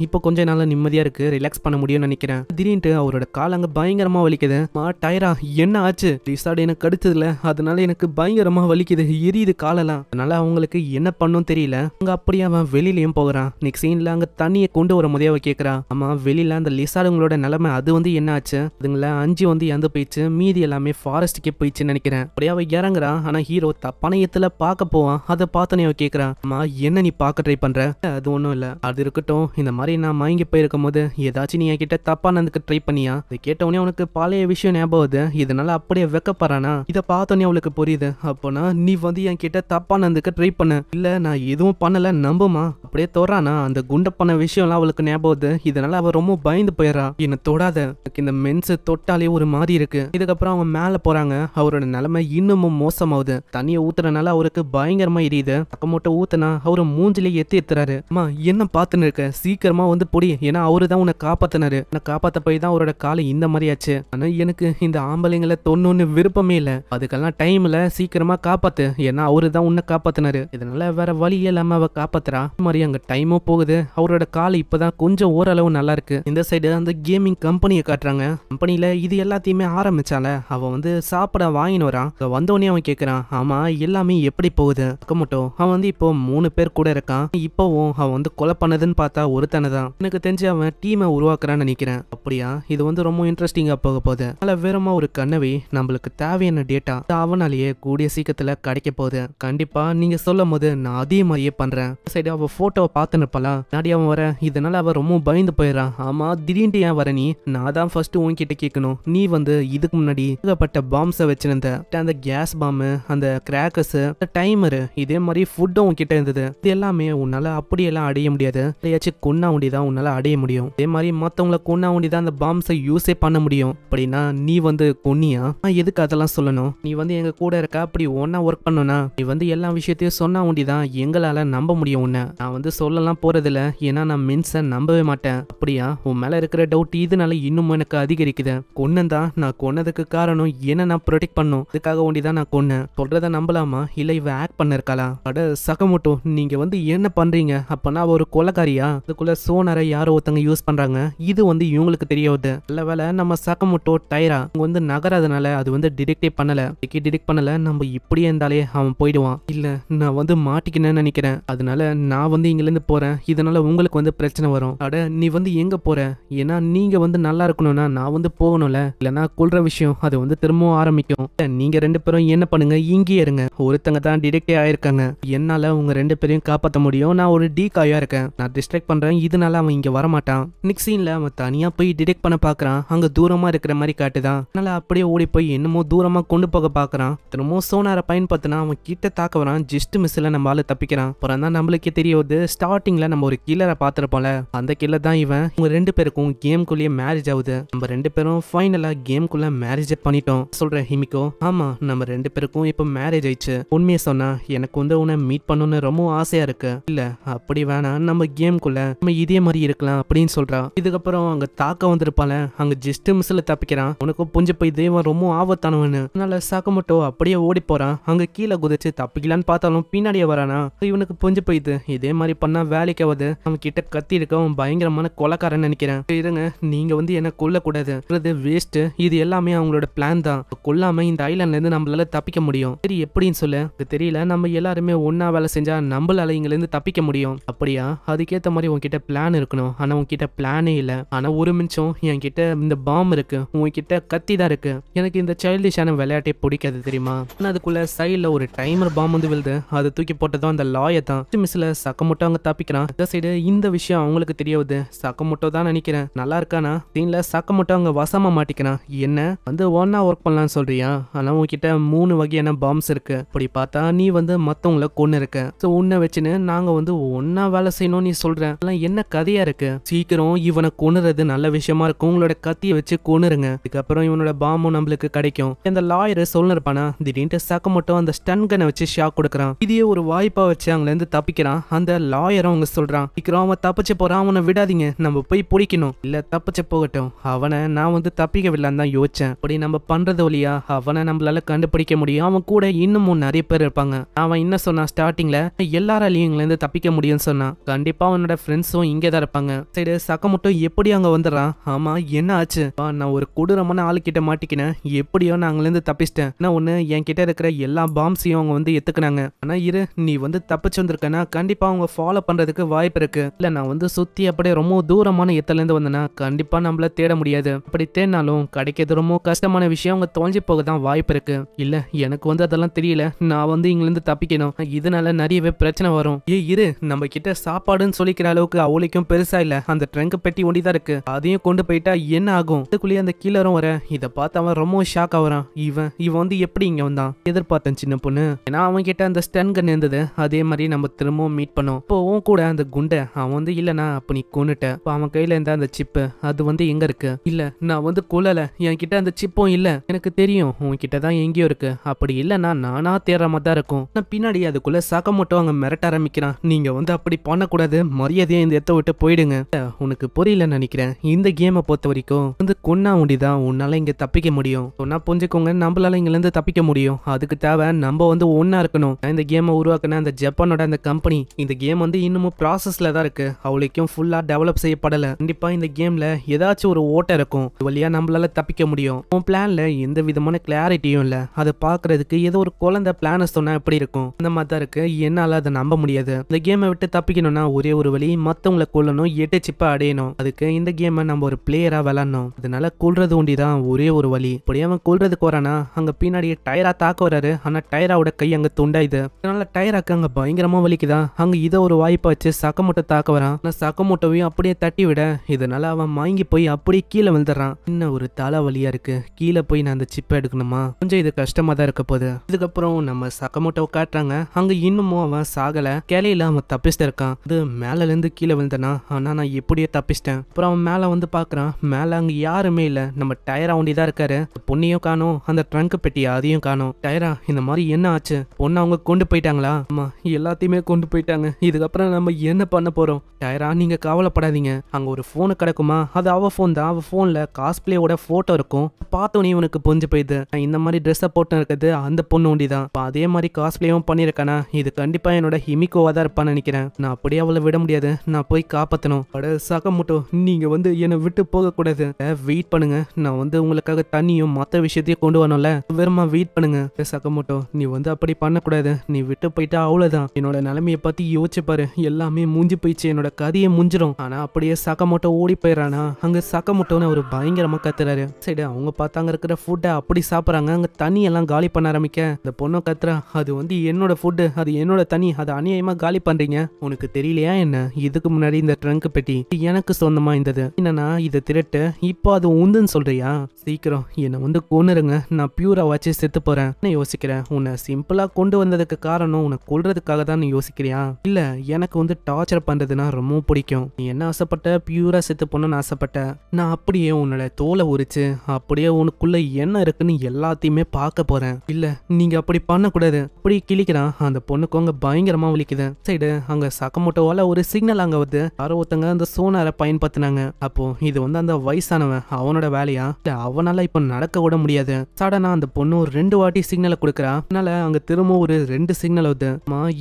இப்போ கொஞ்ச நாள் நிம்மதியா இருக்கு, ரிலாக்ஸ் பண்ண முடியும்னு நினைக்கிறேன். திடீர்னு அவரோட கால் அங்க பயங்கரமா வலிக்குது. டயரா என்ன ஆச்சு? லிசார்ட் எனக்கு கடிச்சதுல, அதனால எனக்கு பயங்கரமா வலிக்குது, எரியுது காலெல்லாம். அதனால அவங்களுக்கு என்ன பண்ணும் தெரியல. அங்க அப்படியே அவன் வெளியிலயும் போகிறான். நெக்ஸ்ட் சீன்ல அங்க தண்ணியை கொண்டு வர முதைய அவ கேட்கறா. ஆமா வெளியில அந்த லிசார்டுங்களோட நிலைமை அது வந்து என்ன ஆச்சு? அதுங்கள 5 வந்து இறந்து போயிடுச்சு, மீதி எல்லாமே ஃபாரஸ்ட்டுக்கே போயிடுச்சுன்னு நினைக்கிறேன். அப்படியே அவ இறங்குறா. ஆனா ஹீரோ தப்பான இடத்துல பார்க்க போவான். அதை பார்த்தோன்னே அவ கேட்கறா, அம்மா என்ன நீ பார்க்க ட்ரை பண்ற? அது ஒன்றும் இல்லை, அது இருக்கட்டும். இந்த மாதிரி நான் மயங்கி போயிருக்கும் போது ஏதாச்சும் நீ என்கிட்ட தப்பா நடந்துக்க ட்ரை பண்ணியா? இதை கேட்டவனே உனக்கு பழைய விஷயம் ஞாபகம் வருது. இதனால அப்படியே வெக்கப்படுறானா? இதை பார்த்தோன்னே அவளுக்கு புரியுது. அப்போனா நீ வந்து என்கிட்ட தப்பா நடந்துக்க ட்ரை பண்ண? இல்ல நான் எதுவும் பண்ணல, நம்புமா? அப்படியே தோறானா? அந்த குண்ட பண்ண விஷயம்லாம் அவளுக்கு ஞாபகம் வருது. இதனால அவ ரொம்ப பயந்து போயிடறா. என்ன தொடாத, இந்த மென்ஸ் தொட்டாலே ஒரு மாதிரி இருக்கு. இதுக்கப்புறம் அவங்க மேல போறாங்க. அவரோட நிலைமை இன்னமும் மோசமாகுது. தண்ணியை ஊத்துறதுனால அவருக்கு பயங்கரமா எரியுது. அக்கமோட்ட ஊத்துனா அவரு மூஞ்சிலே ஏத்துறாரு. அம்மா என்ன பாத்துன்னு இருக்க, சீக்கிரமா வந்து பொடி, ஏன்னா அவரு தான் உன்னை காப்பாத்தினாரு. நான் காப்பாத்த போய் தான் அவரோட காலை இந்த மாதிரி ஆச்சு. ஆனா எனக்கு இந்த ஆம்பளைங்களை தொண்ணூன்னு விருப்பமே இல்ல. அதுக்கெல்லாம் டைம்ல சீக்கிரமா காப்பாத்து, ஏன்னா அவரு தான் உன்னை காப்பாத்தினாரு. இதனால வேற வழியே இல்லாம அவ காப்பாத்துறா. மாதிரி அங்க டைமும் போகுது. அவரோட கால் இப்பதான் கொஞ்சம் ஓரளவு நல்லா இருக்கு. இந்த சைடு அந்த கேமிங் கம்பெனியை காட்டுறாங்க. கம்பெனில இது எல்லாத்தையுமே ஆரம்பிச்சால அவன் வந்து சாப்பிட வாங்கின்னு வரான். வந்தோடனே அவன் கேட்கறான், ஆமா எல்லாமே எப்படி போகுது? மட்டும் அவன் வந்து இப்போ 3 பேர் கூட இருக்கான். இப்போவும் அவன் வந்து கொலை பண்ணதுன்னு பார்த்தா ஒருத்தனை தான். எனக்கு தெரிஞ்சு அவன் டீமை உருவாக்குறான்னு நினைக்கிறேன். அப்படியா? இது வந்து ரொம்ப இன்ட்ரெஸ்டிங்கா போக போகுது. அதனால வேறமா ஒரு கனவை நம்மளுக்கு தேவையான டேட்டா அவனாலேயே கூடிய சீக்கிரத்துல கிடைக்க போகுது. கண்டிப்பா நீங்க சொல்லும் போது நான் அதே மாதிரியே பண்றேன். சைடு அவ போட்டோவை பார்த்து நிற்பலாம். நாடி அவன் வர, இதனால அவ ரொம்ப பயந்து போயிடறான். ஆமா திடீர்னு ஏன் வர நீ? நான் தான் ஃபர்ஸ்ட் உன்கிட்ட கேட்கணும். நீ வந்து இதுக்கு முன்னாடி ஏகப்பட்ட பாம்ஸை வச்சிருந்த, அந்த கேஸ் பாம், அந்த கிராக்கர்ஸ், டைமரு, இதே மாதிரி ஃபுட்டும் உன்கிட்ட இருந்தது. இது எல்லாமே உன்னால அப்படியெல்லாம் அடைய முடியாது. ஏதாச்சும் கொன்னா உண்டிதான் உன்னால அடைய முடியும். அதே மாதிரி மத்தவங்களை கொன்னா உண்டிதான் அந்த பாம்ஸை யூஸே பண்ண முடியும். அப்படின்னா நீ வந்து கொன்னியா? எதுக்கு அதெல்லாம் சொல்லணும்? நீ வந்து எங்க கூட இருக்க, அப்படி ஒன்னா ஒர்க் பண்ணனா நீ வந்து எல்லா விஷயத்தையும் சொன்னா உண்டிதான் எங்களால நம்ப முடியும் உன்னை. நான் வந்து சொல்லலாம் போறதில்ல, ஏன்னா நான் மென்ஸை நம்பவே மாட்டேன். அப்படியா? உன் மேல இருக்கிற டவுட் இதனால இன்னும் எனக்கு அதிகரிக்குது. கொன்னதான் நான் கொன்னதுக்கு காரணம் என்ன, நான் ப்ரொடெக்ட் பண்ணும், இதுக்காக ஒண்டிதான் நான் கொன்னேன். சொல்றத நம்பலாமா? இல்ல இவ ஆக்ட் பண்ணிருக்காளா? அட சகமோட்டோ, நீங்க வந்து என்ன பண்றீங்க? அப்பனா அவ ஒரு கொலைக்காரியா? அதுக்குள்ள சோனரை யாரோ ஒருத்தங்க யூஸ் பண்றாங்க. இது வந்து இவங்களுக்கு தெரியாது. நல்ல வேலை நம்ம சகமோட்டோ டயரா வந்து நகராதனால அது வந்து டிடெக்டே பண்ணல. டிடெக்ட் பண்ணல. நம்ம இப்படியே இருந்தாலே அவன் போயிடுவான். இல்ல நான் வந்து மாட்டிக்கினேன்னு நினைக்கிறேன். அதனால நான் வந்து இங்க இருந்து போறேன். இதனால உங்களுக்கு வந்து பிரச்சனை வரும். அட நீ வந்து எங்க போற? ஏன்னா நீங்க வந்து நல்லா இருக்கணும்னா நான் வந்து போகணும்ல, இல்லைன்னா கொல்ற விஷயம் அது வந்து திரும்பவும் ஆரம்பிக்கும். நீங்க 2 பேரும் என்ன பண்ணுங்க, இங்கேயே இருங்க. ஒருத்தங்க தான் டிடெக்டே ஆயிருக்காங்க. என்னால உங்க 2 பேரையும் காப்பாற்ற முடியும். நான் ஒரு டீகாயா இருக்கேன். நான் டிஸ்ட்ராக்ட் பண்றேன். இதனால அவன் இங்க வரமாட்டான். நெக்ஸ்ட் சீன்ல அவன் தனியா போய் டிடெக்ட் பண்ண பாக்குறான். அங்க தூரமா இருக்கிற மாதிரி காட்டுதான். அதனால அப்படியே ஓடி போய் என்னமோ தூரமா கொண்டு போக பாக்குறான். திரும்பவும் சோனாரை பயன்படுத்தினா அவன் கிட்ட தாக்க வரான். ஜஸ்ட் மிஸ்ல நம்ம ஆளு தப்பிக்கிறான். அப்புறம் தான் நம்மளுக்கே தெரியுது, ஸ்டார்டிங்ல நம்ம ஒரு கில்லரை பார்த்திருப்போம்ல, அந்த கில்லர் தான் இவன். உங்க 2 பேருக்கும் கேம்குள்ளேயே மேரேஜ் ஆகுது. நம்ம 2 பேரும் ஃபைனலா கேம்குள்ள மேரேஜ் பண்ணிட்டோம். சொல்ற ஹிமிகோ, ஆமா நம்ம 2 பேருக்கும் இப்ப மேரேஜ் ஆயிடுச்சு. உண்மையை சொன்னா எனக்கு வந்து உன்னை மீட் பண்ணணும்னு ரொம்ப ஆசையா இருக்கு. இல்ல அப்படி வேணாம், நம்ம கேம்குள்ள நம்ம இதே மாதிரி இருக்கலாம் அப்படின்னு சொல்றா. இதுக்கப்புறம் அங்க தாக்க வந்திருப்பால, அங்க ஜஸ்ட் மிஸ்ல தப்பிக்கிறான். உனக்கும் புஞ்ச போய் தெய்வம் ரொம்ப ஆபத்தானவனு. அதனால சாக்கமோட்டோ அப்படியே ஓடி போறான். அங்க கீழே குதிச்சு தப்பிக்கலான்னு பார்த்தாலும் பின்னாடியே வரானா. இவனுக்கு புஞ்சு போயிது. இதே மாதிரி பண்ணா வேலைக்கு ஆகுது. அவன் கிட்ட கத்தி இருக்க அவன் பயங்கரமான கொலைக்காரன் நினைக்கிறேன். இருங்க, நீங்க வந்து என்ன கொல்ல கூடாது, வேஸ்ட். இது எல்லாமே அவங்களோட பிளான் தான். கொல்லாம இந்த ஐலாண்ட்ல இருந்து நம்மளால தப்பிக்க முடியும். சரி எப்படின்னு சொல்ல தெரியல. நம்ம எல்லாருமே ஒன்னா வேலை செஞ்சா நம்மளால இங்க இருந்து தப்பிக்க முடியும். அப்படியா? அதுக்கேத்த மாதிரி உன்கிட்ட பிளான் இருக்கணும். ஆனா உன்கிட்ட பிளானே இல்ல. ஆனா ஒரு நிமிஷம், என்கிட்ட இந்த பாம் இருக்கு, உன்கிட்ட கத்தி தான் இருக்கு. எனக்கு இந்த சைல்டிஷான விளையாட்டே பிடிக்காது தெரியுமா? ஆனா அதுக்குள்ள சைட்ல ஒரு டைமர் பாம் வந்து விழுது. அது தூக்கி போட்டதும் அந்த லாயை தான். மிஸ்ல சக்கமோட்டோ அங்க தப்பிக்கிறான். இந்த சைடு இந்த விஷயம் அவங்களுக்கு தெரியாது. சக்கமோட்டோ தான் நினைக்கிறேன். நல்லா இருக்கானா? சீன்ல சக்கமோட்டோ அங்க வசமா மாட்டிக்கிறான். என்ன வந்து ஒன்னா ஒர்க் பண்ணலாம்னு சொல்றியா? ஆனா உன்கிட்ட 3 வகையான பாம்ஸ் இருக்கு. அப்படி பார்த்தா நீ வந்து மத்தவங்கள கொன்னு இருக்க. சோ உன்னை வச்சுன்னு நாங்க வந்து ஒன்னா வேலை செய்யணும் நீ சொல்ற. என்ன கதையா இருக்கு? இருக்கு. சீக்கிரம் இவனை கொன்னுறது நல்ல விஷயமா இருக்கும். உங்களோட கத்தியை வச்சு கொன்னுருங்க. அதுக்கப்புறம் இவனோட பாமும் நம்மளுக்கு கிடைக்கும். அந்த லாயர் சொல்லிருப்பானா திடீர்னு சக்கமோட்டோ அந்த ஸ்டன் கனை வச்சு ஷாக் கொடுக்கறான். இதையே ஒரு வாய்ப்பா வச்சு அங்க இருந்து தப்பிக்கிறான். அந்த லாயரும் அவங்க சொல்றான் சீக்கிரம் அவன் தப்பிச்சு போறான், அவனை விடாதீங்க, நம்ம போய் பிடிக்கணும். இல்ல தப்பிச்சு போகட்டும், அவனை நான் வந்து தப்பிக்கவில்லைன்னு தான் யோசிச்சேன். அப்படி நம்ம பண்றது வழியா அவனை நம்மளால கண்டுபிடிக்க முடியும். அவன் கூட இன்னமும் நிறைய பேர் இருப்பாங்க. அவன் என்ன சொன்னான் ஸ்டார்டிங்ல எல்லாராலையும் இங்க இருந்து தப்பிக்க முடியும்னு சொன்னான். கண்டிப்பா அவனோட ஃப்ரெண்ட்ஸும் இங்கதான் இருப்பாங்க. சரி சக்கமோட்டோ எப்படி அங்க வந்துடுறான்? ஆமா என்ன ஆச்சு? நான் ஒரு கொடூரமான ஆளு கிட்ட மாட்டிக்கினேன். எப்படியோ நான் அங்க இருந்து தப்பிச்சிட்டேன். நான் ஒண்ணு என் கிட்ட இருக்கிற எல்லா பாம்ஸையும் அவங்க வந்து எத்துக்கினாங்க. ஆனா இரு, நீ வந்து தப்பிச்சு வந்திருக்கனா கண்டிப்பா அவங்க ஃபாலோ பண்றதுக்கு வாய்ப்பு இருக்கு. இல்ல நான் வந்து சுத்தி அப்படியே ரொம்ப தூரமான இடத்துல இருந்து வந்தேன்னா கண்டிப்பா நம்மள தேட முடியாது. அப்படி தேடினாலும் கிடைக்கிறது ரொம்ப கஷ்டமான விஷயம். அவங்க தொலைஞ்சு போக தான் வாய்ப்பு இருக்கு. இல்ல எனக்கு வந்து அதெல்லாம் தெரியல. நான் வந்து இங்க இருந்து தப்பிக்கணும். இதனால நிறையவே பிரச்சனை வரும். இரு, நம்ம கிட்ட சாப்பாடுன்னு சொல்லிக்கிற அளவுக்கு அவளுக்கும் பெருசா இல்ல. அந்த ட்ரங்க் பெட்டி ஒண்டிதான் இருக்கு. அதையும் கொண்டு போயிட்டா என்ன ஆகும்? அதுக்குள்ளேயே அந்த கீழரும் வர இதை பார்த்து அவன் ரொம்ப ஷாக் ஆகுறான். இவன் வந்து எப்படி இங்க வந்தான்? எதிர்பார்த்தேன் சின்ன பொண்ணு. ஏன்னா அவன் கிட்ட அந்த ஸ்டன் கன் இருந்தது. அதே மாதிரி நம்ம திரும்பவும் மீட் பண்ணோம். இப்போ உன் கூட அந்த குண்டை அவன் வந்து இல்லனா அப்ப நீ கொன்னுட்ட. அவன் கையில இருந்த அந்த சிப்பு அது வந்து எங்க இருக்கு? இல்ல நான் வந்து கொல்லல, என் கிட்ட அந்த சிப்பும் இல்ல. எனக்கு தெரியும் உன்கிட்ட தான் எங்கேயோ இருக்கு. அப்படி இல்லனா நானா தேடுற மாதிரி தான் இருக்கும். நான் பின்னாடி அதுக்குள்ள சக்கமோட்டோ அங்க மிரட்ட ஆரம்பிக்கிறான். நீங்க வந்து அப்படி பண்ணக்கூடாது, மரியாதையா இந்த இடத்த விட்டு போயிடுங்க. உனக்கு புரியலன்னு நினைக்கிறேன். இந்த கேமை பொறுத்த வரைக்கும் வந்து கொன்னா முடிதான் உன்னால இங்க தப்பிக்க முடியும். சொன்னா புரிஞ்சுக்கோங்க, நம்மளால இங்க இருந்து தப்பிக்க முடியும். அதுக்கு தேவை நம்ம வந்து ஒன்னா இருக்கணும். இந்த கேமை உருவாக்குன அந்த ஜப்பானோட அந்த கம்பெனி இந்த கேம் வந்து இன்னமும் ப்ராசஸ்ல தான் இருக்கு. அவளுக்கும் ஃபுல்லா டெவலப் செய்யப்படல. கண்டிப்பா இந்த கேம்ல ஏதாச்சும் ஒரு ஓட்டை இருக்கும். இது வழியா நம்மளால தப்பிக்க முடியும். உன் பிளான்ல எந்த விதமான கிளாரிட்டியும் இல்ல. அதை பாக்குறதுக்கு ஏதோ ஒரு குழந்தை பிளான சொன்னா எப்படி இருக்கும் அந்த மாதிரி தான் இருக்கு. என்னால அதை நம்ப முடியாது. இந்த கேமை விட்டு தப்பிக்கணும்னா ஒரே ஒரு வழி, மத்தவங்களை கொல்லணும், 8 சிப்பை அடையணும். அதுக்கு இந்த கேமை நம்ம ஒரு பிளேயரா விளாடணும். அதனால கொல்றது ஒண்டிதான் ஒரே ஒரு வழி. இப்படி அவன் கொல்றதுக்கு வரானா அங்க பின்னாடி டயரா தாக்க வராரு. ஆனா டயராவோட கை அங்க துண்டாயுது. அதனால டயராக்கு அங்க பயங்கரமா வலிக்குதான். அங்க இதை ஒரு வாய்ப்பா வச்சு சக்கமோட்டோ தாக்க வரான். சக்கமோட்டோவையும் அப்படியே தட்டி விட இதனால அவன் மயங்கி போய் அப்படியே கீழே விழுந்துடுறான். இன்னும் ஒரு தலை வலியா இருக்கு. கீழே போய் நான் அந்த சிப்பை எடுக்கணுமா? கொஞ்சம் இது கஷ்டமா தான் இருக்க போகுது. இதுக்கப்புறம் நம்ம சக்கமோட்டோவை காட்டுறாங்க. அங்க இன்னமும் அவன் சாகல. கிளையில அவன் தப்பிச்சுட்டு இருக்கான். அது மேல இருந்து கீழே விழுந்தனா. ஆனா நான் எப்படியோ தப்பிச்சிட்டேன். அப்புறம் அவன் மேல வந்து பாக்குறான். மேல அங்க யாருமே இல்ல. நம்ம டயரா ஒண்டிதான் இருக்காரு. பொண்ணையும் காணும், அந்த ட்ரங்க் பெட்டி அதையும் காணும். டயரா இந்த மாதிரி என்ன ஆச்சு? பொண்ணு அவங்க கொண்டு போயிட்டாங்களா? ஆமா எல்லாத்தையுமே கொண்டு போயிட்டாங்க. இதுக்கப்புறம் நம்ம என்ன பண்ண போறோம்? டயரா நீங்க கவலைப்படாதீங்க. அங்க ஒரு போனு கிடக்குமா? அது அவ போன் தான். அவ போன்ல காஸ்பிளேயோட போட்டோ இருக்கும். பார்த்தோன்னே உனக்கு புரிஞ்சு போயிடுது இந்த மாதிரி ட்ரெஸ்ஸை போட்டு இருக்குது அந்த பொண்ணு ஒண்டிதான். அதே மாதிரி காஸ்பிளேயும் பண்ணிருக்கானா? இது கண்டிப்பா என்னோட ஹிமிகோவா தான் இருப்பான்னு நினைக்கிறேன். நான் அப்படியே அவளை விட முடியாது. நான் போய் காப்பாத்தணும். அட சக்கமோட்டோ, நீங்க வந்து என்னை விட்டு போக கூடாது. வெயிட் பண்ணுங்க. நான் வந்து உங்களுக்காக தண்ணியும் மத்த விஷயத்தையும் கொண்டு வரணும்ல. வெறுமா வெயிட் பண்ணுங்க. சக்கமோட்டோ நீ வந்து அப்படி பண்ணக்கூடாது. நீ விட்டு போயிட்டா அவ்வளவுதான். என்னோட நிலைமையை பத்தி யோசிச்சு பாரு. எல்லாமே மூஞ்சி போயிடுச்சு. என்னோட கதையை முடிஞ்சிடும். ஆனா அப்படியே சக்கமோட்டோ ஓடி போயிடறானா? அங்க சக்கமோட்டோன்னு ஒரு பயங்கரமா கத்துறாரு. சரி அவங்க பார்த்தாங்க இருக்கிற ஃபுட்டை அப்படி சாப்பிட்றாங்க. அங்க தண்ணி எல்லாம் காலி பண்ண ஆரம்பிக்க இந்த பொண்ணு கத்துறா. அது வந்து என்னோட ஃபுட்டு, அது என்னோட தண்ணி, அதை அநியாயமா காலி பண்றீங்க. உனக்கு தெரியலையா என்ன? இதுக்கு முன்னாடி இந்த ட்ரங்க் பெட்டி எனக்கு சொந்தமா இருந்தது. என்னன்னா இதை திருட்டு, இப்போ அது உந்துன்னு சொல்றியா? சீக்கிரம் என்னை வந்து கொன்னுருங்க. நான் பியூரா வச்சு செத்து போறேன். நான் யோசிக்கிறேன், உன்னை சிம்பிளா கொண்டு வந்ததுக்கு காரணம் உன்னை கொல்றதுக்காக தான் நீ யோசிக்கிறியா? இல்ல எனக்கு வந்து டார்ச்சர் பண்றதுன்னா ரொம்ப பிடிக்கும். நீ என்ன ஆசைப்பட்ட? பியூரா செத்து போன்னு ஆசைப்பட்ட. நான் அப்படியே உன்னோட தோலை உரிச்சு அப்படியே உனக்குள்ள என்ன இருக்குன்னு எல்லாத்தையுமே பார்க்க போறேன். இல்ல நீங்க அப்படி பண்ணக்கூடாது. அப்படி கிளிக்கிறான். அந்த பொண்ணுக்கு அங்க பயங்கரமா வலிக்குது. சைடு அங்க சக்கமோட்டோவால ஒரு சிக்னல் அங்க வருது. யாரோ ஒருத்தங்க அந்த சோனாரை பயன்படுத்தினாங்க. அப்போ இது வந்து அந்த வயசானவன் அவனோட வேலையா? இல்ல அவனால இப்ப நடக்க கூட முடியாது. சடனா அந்த பொண்ணு ஒரு 2 வாட்டி சிக்னலை கொடுக்குறா. அதனால அங்க திரும்ப ஒரு 2 சிக்னல் வருது.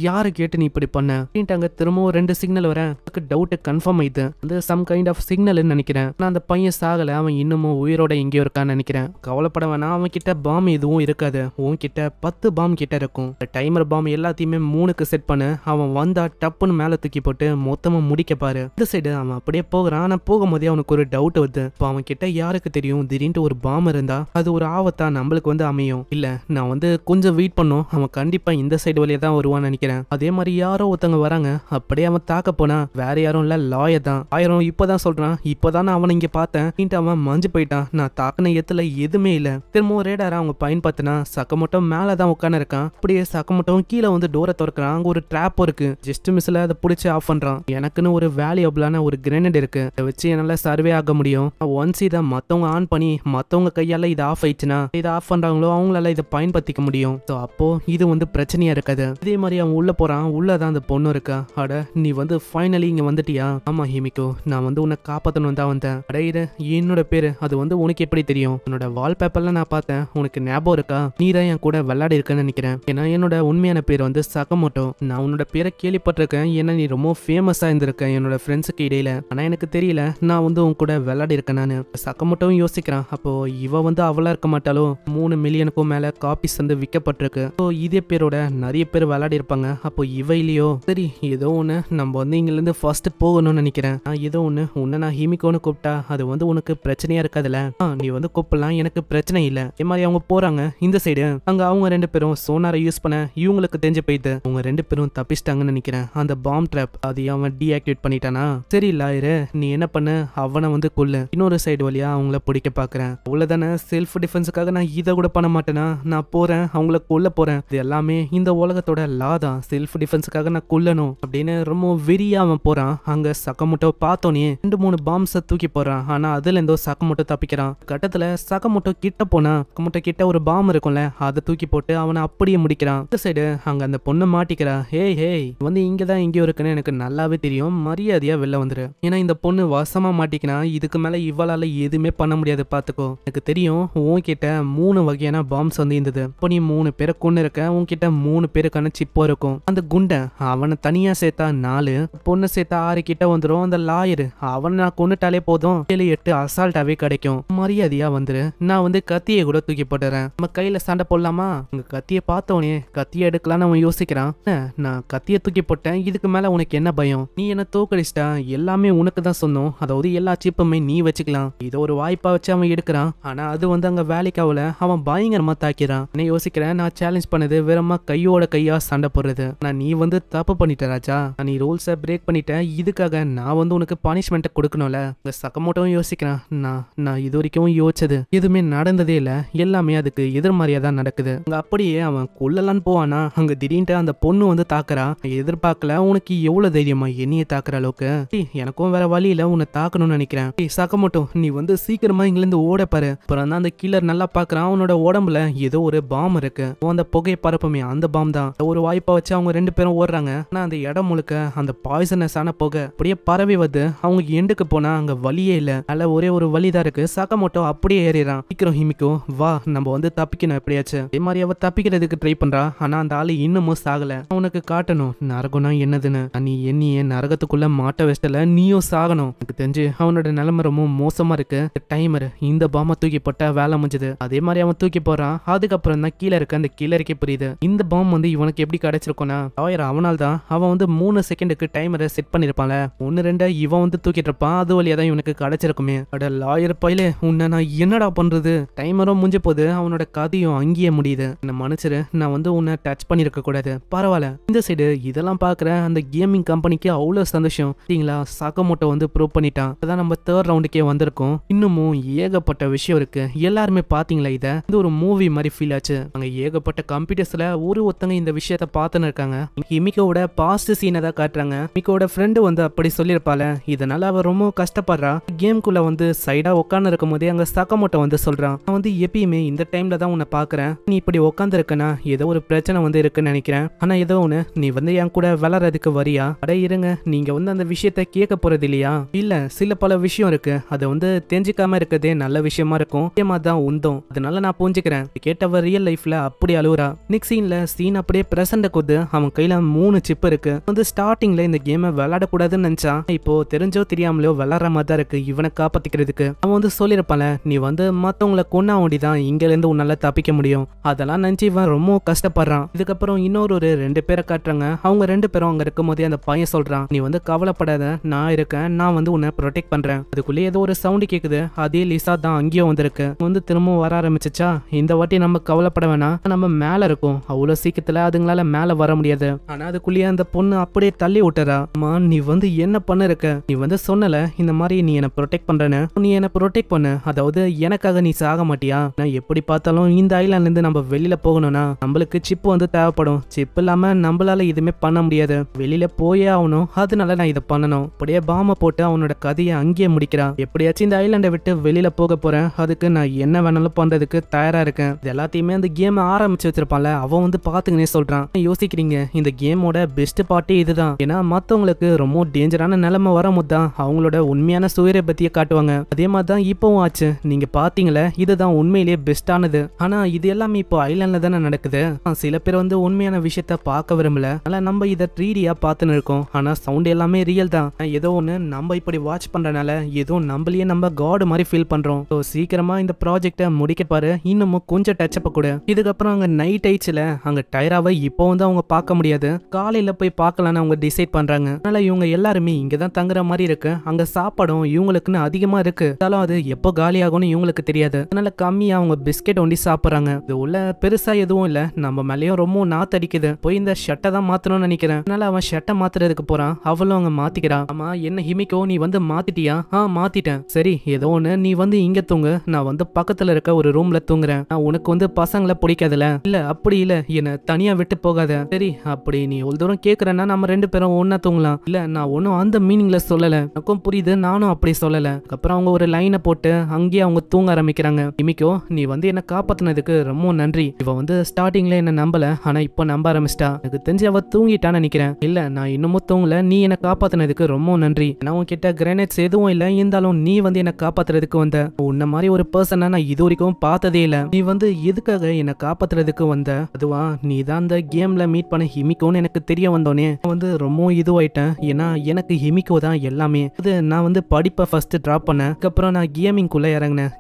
யாரு கேட்டு நீ இப்படி பண்ண அப்படின்ட்டு அங்க திரும்ப ஒரு 2 சிக்னல் வர டவுட் கன்ஃபார்ம் ஆயிடுது. அந்த சம் கைண்ட் ஆஃப் சிக்னல் நினைக்கிறேன். நான் அந்த பையன் சாகல, அவன் இன்னமும் உயிரோட எங்கேயோ இருக்கான்னு நினைக்கிறேன். கவலைப்பட வேணாம், அவன் கிட்ட பாம் எதுவும் இருக்காது. உன்கிட்ட 10 பாம் கிட்ட இருக்கும். டைமர் பாம் எல்லாத்தையுமே 3க்கு செட் பண்ணு. அவன் வந்தா டப்புன்னு மேல தூக்கி போட்டு மொத்தமா முடிக்க பாரு. இந்த சைடு அவன் அப்படியே போகிறான். ஆனா போகும்போதே அவனுக்கு ஒரு டவுட் வருது. இப்போ அவன் கிட்ட யாருக்கு தெரியும் திடீர்னு ஒரு பாம் இருந்தா அது ஒரு ஆபத்தா நம்மளுக்கு வந்து அமையும். இல்ல நான் வந்து கொஞ்சம் வெயிட் பண்ணும், அவன் கண்டிப்பா இந்த சைடு வழியா தான் வருவான்னு நினைக்கிறேன். அதே மாதிரி யாரோ ஒருத்தவங்க வராங்க. அப்படியே அவன் தாக்க போனா வேற யாரும் இல்ல, லாயர் தான். ஆயிரம் இப்பதான் சொல்றான், இப்பதான் நான் அவனை இங்க பார்த்தேன். அவன் மஞ்சு போயிட்டான். நான் தாக்கின எத்துல எதுவுமே இல்ல. திரும்பவும் ரேடாரா அவங்க பயன்படுத்தினா சக்கமோட்டோ மேலதான் உட்காந்து இருக்கான். அப்படியே சக்கமோட்டோ கீழே வந்து டோரை திறக்கிறான். அங்க ஒரு ட்ராப் இருக்கு. ஜஸ்ட் மிஸ்ல அதை பிடிச்சி ஆஃப் பண்றான். எனக்குன்னு ஒரு வேலையை வேல்யூபிளான ஒரு கிரெனேட் இருக்கு. இதை வச்சு என்னால சர்வே ஆக முடியும். ஒன்ஸ் இதை மத்தவங்க ஆன் பண்ணி மத்தவங்க கையால இது ஆஃப் ஆயிடுச்சுன்னா இதை ஆஃப் பண்றாங்களோ அவங்களால இதை பயன்படுத்திக்க முடியும். ஸோ அப்போ இது வந்து பிரச்சனையா இருக்காது. இதே மாதிரி அவன் உள்ள போறான். உள்ளதான் அந்த பொண்ணு இருக்கா. அட நீ வந்து ஃபைனலி இங்க வந்துட்டியா? ஆமா ஹிமிகோ, நான் வந்து உன்னை காப்பாத்தணும் தான் வந்தேன். அட இது என்னோட பேரு, அது வந்து உனக்கு எப்படி தெரியும்? உன்னோட வால்பேப்பர்ல நான் பார்த்தேன், உனக்கு ஞாபகம் இருக்கா? நீ தான் என் கூட விளையாடி இருக்கன்னு நினைக்கிறேன். ஏன்னா என்னோட உண்மையான பேர் வந்து சகமோட்டோ. நான் உன்னோட பேரை கேள்விப்பட்டிருக்கேன். ஏன்னா நீ ரொம்ப ஃபேமஸா இருந்திருக்க என்னோட ஃப்ரெண்ட்ஸுக்கு இடையில. ஆனா எனக்கு தெரியல நான் வந்து உன் கூட விளையாடி இருக்கேன். நான் சகமோட்டோவும் யோசிக்கிறான். அப்போ இவ வந்து அவளா இருக்க மாட்டாலோ? 3 மில்லியனுக்கும் மேல காப்பீஸ் வந்து விற்கப்பட்டிருக்கு. ஸோ இதே பேரோட நிறைய பேர் விளையாடி இருப்பாங்க. அப்போ இவ இல்லையோ? சரி ஏதோ ஒன்று நம்ம வந்து இங்கில இருந்து ஃபர்ஸ்ட் போகணும்னு நினைக்கிறேன். ஏதோ ஒன்று உன்னை நான் ஹிமிகோன்னு கூப்பிட்டா அது வந்து உனக்கு பிரச்சனையா இருக்காதுல்ல? நீ வந்து கூப்பிடலாம், எனக்கு பிரச்சனை இல்லை. இதே மாதிரி அவங்க போறாங்க இந்த சைடு. அங்க அவங்க 2 பேரும் சோனாரை யூஸ் பண்ண இவங்களுக்கு தெரிஞ்சு போயிட்டு அவங்க 2 பேரும் தப்பிச்சிட்டாங்கன்னு நினைக்கிறேன். அந்த பாம் ட்ராப் அது அவன் டீஆக்டிவேட் பண்ணிட்டானா? சரி லாயரு, நீ என்ன பண்ண, அவனை வந்து கொல்லு. இன்னொரு சைடு வழியா அவங்கள பிடிக்க பாக்குறேன். அவ்வளவுதானே, செல்ஃப் டிஃபென்ஸுக்காக நான் இதை கூட பண்ண மாட்டேனா? நான் போறேன், அவங்கள கொல்ல போறேன். இது எல்லாமே இந்த உலகத்தோட லா தான். செல்ஃப் டிஃபென்ஸுக்காக நான் கொல்லணும் அப்படின்னு ரொம்ப வெறியா அவன் போறான். அங்க சகமோட்டோ பார்த்தோன்னே 2-3 பாம்ஸை தூக்கி போறான். ஆனா அதுல இருந்தோ சகமோட்டோ தப்பிக்கிறான். கட்டத்துல சகமோட்டோ கிட்ட போனா சகமோட்டோ கிட்ட ஒரு பாம் இருக்கும்ல, அதை தூக்கி போட்டு அவனை அப்படியே முடிக்கிறான். இந்த சைடு அங்க அந்த பொண்ணு மாட்டிக்கிறா. ஹேய் வந்து இங்கதான் எங்கேயோ இருக்குன்னு எனக்கு நல்லாவே தெரியும், மரியாதையா வெளில வந்துரு. ஏன்னா இந்த பொண்ணு வசமா மாட்டிக்கினா இதுக்கு மேல இவளால எதுவுமே பண்ண முடியாது. பாத்துக்கோ, எனக்கு தெரியும் உன்கிட்ட 3 வகையான பாம்ஸ் வந்து இருந்தது. இப்போ நீ 3 பேரை கொண்டு இருக்க, உன்கிட்ட 3 பேருக்கான சிப்போ இருக்கும். அந்த குண்டை அவனை தனியா சேர்த்தா 4, பொண்ணு சேர்த்தா 6 கிட்ட வந்துடும். அந்த லாயரு அவனை நான் கொண்டுட்டாலே போதும் 7-8 அசால்ட்டாவே கிடைக்கும். மரியாதையா வந்துரு. நான் வந்து கத்தியை கூட தூக்கி போட்டுறேன். நம்ம கையில சண்டை போடலாமா? உங்க கத்தியை பார்த்தோனே கத்தியை எடுக்கலான்னு அவன் யோசிக்கிறான். நான் கத்தியை தூக்கி போட்டேன், இதுக்கு மேல உனக்கு என்ன பயம்? நீ என்ன தோக்கடிச்சிட்டா, எல்லாமே உனக்கு தான் சொந்தம். அதாவது எல்லா சிப்புமே நீ வச்சுக்கலாம். இதை ஒரு வாய்ப்பா வச்சு அவன் எடுக்கிறான். ஆனா அது வந்து அங்க வேலைக்காவல அவன் பயங்கரமா தாக்கிறான். என்ன யோசிக்கிறேன், நான் சேலஞ்ச் பண்ணது வெறுமா கையோட கையா சண்டை போடுறது. நான் நீ வந்து தப்பு பண்ணிட்ட ராஜா, நீ ரூல்ஸை பிரேக் பண்ணிட்ட. இதுக்காக நான் வந்து உனக்கு பனிஷ்மெண்ட் கொடுக்கணும்ல. இந்த சகமோட்டோவும் யோசிக்கிறான். நான் இது வரைக்கும் யோசிச்சது எதுவுமே நடந்ததே இல்ல, எல்லாமே அதுக்கு எதிர்மறையா தான் நடக்குது. அங்க அப்படியே அவன் கொல்லலான்னு போவானா, அங்க திடீர்னு அந்த பொண்ணு வந்து தாக்குறா. எதிர்பார்க்கல. உனக்கு எவ்வளவு தைரியமா என்னைய தாக்குற அளவுக்கு? எனக்கும் வேற வழி இல்ல, உன்னை தாக்கணும்னு நினைக்கிறேன். சகமோட்டோ நீ வந்து சீக்கிரமா இங்க இருந்து ஓட பாரு. அப்புறம் தான் அந்த கில்லர் நல்லா பாக்குறான். அவனோட உடம்புல ஏதோ ஒரு பாம் இருக்கு. அந்த புகையை பரப்புமே அந்த பாம் தான். ஒரு வாய்ப்பா வச்சு அவங்க 2 பேரும் ஓடுறாங்க. ஆனா அந்த இடம் முழுக்க அந்த பாய்சனஸ் ஆன புகை அப்படியே பரவி வந்து அவங்க எண்டுக்கு போனா அங்க வழியே இல்ல. அல்ல ஒரே ஒரு வழிதான் இருக்கு. சகமோட்டோ அப்படியே ஏறிறான். சீக்கிரம் ஹிமிகோ வா, நம்ம வந்து தப்பிக்கணும் எப்படியாச்சும். அதே மாதிரி அவ தப்பிக்கிறதுக்கு ட்ரை பண்றா. ஆனா அந்த ஆளு இன்னமும் சாகல. அவனுக்கு காட்டணும் நரகம்னா என்னதுன்னு. நீ என்னைய நரகத்துக்குள்ள மாட்ட வச்சிட்டல, நீயும் சாகணும். எனக்கு தெரிஞ்சு அவனோட நிலைமை ரொம்ப மோசமா இருக்கு. டைமர் இந்த பாம்பை தூக்கி போட்டா வேலை முடிஞ்சது. அதே மாதிரி அவன் தூக்கி போறான். அதுக்கப்புறம் தான் கீழே இருக்க அந்த கில்லருக்கே புரியுது இந்த பாம் வந்து இவனுக்கு எப்படி கிடைச்சிருக்கோன்னா அவனால் தான். அவன் வந்து 3 செகண்டுக்கு டைமரை செட் பண்ணிருப்பான்ல, 1-2 இவன் வந்து தூக்கிட்டு இருப்பான். அது வழியா தான் இவனுக்கு கிடைச்சிருக்குமே. அட லாயர் பையிலே, உன்னை நான் என்னடா பண்றது? டைமரும் முடிஞ்ச போது அவனோட கதையும் அங்கேயே முடியுது. என்ன மன்னிச்சிரு, நான் வந்து உன்னை டச் பண்ணிருக்க கூடாது. பரவாயில்ல. இந்த சைடு இதெல்லாம் பாக்குற அந்த கேமிங் கம்பெனிக்கு அவ்வளவு சந்தோஷம். சரிங்களா, சகமோட்டோ வந்து ப்ரூவ் பண்ணிட்டான். அதான் நம்ம 3rd ரவுண்டுக்கே வந்திருக்கோம். இன்னமும் ஏகப்பட்ட விஷயம் இருக்கு. எல்லாருமே பாத்தீங்களா, இதை இந்த ஒரு மூவி மாதிரி ஃபீல் ஆச்சு. அங்க ஏகப்பட்ட கம்ப்யூட்டர்ஸ்ல ஒருத்தங்க இந்த விஷயத்த பார்த்துன்னு இருக்காங்க. ஹிமிகோட பாஸ்ட் சீனை தான் காட்டுறாங்க. ஹிமிகோட ஃப்ரெண்டு வந்து அப்படி சொல்லியிருப்பால, இதனால அவ ரொம்ப கஷ்டப்படுறா. கேம்குள்ள வந்து சைடா உட்காந்து இருக்கும் போதே அங்க சகமோட்டோ வந்து சொல்றான், நான் வந்து எப்பயுமே இந்த டைம்ல தான் உன்னை பாக்குறேன். நீ இப்படி உட்காந்து இருக்கனா ஏதோ ஒரு பிரச்சனை வந்து இருக்குன்னு நினைக்கிறேன். ஆனா ஏதோ ஒண்ணு, நீ வந்து என் கூட விளையாடுறதுக்கு வரியா? அட இருங்க, நீங்க வந்து அந்த விஷயத்த கேட்க போறது இல்லையா? இல்ல, சில பல விஷயம் இருக்கு, அதை வந்து தெரிஞ்சுக்காம இருக்கிறதே நல்ல விஷயமா இருக்கும். தான் உந்தம், அதனால நான் புரிஞ்சுக்கிறேன். கேட்டவ ரியல் லைஃப்ல அப்படி அழுவுறா. நெக்ஸ்ட் சீன் அப்படியே பிரசன்ட் கொது. அவன் கையில 3 சிப் இருக்கு. வந்து ஸ்டார்டிங்ல இந்த கேமை விளையாடக்கூடாதுன்னு நினைச்சான். இப்போ தெரிஞ்சோ தெரியாமலோ விளையாடுற மாதிரி தான் இருக்கு. இவனை காப்பாத்திக்கிறதுக்கு அவன் வந்து சொல்லிருப்பால, நீ வந்து மத்தவங்களை கொன்னா ஓடிதான் இங்க இருந்து உன்னால தப்பிக்க முடியும். அதெல்லாம் நினைச்சு இவன் ரொம்ப கஷ்டப்படுறான். இதுக்கப்புறம் இன்னொரு 2 பேரை காட்டுறாங்க. அவங்க 2 பேரும் அங்க இருக்கும் போதே அந்த பையன் சொல்றான், நீ வந்து கவலைப்படாத, நான் இருக்கேன், நான் வந்து உன்னை ப்ரொடெக்ட் பண்றேன். அதுக்குள்ளே ஏதோ ஒரு சவுண்ட் கேக்குது. அதே லிசா தான் அங்கேயும் வந்திருக்கு. வந்து திரும்பவும் வர ஆரம்பிச்சுச்சா. இந்த வாட்டி நம்ம கவலைப்பட வேணாம், நம்ம மேல இருக்கும். அவ்வளவு சீக்கிரத்துல அதுங்களால மேல வர முடியாது. ஆனா அதுக்குள்ளேயே அந்த பொண்ணு அப்படியே தள்ளி விட்டுறா. நீ வந்து என்ன பண்ண இருக்க? நீ வந்து சொன்னல இந்த மாதிரி நீ என்ன ப்ரொடெக்ட் பண்றேன்னு. நீ என்ன ப்ரொடெக்ட் பண்ணு, அதாவது எனக்காக நீ சாக மாட்டியா? நான் எப்படி பார்த்தாலும் இந்த ஐலாண்ட்ல இருந்து நம்ம வெளியில போகணும்னா நம்மளுக்கு சிப் வந்து தேவைப்படும். சிப் இல்லாம நம்மளால எதுவுமே பண்ண முடியாது. வெளியில போயே ஆகணும். அதனால நான் இதை பண்ணணும். அப்படியே பாம்பை போட்டு அவனோட கதையை அங்கேயே முடிக்கிறான். எப்படியாச்சும் இந்த ஐலாண்டை விட்டு வெளியில போக போறேன், அதுக்கு நான் என்ன வேணாலும் பண்றதுக்கு தயாரா இருக்கேன். இது எல்லாத்தையுமே அந்த கேம் ஆரம்பிச்சு வச்சிருப்பான்ல அவன் வந்து பாத்துக்கினே சொல்றான். யோசிக்கிறீங்க, இந்த கேமோட பெஸ்ட் பார்ட்டே இதுதான். ஏன்னா மத்தவங்களுக்கு ரொம்ப டேஞ்சரான நிலைமை வரும்போது தான் அவங்களோட உண்மையான சுயரை பத்தியை காட்டுவாங்க. அதே மாதிரி தான் இப்பவும் ஆச்சு. நீங்க பாத்தீங்களே, இதுதான் உண்மையிலேயே பெஸ்டானது. ஆனா இது எல்லாமே இப்போ ஐலாண்ட்ல தானே நடக்குது. சில பேர் வந்து உண்மையான விஷயத்த பார்க்க விரும்பல, அதனால நம்ம இதை 3D பார்த்துன்னு இருக்கோம். ஆனா சவுண்ட் எல்லாமே ரியல் தான். ஏதோ ஒண்ணு நம்ம இப்படி வாட்ச் பண்றதுனால ஏதோ நம்மளையே நம்ம காட் மாதிரி ஃபீல் பண்றோம். ஸோ சீக்கிரமா இந்த ப்ராஜெக்டை முடிக்க பாரு, இன்னமும் கொஞ்சம் டச்சப் கூட. இதுக்கப்புறம் அங்க நைட் ஆயிடுச்சுல, அங்க டைராவை இப்போ வந்து அவங்க பார்க்க முடியாது, காலையில போய் பார்க்கலான்னு அவங்க டிசைட் பண்றாங்க. அதனால இவங்க எல்லாருமே இங்கதான் தங்குற மாதிரி இருக்கு. அங்க சாப்பாடும் இவங்களுக்குன்னு அதிகமா இருக்கு, அது எப்போ காலி ஆகும்னு இவங்களுக்கு தெரியாது. அதனால கம்மியா அவங்க பிஸ்கெட் ஒண்டி சாப்பிடுறாங்க. இது உள்ள பெருசா எதுவும் இல்ல, நம்ம மேலேயும் ரொம்ப நாத்தடிக்குது. போய் இந்த ஷர்ட்டை தான் மாத்தணும்னு நினைக்கிறேன். அதனால அவன் ஷர்ட்டை மாத்துறதுக்கு போறான். அவளும் அங்க மாத்திக்கிறான். ஆமா என்ன ஹிமிகோ, நீ வந்து மாத்திட்டியா? மாத்திட்டேன். சரி ஏதோ ஒண்ணு, நீ வந்து இங்க தூங்கு, நான் வந்து பக்கத்துல இருக்க ஒரு ரூம்ல தூங்குறேன். உனக்கு வந்து பசங்களை பிடிக்காதுல? இல்ல அப்படி இல்ல, என்ன தனியா விட்டு போகாத. சரி அப்படி நீ ஒரு தூரம் கேக்குறேன்னா நம்ம 2 பேரும் ஒன்னா தூங்கலாம். இல்ல நான் ஒன்னும் அந்த மீனிங்ல சொல்லல, எனக்கும் புரியுது, நானும் அப்படி சொல்லல. அப்புறம் அவங்க ஒரு லைனை போட்டு அங்கேயே அவங்க தூங்க ஆரம்பிக்கிறாங்க. ஹிமிகோ, நீ வந்து என்ன காப்பாத்தினதுக்கு ரொம்ப நன்றி. இவ வந்து ஸ்டார்டிங்ல என்ன நம்பல, ஆனா இப்போ நம்ப ஆரம்பிச்சிட்டா. எனக்கு தெரிஞ்சு அவ தூங்கிட்டான்னு நினைக்கிறேன். இல்ல நான் இன்னமும் தூங்கல, நீ என்ன காப்பாத்தினதுக்கு ரொம்ப நன்றி. நான் உன்கிட்ட கிரேனேட்ஸ் எதுவும் இல்ல, இருந்தாலும் நீ வந்து என்ன காப்பாத்துறதுக்கு வந்த. உன்ன மாதிரி ஒரு பர்சனை நான் இது வரைக்கும் பார்த்ததே இல்ல. நீ வந்து எதுக்காக என்ன காப்பாத்துறதுக்கு வந்த? அதுவா, நீ தான் அந்த கேம்ல மீட் பண்ண ஹிமிகோன்னு எனக்கு தெரிய வந்தோனே வந்து ரொம்ப இதுவாயிட்டேன். ஏன்னா எனக்கு ஹிமிகோ தான் எல்லாமே. அது நான் வந்து படிப்பை ஃபர்ஸ்ட் டிராப் பண்ணேன், அதுக்கப்புறம் நான் கேமிங்குள்ள இறங்கினேன்.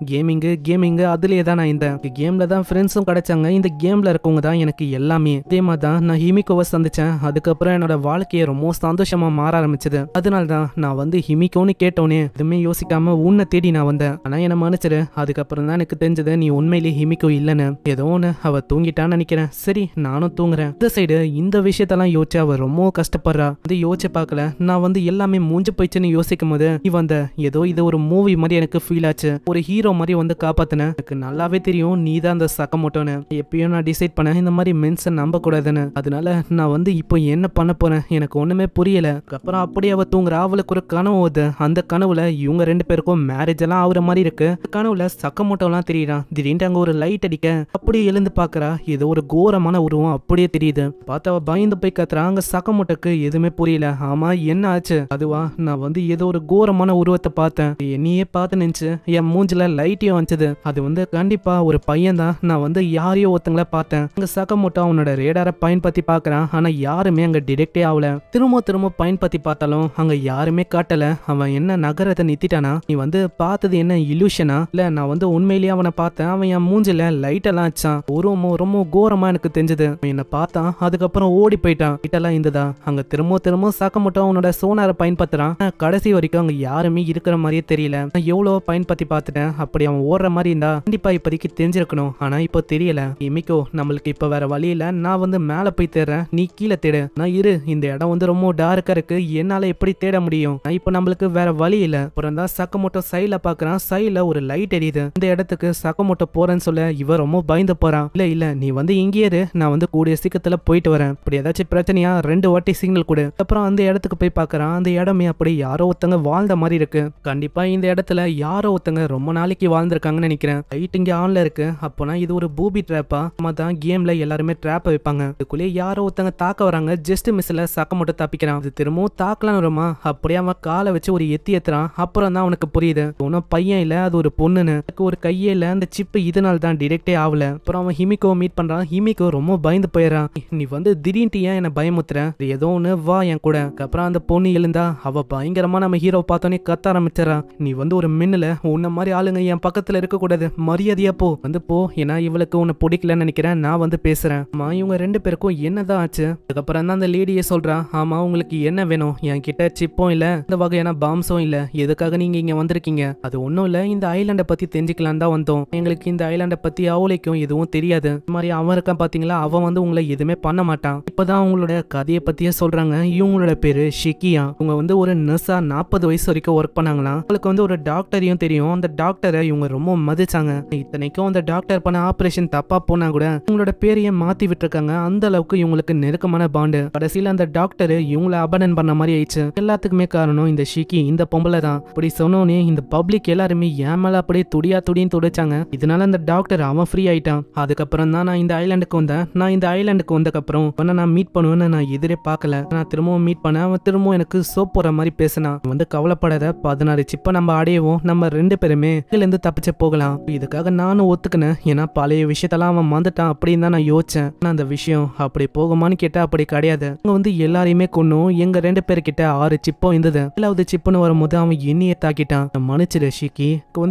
கேமிங் அதுலயே தான் நான் இந்த கேம்ல தான் ஃப்ரெண்ட்ஸும் கிடைச்சாங்க. இந்த கேம்ல இருக்கவங்க தான் எனக்கு எல்லாமே. அதே மாதிரி தான் நான் ஹிமிகோவை சந்திச்சேன். அதுக்கப்புறம் என்னோட வாழ்க்கையை ரொம்ப சந்தோஷமா மாற ஆரம்பிச்சது. அதனால தான் நான் வந்து ஹிமிகோன்னு கேட்டோன்னே எதுவுமே யோசிக்காம உன்னை தேடி நான் வந்தேன். ஆனா என்ன மன்னிச்சிரு, அதுக்கப்புறம் தான் எனக்கு தெரிஞ்சது நீ உண்மையிலேயே ஹிமிகோ இல்லைன்னு. ஏதோ ஒன்று அவ தூங்கிட்டான்னு நினைக்கிறேன். சரி நானும் தூங்குறேன். இந்த சைடு இந்த விஷயத்தெல்லாம் யோசிச்சு அவ ரொம்ப கஷ்டப்படுறா. அது யோசிச்சு பார்க்கல, நான் வந்து எல்லாமே மூஞ்சு போயிடுச்சுன்னு யோசிக்கும் போது நீ வந்த ஏதோ இது ஒரு மூவி மாதிரி எனக்கு ஃபீல் ஆச்சு. ஒரு ஹீரோ மாதிரி வந்து காப்பாத்தின. எனக்கு நல்லாவே தெரியும் நீ தான் அந்த சக்கமோட்டோன்னு. எப்பயும் நான் டிசைட் பண்ணேன் இந்த மாதிரி மென்ஸை நம்ப கூடாதுன்னு. அதனால நான் வந்து இப்போ என்ன பண்ண போறேன் எனக்கு ஒண்ணுமே புரியல. அப்புறம் அப்படியே அவ தூங்குறா. அவளுக்கு ஒரு கனவு வருது. அந்த கனவுல இவங்க 2 பேருக்கும் மேரேஜ் எல்லாம் ஆகுற மாதிரி இருக்கு. கனவுல சக்கமோட்டோலாம் தெரியுறான். திடீர்னு அங்க ஒரு லைட் அடிக்க அப்படியே எழுந்து பாக்குறா. ஏதோ ஒரு கோரமான உருவம் அப்படியே தெரியுது. பார்த்து அவ பயந்து போய் கத்துறா. அங்க சக்கமோட்டோக்கு எதுவுமே புரியல. ஆமா என்ன ஆச்சு? அதுவா, நான் வந்து ஏதோ ஒரு கோரமான உருவத்தை பார்த்தேன். என்னையே பார்த்து நினைச்சு என் மூஞ்சில லைட்டையும் வந்துச்சு. அது வந்து கண்டிப்பா ஒரு பையன் தான். நான் வந்து யாரையோ ஒருத்தங்கள பார்த்தேன். அங்க சக்கமோட்டோ அவனோட ரேடாரை பயன்படுத்தி பாக்குறான். ஆனா யாருமே அங்க டிடெக்டே ஆகல. திரும்ப பயன்படுத்தி பார்த்தாலும் அங்க யாருமே காட்டல. அவன் என்ன நகரத்தை நிறுத்திட்டானா? நீ வந்து பார்த்தது என்ன இல்யூஷனா? இல்ல நான் வந்து உண்மையிலேயே அவனை பார்த்தேன். அவன் என் மூஞ்சில லைட் எல்லாம் வச்சான். ரொம்ப கோரமா எனக்கு தெரிஞ்சது. என்ன பார்த்தான், அதுக்கப்புறம் ஓடி போயிட்டான். கிட்டலாம் இருந்ததா? அங்க திரும்ப சக்கமோட்டோ அவனோட சோனாரை பயன்படுத்துறான். கடைசி வரைக்கும் அங்க யாருமே இருக்கிற மாதிரியே தெரியல. நான் எவ்வளவு பயன்படுத்தி பார்த்துட்டேன். அப்படி அவன் ஓடுற மாதிரி இருந்தா கண்டிப்பா இப்போதைக்கு தெரிஞ்சிருக்கணும். ஆனா இப்போ தெரியல. ஹிமிகோ, நம்மளுக்கு இப்ப வேற வழி இல்ல. நான் வந்து மேல போய் தேடுறேன், நீ கீழே தேடு. நான் இரு, இந்த இடம் வந்து ரொம்ப டார்க்கா இருக்கு, என்னால எப்படி தேட முடியும்? இப்ப நம்மளுக்கு வேற வழி இல்ல. அப்புறம் தான் சக்கமோட்டோ சைட்ல பாக்குறான். சைட்ல ஒரு லைட் எரியுது. இந்த இடத்துக்கு சக்கமோட்டோ போறேன்னு சொல்ல இவ ரொம்ப பயந்து போறான். இல்ல நீ வந்து இங்கே இரு, நான் வந்து கூடிய சீக்கிரத்துல போயிட்டு வரேன். இப்படி ஏதாச்சும் பிரச்சனையா 2 வாட்டி சிக்னல் கொடு. அப்புறம் அந்த இடத்துக்கு போய் பாக்குறான். அந்த இடமே அப்படி யாரோ ஒருத்தங்க வாழ்ந்த மாதிரி இருக்கு. கண்டிப்பா இந்த இடத்துல யாரோ ஒருத்தங்க ரொம்ப நாளைக்கு வாழ்ந்திருக்காங்கன்னு நினைக்கிறேன். லைட் இங்க ஆன்ல இருக்கு. அப்போனா இது ஒரு பூபி ட்ராப்பா? தான் கேம்ல எல்லாருமே ட்ராப் வைப்பாங்க. இதுக்குள்ளே யாரோ ஒருத்தங்க தாக்க வராங்க. ஜஸ்ட் மிஸ்ல சக்கமோட்டோ தப்பிக்கிறான். அது திரும்பவும் தாக்கலாம் வருமா? அப்படியே அவன் காலை வச்சு ஒரு எத்துறான். அப்புறம் தான் அவனுக்கு புரியுது ஒன்னும் பையன் இல்ல, அது ஒரு பொண்ணுன்னு. ஒரு கையே இல்ல, அந்த சிப்பு இதனால தான் டிடெக்டே ஆகல. அப்புறம் அவன் ஹிமிகோ மீட் பண்றான். ஹிமிகோ ரொம்ப பயந்து போயிடறான். நீ வந்து திடீர்னு ஏன் என்ன பயமுத்துற? ஏதோ ஒண்ணு வா என் கூட. அப்புறம் அந்த பொண்ணு எழுந்தா. அவ பயங்கரமா நம்ம ஹீரோ பார்த்தோன்னே கத்த ஆரம்பிச்சிடறான். நீ வந்து ஒரு மின்னல, உன்ன மாதிரி ஆளுங்க என் பக்கத்துல இருக்க கூடாது, மரியாதையா போ, வந்து போ. ஏன்னா இவளுக்கு உன்னை பிடிக்கலன்னு நினைக்கிறேன், நான் வந்து பேசுறேன். இவங்க 2 பேருக்கும் என்னதான் ஆச்சு? அதுக்கப்புறம் தான் அந்த லேடியே சொல்றான். ஆமா உங்களுக்கு என்ன வேணும்? என் கிட்ட சிப்பும் இல்ல, இந்த வகையான பாம்ஸும் இல்ல, எதுக்காக நீங்க இங்க வந்திருக்கீங்க? அது ஒண்ணும் இல்ல, இந்த ஐலாண்டை பத்தி தெரிஞ்சுக்கலாம் தான் வந்தோம். எங்களுக்கு இந்த ஐலாண்டை பத்தி அவளுக்கும் எதுவும் தெரியாது. இந்த மாதிரி அவன் இருக்கான் பாத்தீங்களா, அவன் வந்து உங்களை எதுவுமே பண்ண மாட்டான். இப்பதான் அவங்களோட கதையை பத்தியே சொல்றாங்க. இவங்களோட பேரு ஷிக்கியா. இவங்க வந்து ஒரு நர்ஸா 40 வயசு வரைக்கும் ஒர்க் பண்ணாங்களாம். அவங்களுக்கு வந்து ஒரு டாக்டரையும் தெரியும். அந்த டாக்டரை இவங்க ரொம்ப மதிச்சாங்க. இத்தனைக்கும் அந்த டாக்டர் பண்ண ஆபரேஷன் தப்பா போனா கூட இவங்களோட பேரையே மாத்தி விட்டுருக்காங்க. அந்த அளவுக்கு இவங்களுக்கு நெருக்கமான பாண்டு. கடைசியில அந்த டாக்டர் இவங்களை அபடன் பண்ண மாதிரி ஆயிடுச்சு. எல்லாத்துக்குமே காரணம் இந்த ஷிக்கி, இந்த பொம்பளை தான். இப்படி சொன்னோன்னே இந்த பப்ளிக் எல்லாருமே ஏன் மேல அப்படியே துடின்னு துடைச்சாங்க. இதனால அந்த டாக்டர் அவன் ஃப்ரீ ஆயிட்டான். அதுக்கப்புறம் தான் நான் இந்த ஐலாண்டுக்கு வந்தேன். நான் இந்த ஐலாண்டுக்கு வந்தக்கப்புறம் அவனை நான் மீட் பண்ணுவேன்னு நான் எதிரே பார்க்கல. நான் திரும்பவும் மீட் பண்ண அவன் திரும்பவும் எனக்கு சோப் போற மாதிரி பேசினான். கவலைப்படாத, 16 சிப்பை நம்ம அடையவும் நம்ம 2 பேருமே இதுல இருந்து தப்பிச்சு போகலாம். இதுக்காக நானும் ஒத்துக்கினேன். ஏன்னா பழைய விஷயத்தெல்லாம் அவன் மறந்துட்டான் அப்படின்னு தான் நான் யோசிச்சேன். ஆனா அந்த விஷயம் அப்படி போகுமான்னு கேட்டா அப்படி கிடையாது. அவங்க எல்லாரையுமே கொன்னும் எங்க 2 பேர்கிட்ட 6 சிப்பம் இருந்தது. 7வது சிப்புன்னு வரும்போது அவன் என்னையே தாக்கிட்டான். மன்னிச்சிரு ஷிக்கி,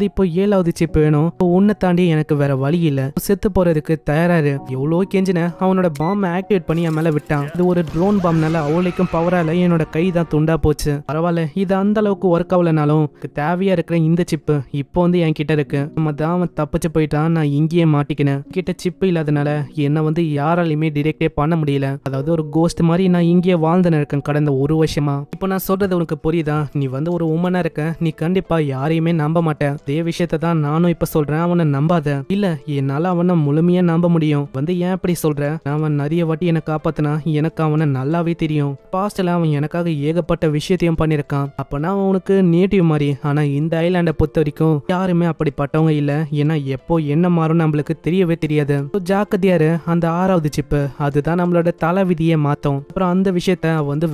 இப்போ 7வது சிப் வேணும். உன்னை தாண்டி எனக்கு வேற வழி இல்ல. செத்து போறதுக்கு தயாராரு. எவ்வளோ கெஞ்சின அவனோட பாம்பை ஆக்டிவேட் பண்ணி என் மேல விட்டான். இது ஒரு ட்ரோன் பாம்னால அவளைக்கும் பவரால என்னோட கை தான் துண்டா போச்சு. பரவாயில்ல, இது அந்த அளவுக்கு ஒர்க் ஆகலனாலும் தேவையா இருக்கிற இந்த சிப்பு இப்போ என் கிட்ட இருக்கு. நம்ம தான் அவன் தப்பிச்சு போயிட்டான். நான் இங்கேயே மாட்டிக்கினேன். கிட்ட சிப்பு இல்லாதனால என்ன யாராலையுமே டிடெக்டே பண்ண முடியல. அதாவது ஒரு கோஸ்ட் மாதிரி நான் இங்கேயே வாழ்ந்துன்னு இருக்கேன் கடந்த 1 வருஷமா. இப்போ நான் சொல்றது உனக்கு புரியுதா? நீ ஒரு உமனா இருக்க. நீ கண்டிப்பா யாரையுமே நம்ப மாட்டேன். அதே விஷயத்தை தான் நானும் இப்ப சொல்றேன். அவனை நம்பாத. இல்ல, என்னால அவனை முழுமையா நம்ப முடியும். ஏன் இப்படி சொல்ற? அவன் நிறைய வாட்டி என்னை காப்பாத்தினா. எனக்கு அவனை நல்லாவே தெரியும். பாஸ்ட்ல அவன் எனக்காக ஏகப்பட்ட விஷயத்தையும் பண்ணிருக்கான். அப்பனா அவனுக்கு நேட்டிவ் மாதிரி. ஆனா இந்த ஐலாண்டை பொறுத்த வரைக்கும் யாருமே அப்படிப்பட்டவங்க இல்ல. ஏன்னா எப்போ என்ன மாறும் நம்மளுக்கு தெரியவே தெரியாது. ஜாக்கிரதையாரு. அந்த 6வது சிப்பு அதுதான் நம்மளோட தலை விதியை மாத்தோம். அப்புறம் அந்த விஷயத்த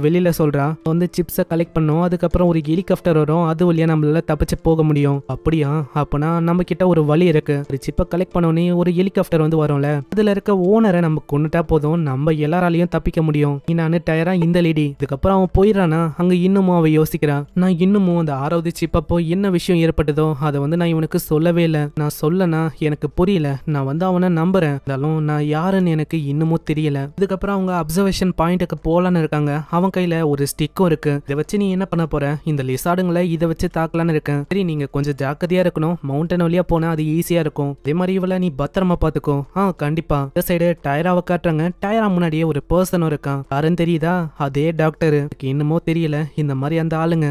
வெளியில சொல்றான். சிப்ஸை கலெக்ட் பண்ணும். அதுக்கப்புறம் ஒரு ஹெலிகாப்டர் வரும். அது வழியா நம்மளால தப்பிச்சு போக முடியும். அப்படியா? அப்பனா நம்ம கிட்ட ஒரு வழி இருக்கு. ஒரு சிப்பை கலெக்ட் பண்ணோன்னே ஒரு ஹெலிகாப்டர் வரும்ல, அதுல இருக்க ஓனரை நம்ம கொண்டுட்டா போதும். நம்ம எல்லாராலையும் தப்பிக்க முடியும். நானு டயரா இந்த லேடி. இதுக்கப்புறம் அவன் போயிடறானா? அங்க இன்னமும் அவன் யோசிக்கிறான். நான் இன்னமும் அந்த 6வது சிப் அப்போ என்ன விஷயம் ஏற்பட்டதோ அதை நான் இவனுக்கு சொல்லவே இல்லை. நான் சொல்லனா எனக்கு புரியல. நான் அவனை நம்புறேன். இருந்தாலும் நான் யாருன்னு எனக்கு இன்னமும் தெரியல. இதுக்கப்புறம் அவங்க அப்சர்வேஷன் பாயிண்ட்டுக்கு போலான்னு இருக்காங்க. அவன் கையில ஒரு ஸ்டிக்கும் இருக்கு. இதை வச்சு நீ என்ன பண்ண போற? இந்த லிசார்டுங்களை இதை வச்சு தாக்கலான்னு இருக்கேன். சரி, நீங்க கொஞ்சம் ஜாக்கிரதையா இருக்கணும். மவுண்டன் வழியா போனா அது ஈஸியா இருக்கும். அதே மாதிரி இவள நீ பத்திரமா பாத்துக்கோ. கண்டிப்பா. இந்த சைடு டயராவை காட்டுறாங்க. டயரா முன்னாடியே ஒரு பர்சன் இருக்கான். யாருன்னு தெரியுதா? அதே டாக்டர். என்னமோ தெரியல, இந்த மாதிரி அந்த ஆளுங்க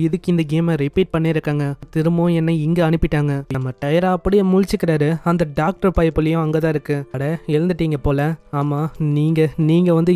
இதுக்கு இந்த கேமை ரிப்பீட் பண்ணிருக்காங்க. திரும்பவும் என்னை இங்க அனுப்பிட்டாங்க. நம்ம டயரா அப்படியே முழிச்சுக்கிறாரு. அந்த டாக்டர் பைப்புலயும் அங்கதான் இருக்கு. அட, எழுந்துட்டீங்க போல. ஆமா, நீங்க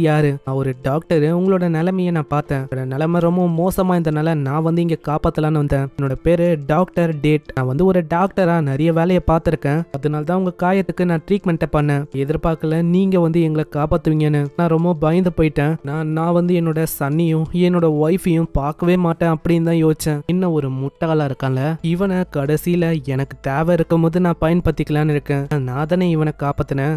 யாரு? ஒரு டாக்டர். உங்களோட நிலைமையை நான் பார்த்தேன். நிலைமை ரொம்ப மோசமா இருந்தனால நான் இங்க காப்பாத்தலான்னு வந்தேன். என்னோட பேரு டாக்டர் டேட். நான் ஒரு டாக்டரா நிறைய வேலையை பார்த்திருக்கேன். அதனால தான் உங்க காயத்துக்கு நான் ட்ரீட்மெண்ட்டை பண்ணேன். எதிர்பார்க்கல நீங்க எங்களை காப்பாத்துவீங்கன்னு. நான் ரொம்ப பயந்து போயிட்டேன். நான் என்னோட சன்னியும் என்னோட ஒய்ஃபையும் பார்க்கவே மாட்டேன் அப்படின்னு தான் யோசிச்சேன். இன்னும் ஒரு முட்டாளா இருக்கான்ல, இவனை கடைசியில எனக்கு தேவை இருக்கும் போது நான் பயன்படுத்திக்கலான்னு இருக்கேன். நான் தானே இவனை காப்பாத்தினேன்.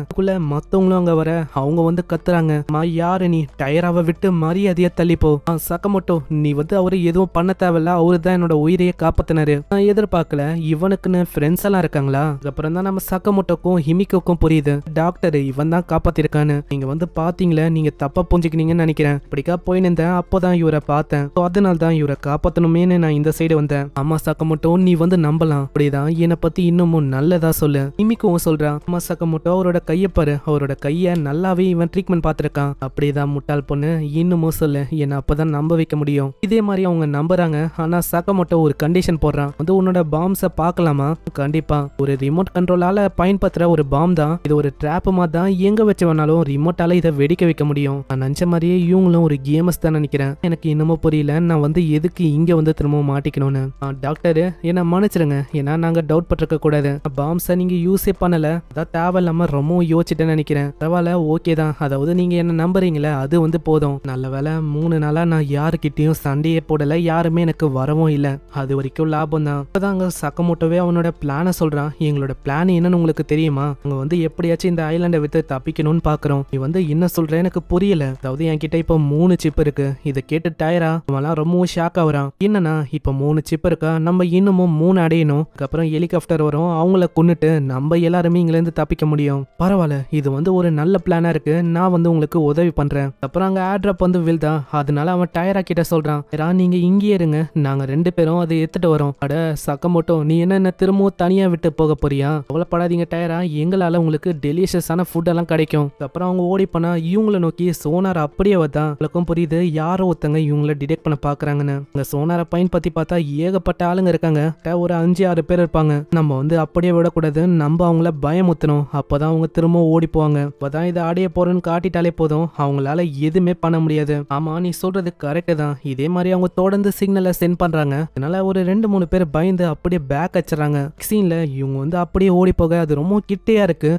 மத்தவங்களும் அங்க வர அவங்க கத்துறாங்க. யாரு நீ? டயராவை விட்டு மரியாதையா தள்ளிப்போ. சக்கமோட்டோ, நீ அவரு எதுவும் பண்ண தேவையில்ல. அவரு தான் என்னோட உயிரையே காப்பாத்தினாரு. நான் எதிர்பார்க்கல. இவனுக்குன்னு ஃப்ரெண்ட்ஸ் எல்லாம் இருக்காங்களா? அதுக்கப்புறம் தான் நம்ம சக்கமோட்டோக்கும் ஹிமிக்கோக்கும் புரியுது. டாக்டர் இவன் தான் காப்பாத்திருக்கான்னு. நீங்க பாத்தீங்களா? நீங்க தப்பா புரிஞ்சுக்கினீங்கன்னு நினைக்கிறேன். இப்படிக்கா போயிருந்தேன். அப்போதான் இவரை பார்த்தேன். அதனால தான் இவரை காப்பாத்தணுமேனு நான் இந்த சைடு வந்தேன். அம்மா சக்கமோட்டோ, நீ நம்பலாம். அப்படிதான் என்னை பத்தி இன்னமும் நல்லதா சொல்லு. ஹிமிக்கோவும் சொல்றான். அம்மா சக்கமோட்டோ, அவரோட கையை பாரு. அவரோட கைய நல்லாவே இவன் ட்ரீட்மெண்ட் பார்த்திருக்கான். அப்படிதான் முட்டாள் பொண்ணு, இன்னமும் சொல்லு. என்ன அப்பதான் நம்ப வைக்க முடியும். இதே மாதிரி அவங்க நம்புறாங்க. ஆனா சக்கமோட்டோ ஒரு கண்டிஷன் போடுறான். உன்னோட பாம்ஸ பார்க்கலாமா? கண்டிப்பா. ஒரு ரிமோட் கண்ட்ரோலால பயன்படுத்துற ஒரு பாம் தான் இது. ஒரு ட்ராப் மாதிரி தான். எங்க வச்சு வேணாலும் ரிமோட்டால இதை வெடிக்க வைக்க முடியும். நான் நினைச்ச மாதிரியே இவங்களும் ஒரு கேமஸ் தான் நினைக்கிறேன். எனக்கு இன்னமும் புரியல. நான் எதுக்கு இங்க திரும்பவும் மாட்டிக்கணும்னு. டாக்டர் என்ன மன்னிச்சிருங்க. ஏன்னா நாங்க டவுட் பட்டிருக்க கூடாது. பாம்ஸை நீங்க யூஸே பண்ணல. அதான் தேவையில்லாம ரொம்ப யோசிச்சுட்டேன்னு நினைக்கிறேன். பரவாயில்ல, ஓகே தான். அதாவது நீங்க என்ன நம்புறீங்களே அது போதும். நல்ல வேலை 3 நாளா நான் யாருக்கிட்டையும் சண்டையே போடல. யாருமே எனக்கு வரவும் இல்லை. அது வரைக்கும் லாபம் தான். இப்பதாங்க சக்கமோட்டோவே அவனோட பிளான சொல்றான். எங்களோட பிளான் என்னன்னு உங்களுக்கு தெரியுமா? அவங்க எப்படியாச்சும் இந்த ஐலாண்டை விட்டு தப்பிக்கணும்னு பாக்குறோம். நீ என்ன சொல்ற எனக்கு புரியல. அதாவது என்கிட்ட இப்ப 3 சிப் இருக்கு. இதை கேட்டு டயரா அவெல்லாம் ரொம்பவும் ஷாக் ஆகுறான். என்னன்னா இப்ப 3 சிப் இருக்கா, நம்ம இன்னமும் 3 அடையணும். அதுக்கப்புறம் ஹெலிகாப்டர் வரும். அவங்கள கொன்னுட்டு நம்ம எல்லாருமே இங்க இருந்து தப்பிக்க முடியும். பரவாயில்ல, இது ஒரு நல்ல பிளானா இருக்கு. நான் உங்களுக்கு உதவி பண்றேன். அப்புறம் அங்க ஆட்ராப் விழுதா. அதனால அவன் டயரா கிட்ட சொல்றான், நீங்க இங்கே இருங்க, நாங்க 2 பேரும் அதை எடுத்துட்டு வரோம். அட சக்கமோட்டோ, நீ என்ன திரும்பவும் தனியா விட்டு போக போறியா? கவலைப்படாதீங்க டயரா, எங்களால உங்களுக்கு டெலிஷியஸான ஃபுட் எல்லாம் கிடைக்கும். அப்புறம் அவங்க ஓடி பண்ணா இவங்களை நோக்கி சோனார் அப்படியே வந்தான். உங்களுக்கும் புரியுது யாரோ ஒருத்தங்க இவங்களை டிடெக்ட் பண்ண பாக்குறாங்கன்னு. இந்த சோனாரை பயன்படுத்தி பார்த்தா ஏகப்பட்ட ஆளுங்க இருக்காங்க. ஒரு 5-6 பேர் இருப்பாங்க. நம்ம அப்படியே விடக்கூடாது. நம்ம அவங்கள பயமுத்தணும். அப்பதான் அவங்க திரும்ப ஓடி போவாங்க. அப்பதான் இதை ஆடைய போறேன்னு காட்டிட்டாலே போதும். அவங்களால எதுவுமே பண்ண முடியாது. ஆமா, நீ சொல்றது சொல்றது கரெக்ட் தான். இதே மாதிரி அவங்க தொடர்ந்து சிக்னலை சென்ட் பண்றாங்க. அதனால ஒரு 2-3 பேர் பயந்து அப்படியே பேக் அடிச்சுறாங்க. சீன்ல இவங்க வந்து அப்படியே ஓடி போக அது ரொம்ப கிட்டையா இருக்கு.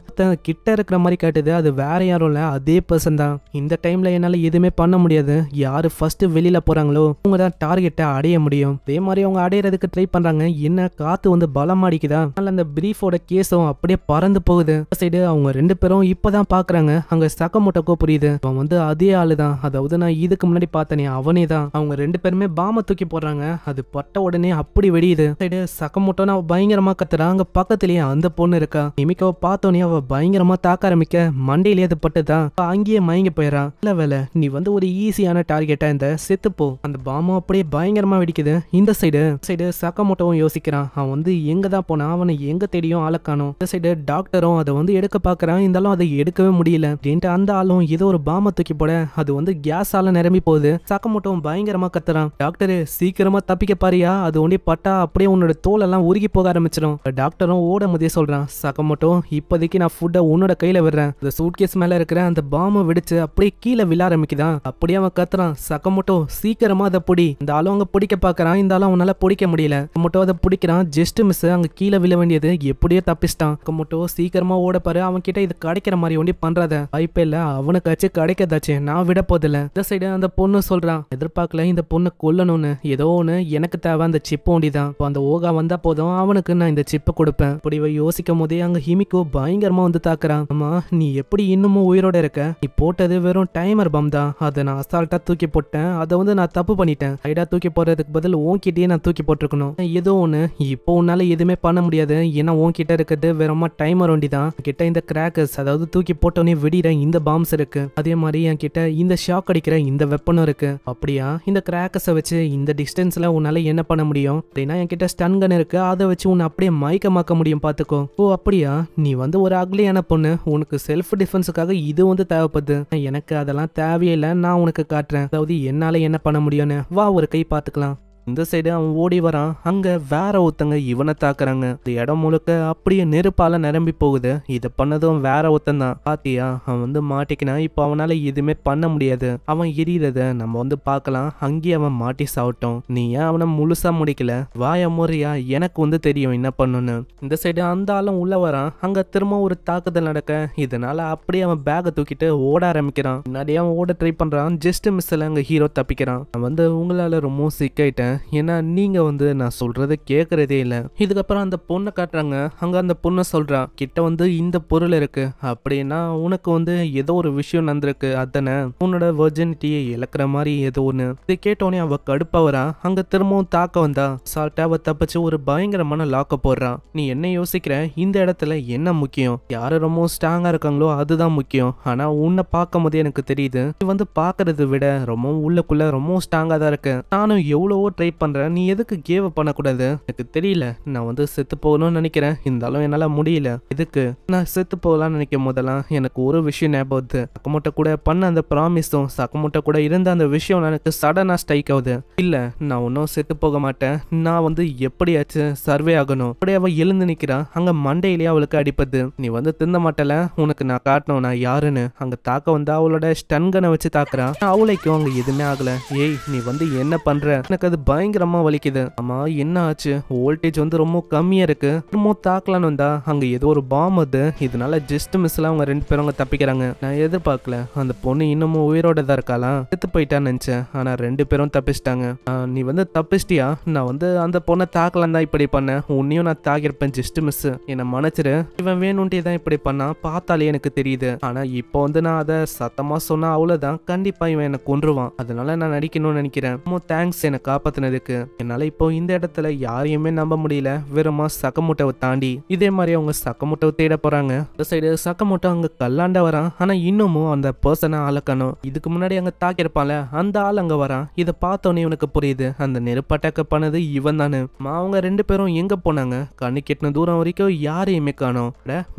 கிட்ட இருக்கிற மாதிரி காட்டுது. அது வேற யாரும் இல்ல, அதே பர்சன் தான். இந்த டைம்ல என்னால எதுவுமே பண்ண முடியாது. யாரு ஃபர்ஸ்ட் வெளியில போறாங்களோ அவங்க தான் டார்கெட்டை அடைய முடியும். அதே மாதிரி அவங்க அடையறதுக்கு ட்ரை பண்றாங்க. என்ன காத்து வந்து பலம் அடிக்குதா, அதனால அந்த பிரீஃபோட கேஸும் அப்படியே பறந்து போகுது. சைடு அவங்க 2 பேரும் இப்பதான் பாக்குறாங்க. அங்க சக்கமோட்டோக்கோ புரியுது, அவன் வந்து அதே ஆளுதான். அதாவது நான் இதுக்கு முன்னாடி பார்த்தனே அவனே தான். அவங்க 2 பேருமே பாம தூக்கி போடுறாங்க. அது பட்ட உடனே அப்படி வெடியுது. சைடு சக்கமோட்டோன்னு அவ பயங்கரமா கத்துறா. அங்க பக்கத்திலேயே அந்த பொண்ணு இருக்கா. நிமிக்காவை பார்த்தோன்னே அவ பயங்கரமா தாக்க ஆரம்பிக்க மண்டையிலேயே அது பட்டுதான். அங்கேயே மயங்கி போயிடறா. இல்ல வேலை, நீ வந்து ஒரு ஈஸியான டார்கெட்டா இந்த செத்துப்போ. அந்த பாமும் அப்படியே பயங்கரமா வெடிக்குது. இந்த சைடு சக்கமோட்டோவும் யோசிக்கிறான். அவன் வந்து எங்க தான் போனா, அவனை எங்க தேடியும் ஆள காணோம். இந்த சைடு டாக்டரும் அதை வந்து எடுக்க பாக்குறான். இருந்தாலும் அதை எடுக்கவே முடியல. அந்த ஆளும் ஏதோ ஒரு பாம தூக்கி போட அது வந்து கேஸால நிரம்பி போகுது. சக்கமோட்டோவும் பயங்கரமா கத்துறான். டாக்டரு சீக்கிரமா தப்பிக்க பாரியா, அது ஒண்டி பட்டா அப்படியே உன்னோட தோல் எல்லாம் உருகி போக ஆரம்பிச்சிடும். டாக்டரும் ஓட முதிய சொல்றான். சக்கமோட்டோ இப்போதைக்கு நான் ஃபுட்டை உன்னோட கையில விடுறேன். இந்த சூட்கேஸ் மேல இருக்கிற அந்த பாம வெடிச்சு அப்படியே கீழே விழ ஆரம்பிக்குதான். அப்படியே அவன் கத்துறான். சக்கமோட்டோ சீக்கிரமா அதை பிடி. இந்த ஆளும் அங்க பிடிக்க பாக்குறான். இந்த ஆளும் அவனால பிடிக்க முடியல. சக்கமோட்டோ அதை பிடிக்கிறான். ஜஸ்ட் மிஸ், அங்க கீழே விழ வேண்டியது எப்படியோ தப்பிச்சிட்டான். சக்கமோட்டோ சீக்கிரமா ஓட பாரு. அவன் கிட்ட இது கிடைக்கிற மாதிரி ஒண்டி பண்றத வாய்ப்பே இல்ல. அவனுக்காச்சு கிடைக்கதாச்சு, நான் விட போதில்ல. இந்த சைடு அந்த பொண்ணு சொல்றான். எதிர்பார்க்கல இந்த பொண்ணு கொல்லணும்னு. ஏதோ ஒண்ணு எனக்கு தேவை அந்த சிப்பு ஒண்டிதான். அந்த ஓகா வந்தா போதும், அவனுக்கு நான் இந்த சிப்பை கொடுப்பேன். இப்படி யோசிக்கும் போதே அங்க ஹிமிக்கோ பயங்கரமா வந்து தாக்குறான். ஆமா, நீ எப்படி இன்னமும் உயிரோட இருக்க? நீ போட்டது வெறும் டைமர் பம் தான். அதை நான் அசால்ட்டா தூக்கி போட்டேன். அதை வந்து நான் தப்பு பண்ணிட்டேன். சைடா தூக்கி போறதுக்கு பதில் உன்கிட்டயே நான் தூக்கி போட்டிருக்கணும். ஏதோ ஒண்ணு இப்போ உன்னால எதுவுமே பண்ண முடியாது. ஏன்னா உன்கிட்ட இருக்கிறது வெறுமா டைமர் ஒண்டி தான். கிட்ட இந்த கிராக்கர்ஸ், அதாவது தூக்கி போட்டோன்னே வெடிற இந்த பாம்ஸ் இருக்கு. அதே மாதிரி என் கிட்ட இந்த ஷாக் அடிக்கிற இந்த வெப்பனும் இருக்கு. அப்படியா, இந்த கிராக்கர்ஸை வச்சு இந்த டிஸ்டன்ஸ்ல உன்னால என்ன பண்ண முடியும் அப்படின்னா, என்கிட்ட ஸ்டன் கன் இருக்கு. அதை வச்சு உன்னை அப்படியே மயக்கமாக்க முடியும், பாத்துக்கோ. ஓ அப்படியா, நீ வந்து ஒரு அக்லியான பொண்ணு, உனக்கு செல்ஃப் டிஃபென்ஸுக்காக இது வந்து தேவைப்படுது. எனக்கு அதெல்லாம் தேவையில்லை, நான் உனக்கு காட்டுறேன். அதாவது என்னால என்ன பண்ண முடியும்னு. வா ஒரு கை பாத்துக்கலாம். இந்த சைடு அவன் ஓடி வரான். அங்க வேற ஒருத்தங்க இவனை தாக்குறாங்க. இந்த இடம் முழுக்க அப்படியே நெருப்பால நிரம்பி போகுது. இதை பண்ணதும் வேற ஒருத்தன் தான். பாத்தியா, அவன் வந்து மாட்டிக்கினான். இப்போ அவனால எதுவுமே பண்ண முடியாது. அவன் எரியறத நம்ம வந்து பார்க்கலாம். அங்கேயே அவன் மாட்டி சாப்பிட்டோம். நீ ஏன் அவனை முழுசா முடிக்கல? வாய முறையா, எனக்கு வந்து தெரியும் என்ன பண்ணுன்னு. இந்த சைடு அந்த ஆளும் உள்ள வரான். அங்க திரும்ப ஒரு தாக்குதல் நடக்க, இதனால அப்படியே அவன் பேக்கை தூக்கிட்டு ஓட ஆரம்பிக்கிறான். முன்னாடியே அவன் ஓட ட்ரை பண்றான். ஜஸ்ட் மிஸ்ல அங்க ஹீரோ தப்பிக்கிறான். அவன் வந்து உங்களால ரொம்ப சிக்காயிட்டேன், ஏன்னா நீங்க வந்து நான் சொல்றதை கேட்கறதே இல்லை. இதுக்கப்புறம் அந்த பொண்ணை காட்டுறாங்க. அங்க அந்த பொண்ணை சொல்றா, கிட்ட வந்து இந்த பொருள் இருக்கு அப்படின்னா உனக்கு வந்து ஏதோ ஒரு விஷயம் நடந்திருக்கு, அதானே உன்னோட வெர்ஜினிட்டியை இழக்கிற மாதிரி ஏதோ ஒண்ணு. இது கேட்டோடனே அவ கடுப்பா வரா. அங்க திரும்பவும் தாக்க வந்தா. சால்ட்டா அவ தப்பிச்சு ஒரு பயங்கரமான லாக்க போடுறான். நீ என்ன யோசிக்கிற? இந்த இடத்துல என்ன முக்கியம்? யாரு ரொம்ப ஸ்ட்ராங்கா இருக்காங்களோ அதுதான் முக்கியம். ஆனா உன்னை பார்க்கும் போதே எனக்கு தெரியுது, நீ வந்து பாக்குறதை விட ரொம்ப உள்ளுக்குள்ள ரொம்ப ஸ்ட்ராங்கா தான் இருக்கு. நானும் எவ்வளவோ ட்ரை பண்றேன், நீ எதுக்கு கேவ் பண்ணக்கூடாது? எனக்கு தெரியல, நான் வந்து செத்து போகணும்னு நினைக்கிறேன். இருந்தாலும் என்னால முடியல. இதுக்கு நான் செத்து போகலாம்னு நினைக்கும் போதெல்லாம் எனக்கு ஒரு விஷயம் ஞாபகம் வருது. சக்கமோட்டை கூட பண்ண அந்த ப்ராமிஸும் சக்கமோட்டை கூட இருந்த அந்த விஷயம் எனக்கு சடனா ஸ்ட்ரைக் ஆகுது. இல்ல, நான் ஒன்னும் செத்து போக மாட்டேன். நான் வந்து எப்படியாச்சும் சர்வே ஆகணும். அப்படியே அவ எழுந்து நிக்கிறான். அங்க மண்டையிலேயே அவளுக்கு அடிப்பது. நீ வந்து தின்ன மாட்டல, உனக்கு நான் காட்டணும் நான் யாருன்னு. அங்க தாக்க வந்து அவளோட ஸ்டன்கனை வச்சு தாக்குறான். அவளைக்கும் அங்க எதுவுமே ஆகல. ஏய், நீ வந்து என்ன பண்ற? எனக்கு அது பயங்கரமா வலிக்குது. ஆமா, என்ன ஆச்சு? வோல்டேஜ் வந்து ரொம்ப கம்மியா இருக்கு. ரொம்ப தாக்கலான்னு வந்தா அங்க ஏதோ ஒரு பாம் அது. இதனால ஜஸ்ட் மிஸ்ல அவங்க 2 பேரும் அங்க தப்பிக்கிறாங்க. நான் எதிர்பார்க்கல, அந்த பொண்ணு இன்னமும் உயிரோட தான் இருக்காளாம். செத்து போயிட்டான்னு நினைச்சேன். ஆனா 2 பேரும் தப்பிச்சிட்டாங்க. நீ வந்து தப்பிச்சிட்டியா? நான் வந்து அந்த பொண்ணை தாக்கலாம் தான் இப்படி பண்ணேன். உன்னையும் நான் தாக்கிருப்பேன், ஜஸ்ட் மிஸ். என்ன மன்னிச்சிரு. இவன் வேணும்ட்டே தான் இப்படி பண்ணா, பார்த்தாலே எனக்கு தெரியுது. ஆனா இப்போ வந்து நான் அதை சத்தமா சொன்னா அவ்வளவுதான், கண்டிப்பா இவன் என்ன கொன்றுவான். அதனால நான் நடிக்கணும்னு நினைக்கிறேன். ரொம்ப தேங்க்ஸ் என்னை காப்பாத்தினதுக்கு. என்னால இப்போ இந்த இடத்துல யாரையுமே நம்ப முடியல, வெறுமா சக்கமோட்டோவை தாண்டி. இதே மாதிரி அவங்க சக்கமோட்டோவை தேட போறாங்க. இந்த சைடு சக்கமோட்டோ அங்க கல்லாண்ட வரான். ஆனா இன்னமும் அந்த பர்சனை அளக்கணும். இதுக்கு முன்னாடி அங்க தாக்கிருப்பான்ல, அந்த ஆள் அங்க வரான். இதை பார்த்தோன்னே இவனுக்கு புரியுது, அந்த நெருப்பட்டாக்க பண்ணது இவன் தானு. அவங்க 2 பேரும் எங்க போனாங்க? கண்ணு கெட்டின தூரம் வரைக்கும் யாரையுமே காணோம்.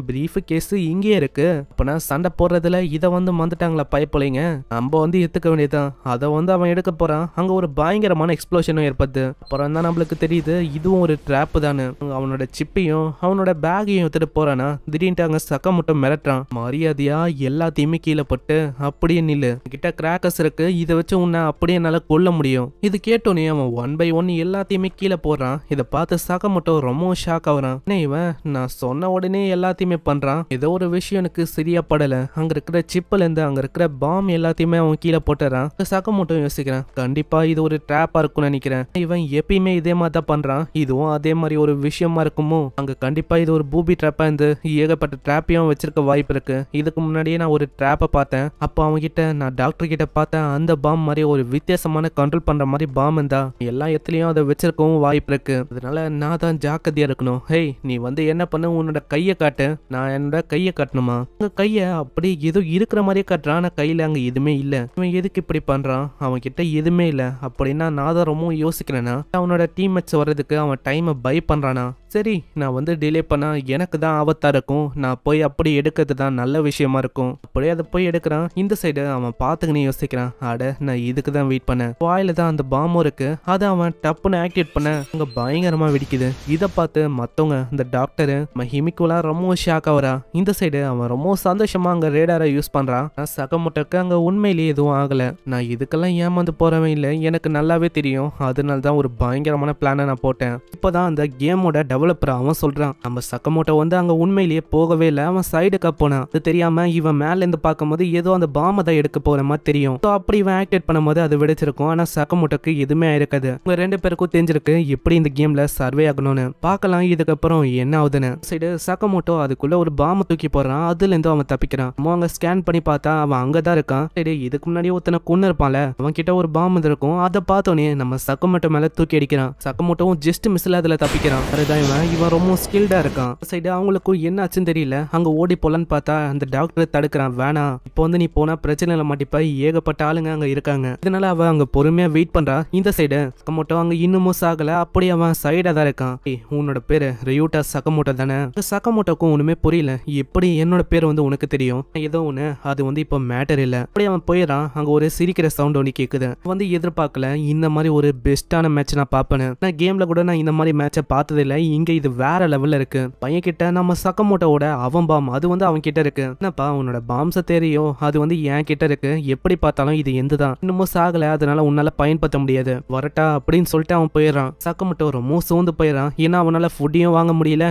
பிரீஃப் கேஸ் இங்கே இருக்கு. அப்பனா சண்டை போடுறதுல இதை வந்து வந்துட்டாங்களா பயப்பலைங்க? நம்ம வந்து எடுத்துக்க வேண்டியதுதான். அதை வந்து அவன் எடுக்க போறான். அங்க ஒரு பயங்கரமான எக்ஸ்ப்ளோஷன் எக்ஸ்ப்ளோஷனும் ஏற்படுது. அப்புறம் தான் நம்மளுக்கு தெரியுது இதுவும் ஒரு ட்ராப் தானு. அவனோட சிப்பையும் அவனோட பேகையும் எடுத்துட்டு போறானா, திடீர்னு அங்க சக்கமோட்டோ மிரட்டுறான், மரியாதையா எல்லாத்தையுமே கீழே போட்டு அப்படியே நில்லு, கிட்ட கிராக்கர்ஸ் இருக்கு, இதை வச்சு உன்னை அப்படியே என்னால கொல்ல முடியும். இது கேட்டோன்னே அவன் 1 by 1 எல்லாத்தையுமே கீழே போடுறான். இதை பார்த்து சக்கமோட்டோ ரொம்ப ஷாக் ஆகுறான். என்ன இவன் நான் சொன்ன உடனே எல்லாத்தையுமே பண்றான், ஏதோ ஒரு விஷயம் எனக்கு சரியா படல. அங்க இருக்கிற சிப்ல இருந்து அங்க இருக்கிற பாம் எல்லாத்தையுமே அவன் கீழே போட்டுறான். சக்கமோட்டோ யோசிக்கிறான், கண்டிப்பா இது ஒரு ட்ராப்பா இருக்கும்னு நினைக்கிறேன். இவன் எப்பயுமே இதே மாதிரி தான் பண்றான், இதுவும் அதே மாதிரி ஒரு விஷயமா இருக்குமோ, அங்க கண்டிப்பா இது ஒரு பூபி ட்ராப்பா இருந்து ஏகப்பட்ட ட்ராப்பையும் வச்சிருக்க வாய்ப்பு இருக்கு. இதுக்கு முன்னாடியே நான் ஒரு ட்ராப்பை பார்த்தேன், அப்போ அவங்க கிட்ட நான் டாக்டர் கிட்ட பார்த்தேன், அந்த பாம் மாதிரி ஒரு வித்தியாசமான கண்ட்ரோல் பண்ற மாதிரி பாம் இருந்தா எல்லா இடத்துலயும் அதை வச்சிருக்கவும் வாய்ப்பு இருக்கு. அதனால நான் தான் ஜாக்கிரதையா இருக்கணும். ஹேய் நீ வந்து என்ன பண்ணு, உன்னோட கையை காட்டு. நான் என்னோட கையை காட்டணுமா? உங்க கைய அப்படி ஏதோ இருக்கிற மாதிரியே காட்டுறான், ஆனா கையில அங்க எதுவுமே இல்ல. இவன் எதுக்கு இப்படி பண்றான்? அவன் கிட்ட எதுவுமே இல்ல அப்படின்னா நான் தான் ரொம்ப யோசிக்கிறேன்னா, அவனோட டீம்மேட்ஸ் வர்றதுக்கு அவன் டைமை பை பண்றானா? சரி நான் வந்து டிலே பண்ணா எனக்கு தான் ஆபத்தா இருக்கும், நான் போய் அப்படி எடுக்கிறது தான் நல்ல விஷயமா இருக்கும். அப்படியே அதை போய் எடுக்கிறான். இந்த சைடு அவன் பார்த்துக்கினே யோசிக்கிறான், அட நான் இதுக்கு தான் வெயிட் பண்ணேன். வாயில தான் அந்த பாம்பும் இருக்கு, அதை அவன் டப்புன்னு ஆக்டிவேட் பண்ண அங்க பயங்கரமா வெடிக்குது. இதை பார்த்து மத்தவங்க இந்த டாக்டர் ஹிமிக்குலாம் ரொம்ப ஷாக் ஆகுறா. இந்த சைடு அவன் ரொம்ப சந்தோஷமா அங்க ரேடாரை யூஸ் பண்றான். சக்கமோட்டோக்கு அங்க உண்மையிலேயே எதுவும் ஆகல. நான் இதுக்கெல்லாம் ஏமாந்து போறவன் இல்லை, எனக்கு நல்லாவே தெரியும். அதனால தான் ஒரு பயங்கரமான பிளானை நான் போட்டேன். இப்போதான் அந்த கேமோட டெவலப்பர் அவன் சொல்றான், நம்ம சக்கமோட்டோ வந்து அங்க உண்மையிலேயே போகவே இல்லை, அவன் சைடுக்கா போனான். அது தெரியாம இவன் மேல இருந்து பார்க்கும்போது ஏதோ அந்த பாம்பை தான் எடுக்க போற மாதிரி தெரியும். அப்படி இவன் ஆக்டிவேட் பண்ணும்போது அது வெடிச்சிருக்கும். ஆனா சக்கமோட்டோக்கு எதுவுமே ஆயிருக்காது. உங்க 2 பேருக்கும் தெரிஞ்சிருக்கு எப்படி இந்த கேம்ல சர்வே ஆகணும்னு. பார்க்கலாம் இதுக்கப்புறம் என்ன ஆகுதுன்னு. சைடு சக்கமோட்டோ அதுக்குள்ள ஒரு பாம்பை தூக்கி போடுறான், அதுல இருந்து அவன் தப்பிக்கிறான். அவங்க ஸ்கேன் பண்ணி பார்த்தா அவன் அங்கதான் இருக்கான். சரி இதுக்கு முன்னாடி ஒருத்தனை கொன்னு இருப்பான்ல, அவன் கிட்ட ஒரு பாம்பு இருக்கும், அதை பார்த்தோன்னே நம்ம சக்கமோட்டோ மேல தூக்கி அடிக்கிறான். சக்கமோட்டோவும் ஜஸ்ட் மிஸ்ல அதுல தப்பிக்கிறான். அதுதான் இவன் ரொம்ப ஸ்கில்டா இருக்கான். சைடு அவங்களுக்கும் என்ன ஆச்சுன்னு தெரியல. அங்க ஓடி போலான்னு பார்த்தா அந்த டாக்டர் தடுக்கிறான், வேணாம் இப்போ வந்து நீ போனா பிரச்சனையில மாட்டிப்பா, ஏகப்பட்ட ஆளுங்க அங்க இருக்காங்க. இதனால அவ அங்க பொறுமையா வெயிட் பண்றா. இந்த சைடு சக்கமோட்டோ அங்க இன்னமும் சாகல, அப்படி அவன் சைடா தான் இருக்கான். உன்னோட பேரு ரியூட்டா சக்கமோட்டோ தானே? சக்கமோட்டோக்கும் ஒண்ணுமே புரியல, எப்படி என்னோட பேர் வந்து உனக்கு தெரியும்? ஏதோ ஒண்ணு, அது வந்து இப்போ மேட்டர் இல்ல. அப்படி அவன் போயிடறான். அங்க ஒரு சிரிக்கிற சவுண்ட் ஒண்ணு கேக்குது. வந்து எதிர்பார்க்கல இந்த மாதிரி ஒரு பெஸ்டான மேட்ச் நான் பாப்பேன்னு. நான் கேம்ல கூட நான் இந்த மாதிரி மேட்சை பார்த்தது இல்ல, இங்க இது வேற லெவல்ல இருக்கு. பையன் கிட்ட நம்ம சக்கமோட்டோவோட அவன் பாம் அது வந்து அவன் கிட்ட இருக்கு. என்னப்பா உன்னோட பாம்ஸ தெரியும், அது வந்து என் கிட்ட இருக்கு, எப்படி பார்த்தாலும் இது எந்துதான், இன்னமும் சாகல, அதனால உன்னால பயன்படுத்த முடியாது, வரட்டா அப்படின்னு சொல்லிட்டு அவன் போயிடறான். சக்கமோட்டோ ரொம்ப சோர்ந்து போயிடறான். ஏன்னா அவனால ஃபுட்டையும் வாங்க முடியல,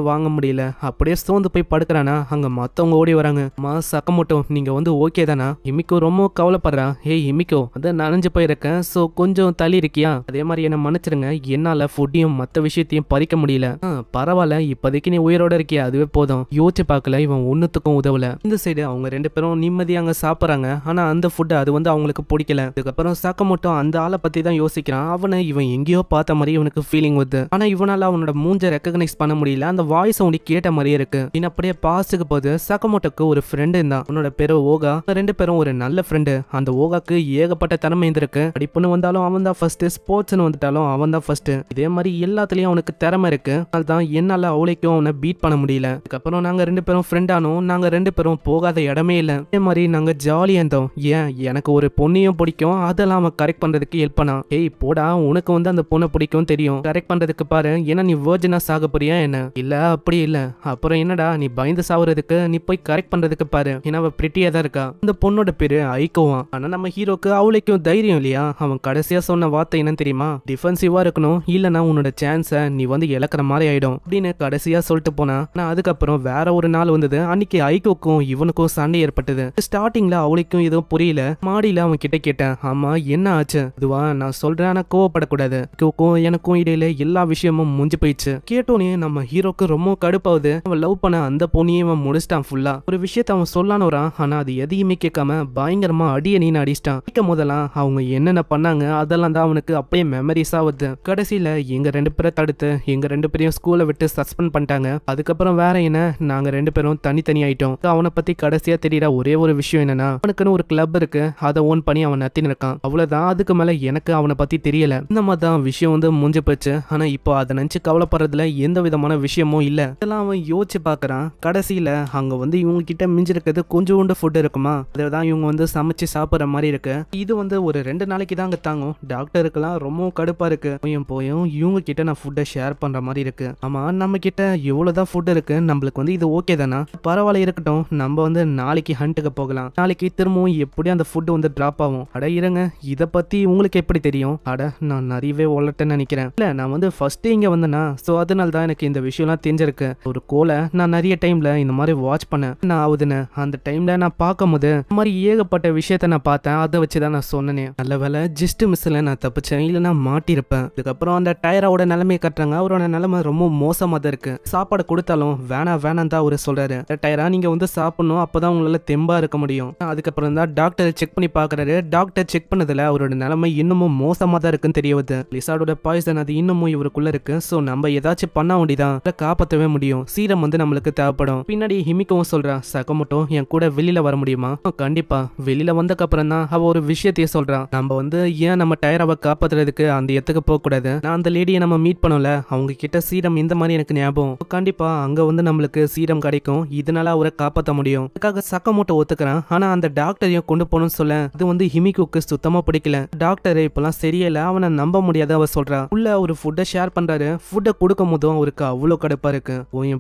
வாங்க முடியல. அப்படியே சோர்ந்து போய் படுக்கிறானா. அங்க மத்தவங்க ஓடி வராங்க. சக்கமோட்டோ நீங்க வந்து ஓகே தானா? ஹிமிக்கோ ரொம்ப கவலைப்படுறான். ஏய் ஹிமிக்கோ, அதான் நனைஞ்சு போயிருக்கேன், சோ கொஞ்சம் தள்ளி இருக்கியா? அதே மாதிரி என்ன மன்னிச்சிருங்க, என்னால ஃபுட்டையும் மத்த விஷயத்தையும் பறிக்க முடியல. பரவாயில்ல, இப்போதைக்கு நீ உயிரோட இருக்கியா, அதுவே போதும். யோசிச்சு பார்க்கல, இவன் ஒன்னுத்துக்கும் உதவல. இந்த சைடு அவங்க 2 பேரும் நிம்மதியா அங்க சாப்பிடுறாங்க. ஆனா அந்த ஃபுட் அது வந்து அவங்களுக்கு பிடிக்கல. அதுக்கப்புறம் சக்கமோட்டோ அந்த ஆளை பத்தி தான் யோசிக்கிறான். அவனை இவன் எங்கேயோ பார்த்த மாதிரி இவனுக்கு ஃபீலிங் வருது. ஆனா இவனால அவனோட மூஞ்ச ரெக்கக்னைஸ் பண்ண முடியல, அந்த வாய்ஸ் அவனி கேட்ட மாதிரியே இருக்கு. இன்னும் அப்படியே பாஸ்டுக்கு போது சக்கமோட்டோக்கு ஒரு ஃப்ரெண்டு இருந்தான், அவனோட பேரு ஓகா. 2 பேரும் ஒரு நல்ல ஃப்ரெண்டு. அந்த ஓகாக்கு ஏகப்பட்ட திறமை இருந்திருக்கு. படிப்புன்னு வந்தாலும் அவன் தான் ஃபர்ஸ்ட், ஸ்போர்ட்ஸ்னு வந்துட்டாலும் அவன் தான் ஃபர்ஸ்ட். இதே மாதிரி எல்லாத்துலயும் அவனுக்கு திறமை இருக்கு. அதனால்தான் என்னால அவளைக்கும் அவனை பீட் பண்ண முடியல. அதுக்கப்புறம் நாங்க 2 பேரும் ஃப்ரெண்ட் ஆனோம். நாங்க 2 பேரும் போகாத இடமே இல்ல. இதே மாதிரி நாங்க ஜாலியா இருந்தோம். ஏன் எனக்கு ஒரு பொண்ணையும் பிடிக்கும், அதெல்லாம் அவன் கரெக்ட் பண்றதுக்கு ஹெல்ப் பண்ணான். ஏய் போடா, உனக்கு வந்து அந்த பொண்ணை பிடிக்கும் தெரியும், கரெக்ட் பண்றதுக்கு பாரு. ஏன்னா நீ வேர்ஜினா சாக போறியா என்ன? இல்ல அப்படி இல்ல. அப்புறம் என்னடா நீ பயந்து சாவுறதுக்கு, நீ போய் கரெக்ட் பண்றதுக்கு பாரு. ஏன்னா அவ பிரிட்டியா தான் இருக்கா. இந்த பொண்ணோட பேரு ஐக்கோவான். ஆனா நம்ம ஹீரோக்கு அவளைக்கும் தைரியம் இல்லையா. அவன் கடைசியா சொன்ன வார்த்தை என்ன தெரியுமா? டிஃபென்சிவா இருக்கணும், இல்லனா உன்னோட சான்ஸை நீ வந்து இழக்கிற மாதிரி ஆயிடும் அப்படின்னு கடைசியா சொல்லிட்டு போனா. நான் அதுக்கப்புறம் வேற ஒரு நாள் வந்தது. அன்னைக்கு ஐக்கோக்கும் இவனுக்கும் சண்டை ஏற்பட்டது. ஸ்டார்டிங்ல அவளுக்கும் எதுவும் புரியல. மாடியில அவன் கிட்ட கேட்டேன், ஆமா என்ன ஆச்சு? இதுவா நான் சொல்றேன், ஆனா கோவப்படக்கூடாது. ஐக்கோக்கும் எனக்கும் இடையில எல்லா விஷயமும் முடிஞ்சு போயிடுச்சு. கேட்டோன்னே நம்ம ஹீரோக்கு ரொம்ப கடுப்பாவுது. அவன் லவ் பண்ண அந்த பொண்ணையும் அவன் முடிச்சிட்டான் ஃபுல்லா. ஒரு விஷயத்த அவன் சொல்லான்னு வரான், ஆனா அது எதையுமே கேட்காம பயங்கரமா அடியணின்னு அடிச்சிட்டான். கேட்கும் போதெல்லாம் அவங்க என்னென்ன பண்ணாங்க அதெல்லாம் தான் அவனுக்கு அப்பயே மெமரிஸா வருது. கடைசியில எங்க 2 பேரை தடுத்து எங்க 2 ரெண்டு பேரையும் ஸ்கூலை விட்டு சஸ்பெண்ட் பண்ணிட்டாங்க. அதுக்கப்புறம் வேற என்ன, நாங்க ரெண்டு பேரும் தனித்தனி ஆயிட்டோம். அவனை பத்தி கடைசியா தெரியற ஒரே ஒரு விஷயம் என்னன்னா, அவனுக்குன்னு ஒரு கிளப் இருக்கு, அதை ஓன் பண்ணி அவன் நத்தின்னு இருக்கான். அவ்வளவுதான். அதுக்கு மேல எனக்கு அவனை பத்தி தெரியல. இந்த மாதிரி தான் விஷயம் வந்து முடிஞ்சு போச்சு. ஆனா இப்போ அதை நினைச்சு கவலைப்படுறதுல எந்த விதமான விஷயமும் இல்ல. இதெல்லாம் அவன் யோசிச்சு பாக்குறான். கடைசியில அங்க வந்து இவங்க கிட்ட மிஞ்சிருக்கிறது கொஞ்சோண்டு ஃபுட் இருக்குமா, அதான் இவங்க வந்து சமைச்சு சாப்பிடுற மாதிரி இருக்கு. இது வந்து ஒரு 2 நாளைக்கு தான் அங்க தாங்கும். டாக்டருக்கெல்லாம் ரொம்ப கடுப்பா இருக்கு. போயும் இவங்க கிட்ட நான் ஃபுட்டை ஷேர் பண்ற மாதிரி இருக்கு. ஆமா, நம்ம கிட்ட எவ்வளவுதான் ஃபுட் இருக்கு, நம்மளுக்கு வந்து இது ஓகே தானா, பரவாயில்ல இருக்கட்டும், நம்ம வந்து நாளைக்கு ஹண்ட்டுக்கு போகலாம். நாளைக்கு திரும்பவும் எப்படி அந்த ஃபுட் வந்து டிராப் ஆகும். அட இருங்க, இத பத்தி உங்களுக்கு எப்படி தெரியும்? அட நான் நிறையவே உளட்டேன்னு நினைக்கிறேன். இல்ல, நான் வந்து ஃபர்ஸ்ட் இங்க வந்தேனா, சோ அதனால தான் எனக்கு இந்த விஷயம்லாம் தெரிஞ்சிருக்கு. ஒரு கோலை நான் நிறைய டைம்ல இந்த மாதிரி வாட்ச் பண்ணேன். நான் ஆகுதுன்னு அந்த டைம்ல நான் பார்க்கும்போது இந்த மாதிரி ஏகப்பட்ட விஷயத்த நான் பார்த்தேன். அதை வச்சுதான் நான் சொன்னேன். நல்ல வேலை ஜஸ்ட் மிஸ்ல நான் தப்பிச்சேன், இல்லைன்னா மாட்டிருப்பேன். இதுக்கப்புறம் அந்த டயரோட நிலைமையை கட்டுறாங்க. அவரோட நிலைமை ரொம்ப மோசமா தான் இருக்கு. சாப்பாடு கொடுத்தாலும் வேணாம் தான் அவரு சொல்றாரு. டயரா, நீங்க வந்து சாப்பிடணும், அப்பதான் உங்களால தெம்பா இருக்க முடியும். அதுக்கப்புறம் தான் டாக்டர் செக் பண்ணி பாக்குறாரு. டாக்டர் செக் பண்ணதுல அவரோட நிலைமை இன்னமும் மோசமா தான் இருக்குன்னு தெரிய வருது. லிசார்டோட பாய்சன் அது இன்னமும் இவருக்குள்ள இருக்கு. சோ நம்ம ஏதாச்சும் பண்ண வேண்டியதான், காப்பாற்றவே முடியும். சீரம் வந்து நம்மளுக்கு தேவைப்படும். பின்னாடி ஹிமிக்கவும் சொல்றா, சகமோட்டோ என் கூட வெளியில வர முடியுமா? கண்டிப்பா. வெளியில வந்தக்கு அப்புறம் தான் அவ ஒரு விஷயத்தையே சொல்றான். நம்ம வந்து ஏன் நம்ம டயராவை காப்பாத்துறதுக்கு அந்த இடத்துக்கு போக கூடாது. நான் அந்த லேடியை நம்ம மீட் பண்ணல, அவங்க கிட்ட சீரம் இந்த மாதிரி எனக்கு ஞாபகம். கண்டிப்பா அங்க வந்து நம்மளுக்கு சீரம் கிடைக்கும், இதனால அவரை காப்பாற்ற முடியும். அதுக்காக சகமோட்டோ ஒத்துக்கிறான். ஆனா அந்த டாக்டரையும் கொண்டு போகணும்னு சொல்ல அது வந்து ஹிமிக்குக்கு சுத்தமா பிடிக்கல. டாக்டர் இப்பெல்லாம் சரியில்லை, அவனை நம்ப முடியாத அவ சொல்றா. உள்ள ஒரு ஃபுட்டை ஷேர் பண்றாரு. ஃபுட்டை கொடுக்கும் போதும் அவருக்கு அவ்வளவு கடுப்பா இருக்கு.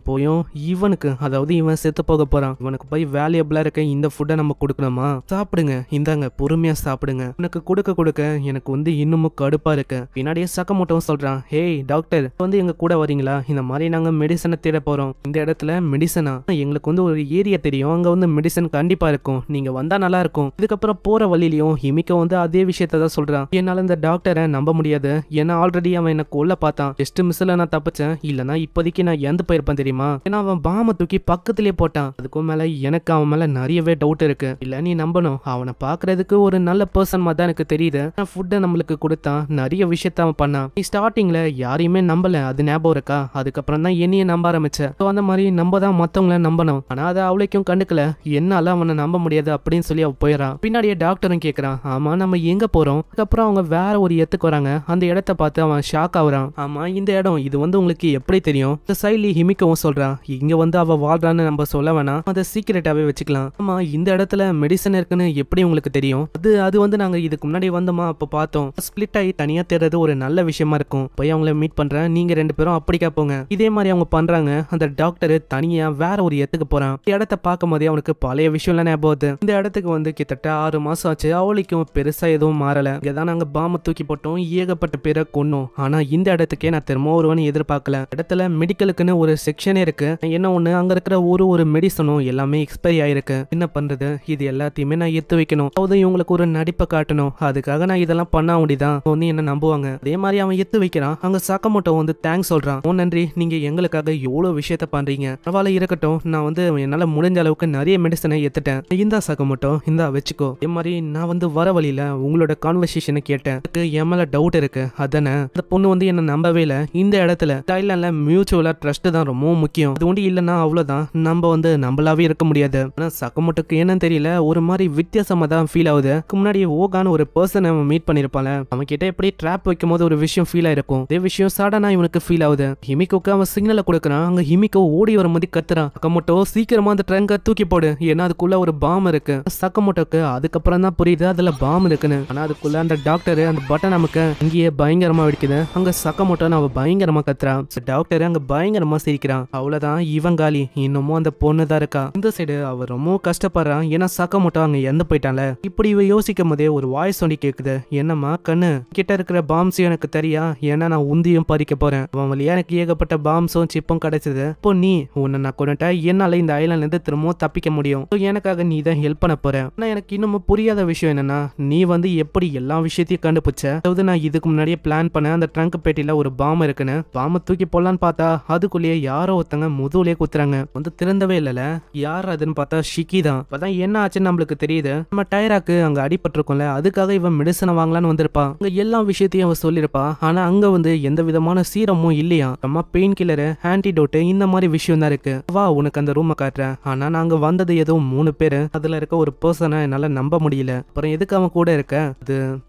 போயும் இவனுக்கு, அதாவது இவன் செத்து போக போறான், இவனுக்கு போய் வேல்யூபிளா இருக்க இந்த ஃபுட்டை நம்ம கொடுக்கணுமா? சாப்பிடுங்க, இந்தாங்க, பொறுமையா சாப்பிடுங்க. உனக்கு கொடுக்க எனக்கு வந்து இன்னமும் கடுப்பா இருக்கு. பின்னாடியே சகமோட்டோவும் சொல்றான், ஹேய் டாக்டர், வந்து எங்க கூட வரீங்களா? இந்த மாதிரி நாங்க மெடிசனை தேட போறோம். இந்த இடத்துல மெடிசனா? எங்களுக்கு வந்து ஒரு ஏரியா தெரியும், அங்க வந்து மெடிசன் கண்டிப்பா இருக்கும், நீங்க வந்தா நல்லா இருக்கும். இதுக்கப்புறம் போற வழியிலையும் ஹிமிக்க வந்து அதே விஷயத்த தான் சொல்றான். என்னால இந்த டாக்டரை நம்ப முடியாது, ஏன்னா ஆல்ரெடி அவன் என்ன கொல்ல பார்த்தான். ஜஸ்ட் மிஸ்ல நான் தப்பிச்சேன், இல்லனா இப்போதைக்கு நான் இறந்து போயிருப்பேன் தெரியுமா? ஏன்னா அவன் பாம தூக்கி பக்கத்திலே போட்டான். அதுக்கும் மேல எனக்கு அவன் மேல நிறையவே டவுட் இருக்கு. இல்ல நீ நம்பணும், அவனை பாக்குறதுக்கு ஒரு நல்ல பர்சன் மாதிரி தான் எனக்கு தெரியுது. ஃபுட்டை நம்மளுக்கு கொடுத்தான், நிறைய விஷயத்த அவன் பண்ணான். நீ ஸ்டார்டிங்ல யாரையுமே நம்பல, அது ஞாபகம் இருக்கா? அதுக்கப்புறம் தான் என்னைய நம்ப ஆரம்பிச்ச. அந்த மாதிரி நம்ம தான் மத்தவங்கள நம்பணும். ஆனா அதை அவளைக்கும் கண்டுக்கல, என்னால அவனை நம்ப முடியாது அப்படின்னு சொல்லி அவ போயிடறான். பின்னாடியே டாக்டரும் கேக்குறான், ஆமா நம்ம எங்க போறோம்? அதுக்கப்புறம் அவங்க வேற ஒரு இடத்துக்கு வராங்க. அந்த இடத்த பார்த்து அவன் ஷாக் ஆகுறான். ஆமா இந்த இடம், இது வந்து உங்களுக்கு எப்படி தெரியும்? சைலி ஹிமிக்கவும் சொல்றான், இங்க வந்து அவ வாழ்றான்னு நம்ம சொல்ல வேணாம், அதை சீக்கிரட்டாவே வச்சுக்கலாம். ஆமா இந்த இடத்துல மெடிசன் இருக்குன்னு எப்படி உங்களுக்கு தெரியும்? அது வந்து நாங்க இதுக்கு முன்னாடி வந்தோமா அப்ப பார்த்தோம். ஸ்பிளிட் ஆகி தனியா தேடுறது ஒரு நல்ல விஷயமா இருக்கும். போய் அவங்கள மீட் பண்றேன், நீங்க ரெண்டு பேரும் அப்படிக்கா போங்க. இதே மாதிரி அவங்க பண்றாங்க. அந்த டாக்டர் தனியா வேற ஒரு இடத்துக்கு போறான். இந்த இடத்த பார்க்கும் போதே அவனுக்கு பழைய விஷயம் எல்லாம் ஞாபகம் வருது. இந்த இடத்துக்கு வந்து கிட்டத்தட்ட 6 மாசம் ஆச்சு. அவளுக்கும் பெருசா எதுவும் மாறல. இங்கதான் நாங்க பாம்பு தூக்கி போட்டோம், ஏகப்பட்ட பேரை கொன்னோம். ஆனா இந்த இடத்துக்கே நான் திரும்ப ஒருவன் எதிர்பார்க்கல. இடத்துல மெடிக்கலுக்குன்னு ஒரு செக்ஷனே இருக்கு. என்ன ஒண்ணு, அங்க இருக்கிற ஒரு மெடிசனும் எல்லாமே எக்ஸ்பைரி ஆயிருக்கு. என்ன பண்றது, இது எல்லாத்தையுமே நான் எடுத்து வைக்கணும். அதாவது இவங்களுக்கு ஒரு நடிப்பை காட்டணும். அதுக்காக நான் இதெல்லாம் பண்ண முடியுதான், வந்து என்ன நம்புவாங்க. அதே மாதிரி அவன் எடுத்து வைக்கிறான். அங்க சகமோட்டோ வந்து தேங்க்ஸ் சொல்றான். ஓ நன்றி, நீங்க எங்களுக்காக எவ்வளவு விஷயத்த பண்றீங்க, பரவாயில்ல இருக்கட்டும். நான் வந்து என்னால முடிஞ்ச அளவுக்கு நிறைய மெடிசனை எடுத்துட்டேன். இந்த சகமோட்டோ இந்தா வச்சுக்கோ. இதே மாதிரி நான் வந்து வர வழியில உங்களோட கான்வர்சேஷனை கேட்டேன், என் மேல டவுட் இருக்கு. அதானே அந்த பொண்ணு வந்து என்ன நம்பவே இல்ல. இந்த இடத்துல தைலாண்ட்ல மியூச்சுவலா ட்ரஸ்ட் தான் ரொம்ப முக்கியம். அது ஒண்டி இல்லைன்னா அவ்வளவுதான், நம்ம வந்து நம்மளாவே இருக்க முடியாது. ஆனா சகமோட்டோக்கு என்னன்னு தெரியல, ஒரு மாதிரி வித்தியாசமா தான் ஃபீல் ஆகுது. முன்னாடி ஓகான ஒரு பர்சன் அவன் மீட் பண்ணிருப்பால, அவன் கிட்ட எப்படி ட்ராப் வைக்கும் போது ஒரு விஷயம் ஃபீல் ஆயிருக்கும். அதே விஷயம் சடனா இவனுக்கு ஃபீல் ஆகுது. ஹிமிக்கோக்கு அவன் சிக்னலை கொடுக்குறான். அங்க ஹிமிக்கோ ஓடி வர மாதிரி கத்துறான், சகமோட்டோ சீக்கிரமா அந்த ட்ரங்க தூக்கி போடு, ஏன்னா அதுக்குள்ள ஒரு பாம் இருக்கு. சகமோட்டோக்கு அதுக்கப்புறம் தான் புரியுது அதுல பாம் இருக்குன்னு. ஆனா அதுக்குள்ள அந்த டாக்டர் அந்த பட்டன் நமக்கு அங்கேயே பயங்கரமா வெடிக்குது. அங்க சகமோட்டோ அவ பயங்கரமா கத்துறான். டாக்டர் அங்க பயங்கரமா சிரிக்கிறான். அவ்வளவுதான், இவன் காலி. இன்னமும் அந்த பொண்ணு தான் இருக்கா. இந்த சைடு அவ ரொம்ப கஷ்டப்படுறான், ஏன்னா சகமோட்டோ அங்க இறந்து போயிட்டான்ல. இப்படி இவ யோசிக்கும் போதே ஒரு வாய்ஸ் சொல்லி கேக்குது, என்னம்மா கண்ணு, கிட்ட இருக்கிற பாம்ஸ் எனக்கு தெரியா, ஏன்னா நான் உந்தியும் பறிக்க போறேன். அவன் வழியா எனக்கு ஏகப்பட்ட பாம்ஸும் சிப்பும் கிடைச்சது. இப்போ நீ உன்னை நான் கொண்டுட்டா என்னால இந்த ஐலாண்ட்ல இருந்து திரும்பவும் தப்பிக்க முடியும். எனக்காக நீ தான் ஹெல்ப் பண்ண போற. ஆனா எனக்கு இன்னமும் புரியாத விஷயம் என்னன்னா, நீ வந்து எப்படி எல்லா விஷயத்தையும் கண்டுபிடிச்ச? அதாவது நான் இதுக்கு முன்னாடியே பிளான் பண்ண அந்த ட்ரங்க் பெட்டில ஒரு பாம் இருக்குன்னு, பாம்பை தூக்கி போடலான்னு பார்த்தா அதுக்குள்ளேயே யாரோ ஒருத்தங்க முதுகுலயே குத்துறாங்க. வந்து திறந்தவே இல்லல, யார் அதுன்னு பார்த்தா ஷிக்கி தான். அப்பதான் என்ன ஆச்சுன்னு நம்மளுக்கு தெரியுது. நம்ம டைராக்கு அங்க அடிபட்டிருக்கோம்ல, அதுக்காக இவன் மெடிசனை வாங்கலான்னு வந்திருப்பா. அங்க எல்லா விஷயத்தையும் அவன் சொல்லிருப்பா. ஆனா அங்க வந்து எந்த விதமான சீரமும் எதுவும் இல்லையா, அம்மா பெயின் கில்லரு, ஆன்டிடோட் இந்த மாதிரி விஷயம் தான் இருக்கு. வா உனக்கு அந்த ரூமை காட்டுறேன். ஆனா நாங்க வந்தது எதுவும் 3 பேரு, அதுல இருக்க ஒரு பர்சனை என்னால நம்ப முடியல. அப்புறம் எதுக்கு அவன் கூட இருக்க,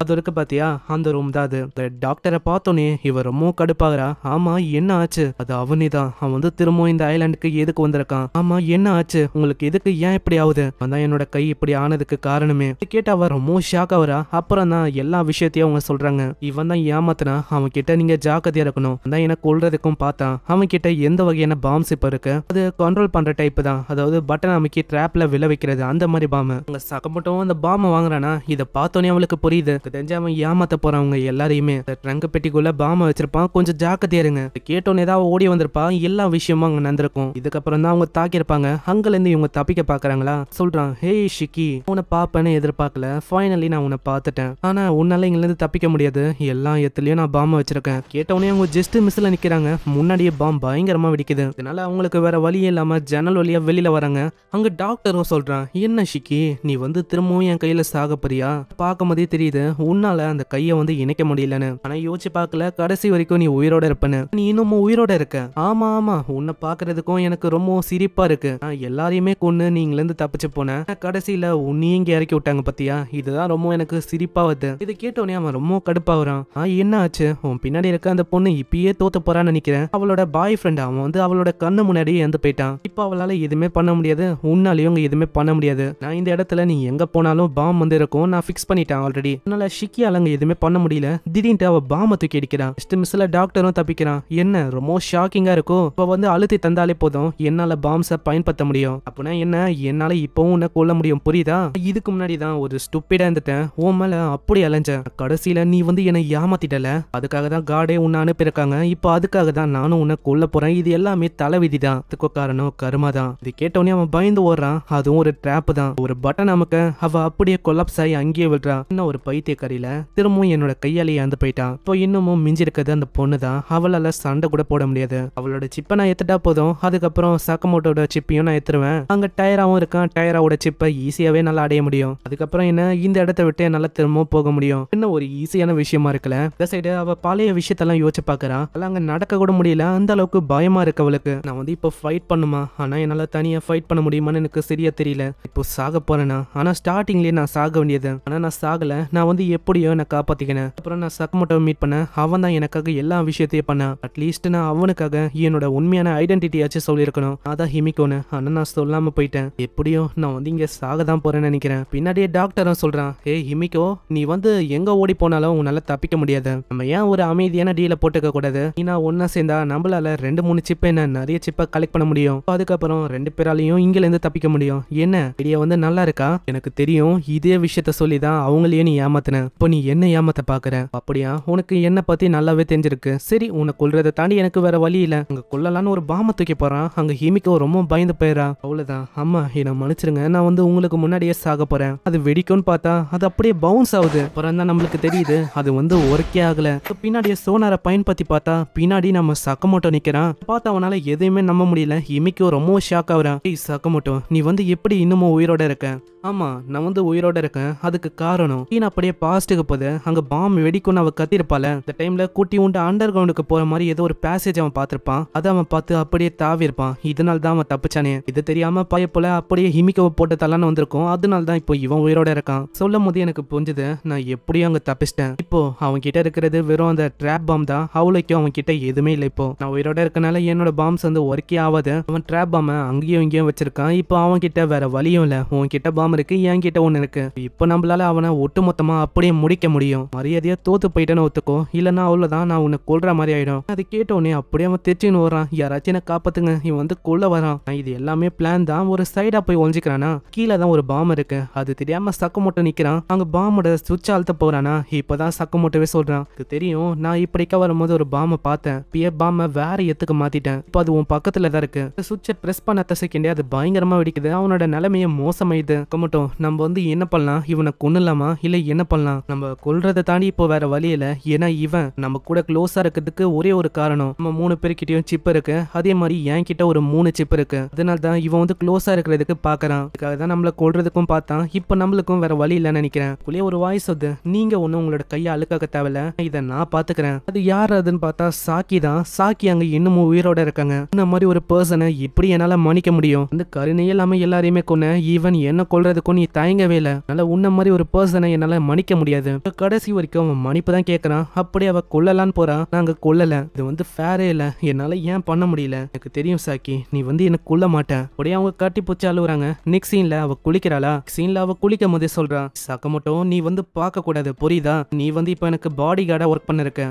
அது இருக்கு பாத்தியா, அந்த ரூம் தான் அது. டாக்டரை பார்த்தோன்னே இவ ரொம்ப கடுப்பாகிறா. ஆமா என்ன ஆச்சு, அது அவனேதான். அவன் வந்து திரும்பவும் இந்த ஐலாண்டுக்கு எதுக்கு வந்திருக்கான். ஆமா என்ன ஆச்சு உங்களுக்கு, எதுக்கு ஏன் இப்படி ஆகுது, அதான் என்னோட கை இப்படி ஆனதுக்கு காரணமே. கேட்ட அவ ரொம்ப ஷாக் ஆகுறா. அப்புறம் தான் எல்லா விஷயத்தையும் அவங்க சொல்றாங்க. இவன் தான் ஏமாத்தினா, அவன் கிட்ட நீங்க ஜாக்கிரதையா இருக்கணும். அதான் என்ன கொல்றதுக்கும் பார்த்தான். அவன் கிட்ட எந்த வகையான பாம்ஸ் இப்ப இருக்கு, அது கண்ட்ரோல் பண்ற டைப் தான். அதாவது பட்டன் அமைக்கி ட்ராப்ல விழ வைக்கிறது அந்த மாதிரி பாம். அவங்க சகமட்டும் அந்த பாம் வாங்குறானா, இதை பார்த்தோன்னே அவளுக்கு புரியுது. தெரிஞ்சு அவன் ஏமாத்த போறவங்க எல்லாரையுமே. ட்ரங்க் பெட்டிக்குள்ள பாம வச்சிருப்பான், கொஞ்சம் ஜாக்கிரதையா இருங்க. கேட்டோன்னே தான் ஓடி வந்திருப்பா. எல்லா விஷயமும் அங்க நடந்திருக்கும். இதுக்கப்புறம் தான் அவங்க தாக்கியிருப்பாங்க. அங்கல இருந்து இவங்க தப்பிக்க பாக்குறாங்களா. சொல்றான், ஹே ஷிக்கி, உன்னை பாப்பேன்னு எதிர்பார்க்கல, ஃபைனலி நான் உன்னை பார்த்துட்டேன். ஆனா உன்னால இங்க இருந்து தப்பிக்க முடியாது, எல்லா இடத்துலயும் நான் பாம வச்சிருக்கேன். கேட்டவனே அவங்க ஜஸ்ட் மிஸ்ல நிக்கிறாங்க. முன்னாடியே பாம் பயங்கரமா வெடிக்குது. இதனால அவங்களுக்கு வேற வழியே இல்லாம ஜன்னல் வழியா வெளியில வராங்க. அங்க டாக்டரும் சொல்றான், என்ன ஷிக்கி, நீ வந்து திரும்பவும் என் கையில சாக போறியா, பார்க்கும் போதே தெரியுது உன்னால அந்த கையை வந்து இணைக்க முடியலன்னு. ஆனா யோசிச்சு பார்க்கல, கடைசி வரைக்கும் நீ உயிரோட இருப்பேன்னு. நீ இன்னமும் உயிரோட இருக்க. ஆமா ஆமா, உன்னை பாக்குறதுக்கும் எனக்கு ரொம்ப சிரிப்பா இருக்கு. நான் எல்லாரையுமே கொன்னு நீங்கள இருந்து தப்பிச்சு போனேன், கடைசியில உன்னையும் இங்க இறக்கி விட்டாங்க பத்தியா, இதுதான் ரொம்ப எனக்கு சிரிப்பா வருது. இது கேட்டோன்னே அவன் ரொம்ப கடுப்பாகிறான். என்ன ஆச்சு, உன் பின்னாடி இருக்க அந்த பொண்ணு இப்பயே தோத்து போறான்னு நினைக்கிறேன். அவளோட பாய் ஃப்ரெண்ட் அவன் வந்து அவளோட கண்ணு முன்னாடி இறந்து போயிட்டான். இப்ப அவளால எதுவுமே பண்ண முடியாது, உன்னாலையும் எதுவுமே பண்ண முடியாது. நான் இந்த இடத்துல நீ எங்க போனாலும் பாம் வந்து இருக்கும், நான் ஃபிக்ஸ் பண்ணிட்டேன் ஆல்ரெடி. அதனால ஷிக்கியால அங்க எதுவுமே பண்ண முடியல. திடீர்னு அவ பாம தூக்கி அடிக்கிறான். ஜஸ்ட் மிஸ்ல டாக்டரும் தப்பிக்கிறான். என்ன ரொம்ப ஷாக்கிங்கா இருக்கும். இப்ப வந்து அழுத்தி தந்தாலே போதும், என்னால பாம்ஸை பயன்படுத்த முடியும். அப்படின்னா என்ன, என்னால இப்பவும் உன்னை கொல்ல முடியும், புரியுதா. இதுக்கு முன்னாடி தான் ஒரு ஸ்டூப்பிடா இருந்துட்டேன், உன் மேல அப்படி அலைஞ்சேன். கடைசியில நீ வந்து என்னை ஏமாத்திட்டல, அதுக்காக தான் காடே உன்னை அனுப்பியிருக்காங்க. இப்போ அதுக்காக தான் நானும் உன்னை கொல்ல போறேன். இது எல்லாமே தலைவிதி தான், அதுக்கு காரணம் கருமா தான். இது கேட்டவனே அவன் பயந்து ஓடுறான். அதுவும் ஒரு ட்ராப் தான். ஒரு பட்டன் நமக்கு அவ அப்படியே கொலாப்ஸ் ஆகி அங்கேயே விடுறான். இன்னும் ஒரு பைத்தியக்காரியில திரும்பவும் என்னோட கையாலேயே இறந்து போயிட்டான். இப்போ இன்னமும் மிஞ்சி இருக்கிறது அந்த பொண்ணு தான். அவளால சண்டை கூட போட முடியாது. அவளோட சிப்பை நான் எத்துட்டா போதும், அதுக்கப்புறம் சக்கமோட்டோட சிப்பையும் நான் எத்துருவேன். அங்க டயராவும் இருக்கான், டயராவோட சிப்பை ஈஸியாவே நல்லா அடைய முடியும். அதுக்கப்புறம் என்ன, இந்த இடத்த விட்டு நல்லா திரும்பவும் போக முடியும். என்ன ஒரு ஈஸியான விஷயமா இருக்கல. இந்த சைடு அவ பழைய விஷயத்தெல்லாம் யோசிச்சு பாக்குறா. அதெல்லாம் அங்க நடக்க கூட முடியல, அந்த அளவுக்கு பயமா இருக்கு அவளுக்கு. நான் வந்து இப்போ ஃபைட் பண்ணுமா, ஆனா என்னால தனியா ஃபைட் பண்ண முடியுமான்னு எனக்கு சரியா தெரியல. இப்போ சாக போறேனா, ஆனா ஸ்டார்டிங்லயே நான் சாக வேண்டியது, ஆனா நான் சாகல. நான் வந்து எப்படியோ நான் காப்பாத்திக்கினேன். அப்புறம் நான் சக்கமோட்டோ மீட் பண்ண, அவன் தான் எனக்காக எல்லா விஷயத்தையும் பண்ண. அட்லீஸ்ட் நான் அவனுக்காக என்னோட உண்மையான ஐடென்டிட்டியாச்சும் சொல்லியிருக்கணும், அதான் ஹிமிக்கோன்னு. ஆனா நான் சொல்லாம போயிட்டேன். எப்படியோ நான் வந்து இங்க சாக தான் போறேன்னு நினைக்கிறேன். பின்னாடியே டாக்டரும் சொல்றான், ஏ ஹிமிக்கோ, நீ வந்து எங்க ஓடி போனாலும் உன்னால தப்பிக்க முடியாது. நம்ம ஏன் ஒரு அமைதியான டீல போட்டுக்க கூடாது. நீனா ஒன்னா சேர்ந்தா நம்மளால 2-3 சிப்பை என்ன நிறைய சிப்பை கலெக்ட் பண்ண முடியும். அதுக்கப்புறம் 2 பேராலையும் இங்கில இருந்து தப்பிக்க முடியும். என்ன ஐடியா வந்து நல்லா இருக்கா. எனக்கு தெரியும், இதே விஷயத்த சொல்லிதான் அவங்களையே நீ ஏமாத்தின. இப்போ நீ என்ன ஏமாத்த பாக்குற. அப்படியா, உனக்கு என்ன பத்தி நல்லாவே தெரிஞ்சிருக்கு. சரி, உன்னை கொல்றதை தாண்டி எனக்கு வேற வழி இல்ல. அங்க கொல்லலான்னு ஒரு பாம தூக்கி போறான். அங்க ஹிமிக்கோ ரொம்ப பயந்து போயிடா. அவ்வளவுதான், அம்மா என்ன மன்னிச்சிருங்க, நான் வந்து உங்களுக்கு முன்னாடியே சாக போறேன். அது வெடிக்கும்னு பார்த்தா அது அப்படியே பவுன்ஸ் ஆகுது. அப்புறம் தான் நம்மளுக்கு தெரியுது அது வந்து ஒர்க்கே ஆகல. பின்னாடியே சோனாரை பயன்படுத்தி பார்த்தா பின்னாடி நம்ம சக்கமோட்டோ நிக்கிறான். பார்த்தா அவனால எதையுமே நம்ப முடியல. ஹிமிக்கோ ரொம்ப ஷாக் ஆகுறான். ஏய் சக்கமோட்டோ, நீ வந்து எப்படி இன்னமும் உயிரோட இருக்க. ஆமா, நான் வந்து உயிரோட இருக்கேன், அதுக்கு காரணம் நீ அப்படியே பாஸ்ட்டுக்கு போது அங்க பாம் வெடிக்கும்னு அவ கத்திருப்பால. இந்த டைம்ல குட்டி உண்டு அண்டர் கிரவுண்டுக்கு போற மாதிரி ஏதோ ஒரு பேசேஜ் அவன் பார்த்திருப்பான். அதை அவன் பார்த்து அப்படியே தாவி இருப்பான். இதனால தான் அவன் தப்பிச்சானே. இது தெரியாம பைய போல அப்படியே ஹிமிக்கோவை போட்டு தலான்னு வந்திருக்கும். அதனால தான் இப்போ இவன் உயிரோட இருக்கான். சொல்லும் போது எனக்கு புரிஞ்சுது, நான் எப்படியும் அங்க தப்பிச்சிட்டேன். இப்போ அவன் கிட்ட இருக்கிறது வெறும் அந்த ட்ராப் பாம் தான். அவளுக்கும் அவன் கிட்ட எதுவுமே இல்லை. இப்போ நான் உயிரோட இருக்கனால என்னோட பாம்ஸ் வந்து ஒர்க்கே ஆகாது. அவன் ட்ராப் பாம அங்கேயும் இங்கேயும் வச்சிருக்கான். இப்போ அவன் கிட்ட வேற வழியும் இல்ல. உன் கிட்ட பாம் இருக்கு, என் கிட்ட ஒண்ணு இருக்கு. இப்போ நம்மளால அவனை ஒட்டுமொத்தமா அப்படியே முடிக்க முடியும். மரியாதையா தோத்து போயிட்டேன்னு ஒத்துக்கோ, இல்லன்னா அவ்வளவுதான், நான் உன்னை கொல்ற மாதிரி ஆயிடும். அது கேட்டோடனே அப்படியே அவன் தெரிச்சுன்னு வரான். யாராச்சும் என்ன காப்பாத்துங்க, இவன் வந்து கொல்ல வரான். இது எல்லாமே பிளான் தான். ஒரு சைடா போய் ஒழிஞ்சுக்கிறானா, கீழே தான் ஒரு பாம் இருக்கு. அது தெரியாம சக்கமோட்டோ நிக்கிறான். அங்க பாமோட சுவிட்ச் அழுத்த போறானா. இப்பதான் சக்கமோட்டோவே சொல்றான், இது தெரியும், நான் இப்படிக்கா வரும்போது ஒரு பாம பார்த்தேன், பிய பாம வேற எத்துக்கு மாத்திட்டேன். இப்போ அது உன் பக்கத்துல தான் இருக்கு. சுவிட்சை பிரஸ் பண்ண செகண்டே அது பயங்கரமா வெடிக்குது. அவனோட நிலைமையை மோசமாயிது. சக்கமோட்டோ நம்ம வந்து என்ன பண்ணலாம், இவனை கொன்னலாமா இல்ல என்ன பண்ணலாம், நம்ம கொல்றதை தாண்டி இப்போ வேற வழி இல்ல. ஏன்னா இவன் நம்ம கூட க்ளோஸா இருக்கிறதுக்கு ஒரே ஒரு காரணம், நம்ம 3 பேர்கிட்டயும் சிப் இருக்கு, அதே மாதிரி என் கிட்ட ஒரு 3 சிப் இருக்கு. அதனால தான் இவன் வந்து க்ளோஸா இருக்கிறதுக்கு பாக்குறான். அதுக்காக தான் நம்மள கொல்றதுக்கும் பார்த்தான். இப்போ நம்மளுக்கும் வேற வழி இல்லைன்னு நினைக்கிறேன். குள்ளே ஒரு வாய்ஸ் வந்து, நீங்க ஒன்னும் உங்களோட கையை அழுக்காக்க தேவையில்ல, இதை நான் பாத்துக்கிறேன். அது யார் அதுன்னு பார்த்தா சாக்கி தான். சாக்கி அங்க இன்னமும் உயிரோட இருக்காங்க. இந்த மாதிரி ஒரு பர்சனை எப்படி என்னால மன்னிக்க முடியும், அந்த கருணை இல்லாம எல்லாரையுமே கொன்ன ஈவன் என்ன கொல்றதுக்கும் நீ தயங்கவே இல்லை. அதனால உன்ன மாதிரி ஒரு பர்சனை என்னால மன்னிக்க முடியாது. கடைசி வரைக்கும் அவன் மன்னிப்பு தான் கேட்கறான். அப்படி அவ கொல்லலான்னு போறான். நாங்க கொல்லல, இது வந்து ஃபேரே இல்ல, என்னால ஏன் பண்ண முடியல, எனக்கு தெரியும் சாக்கி, நீ வந்து எனக்கு கொல்ல மாட்டேன். அப்படியே அவங்க கட்டி பூச்சி அழுகுறாங்க. நெக்ஸ்ட் சீன்ல அவ குளிக்கிறாளா, சீன்ல அவ குளிக்கும் போதே சொல்றான், சக்கமோட்டோ நீ வந்து பார்க்க கூடாது புரியுதா, நீ வந்து இப்ப எனக்கு பாடி கார்டா ஒர்க் பண்ணிருக்க.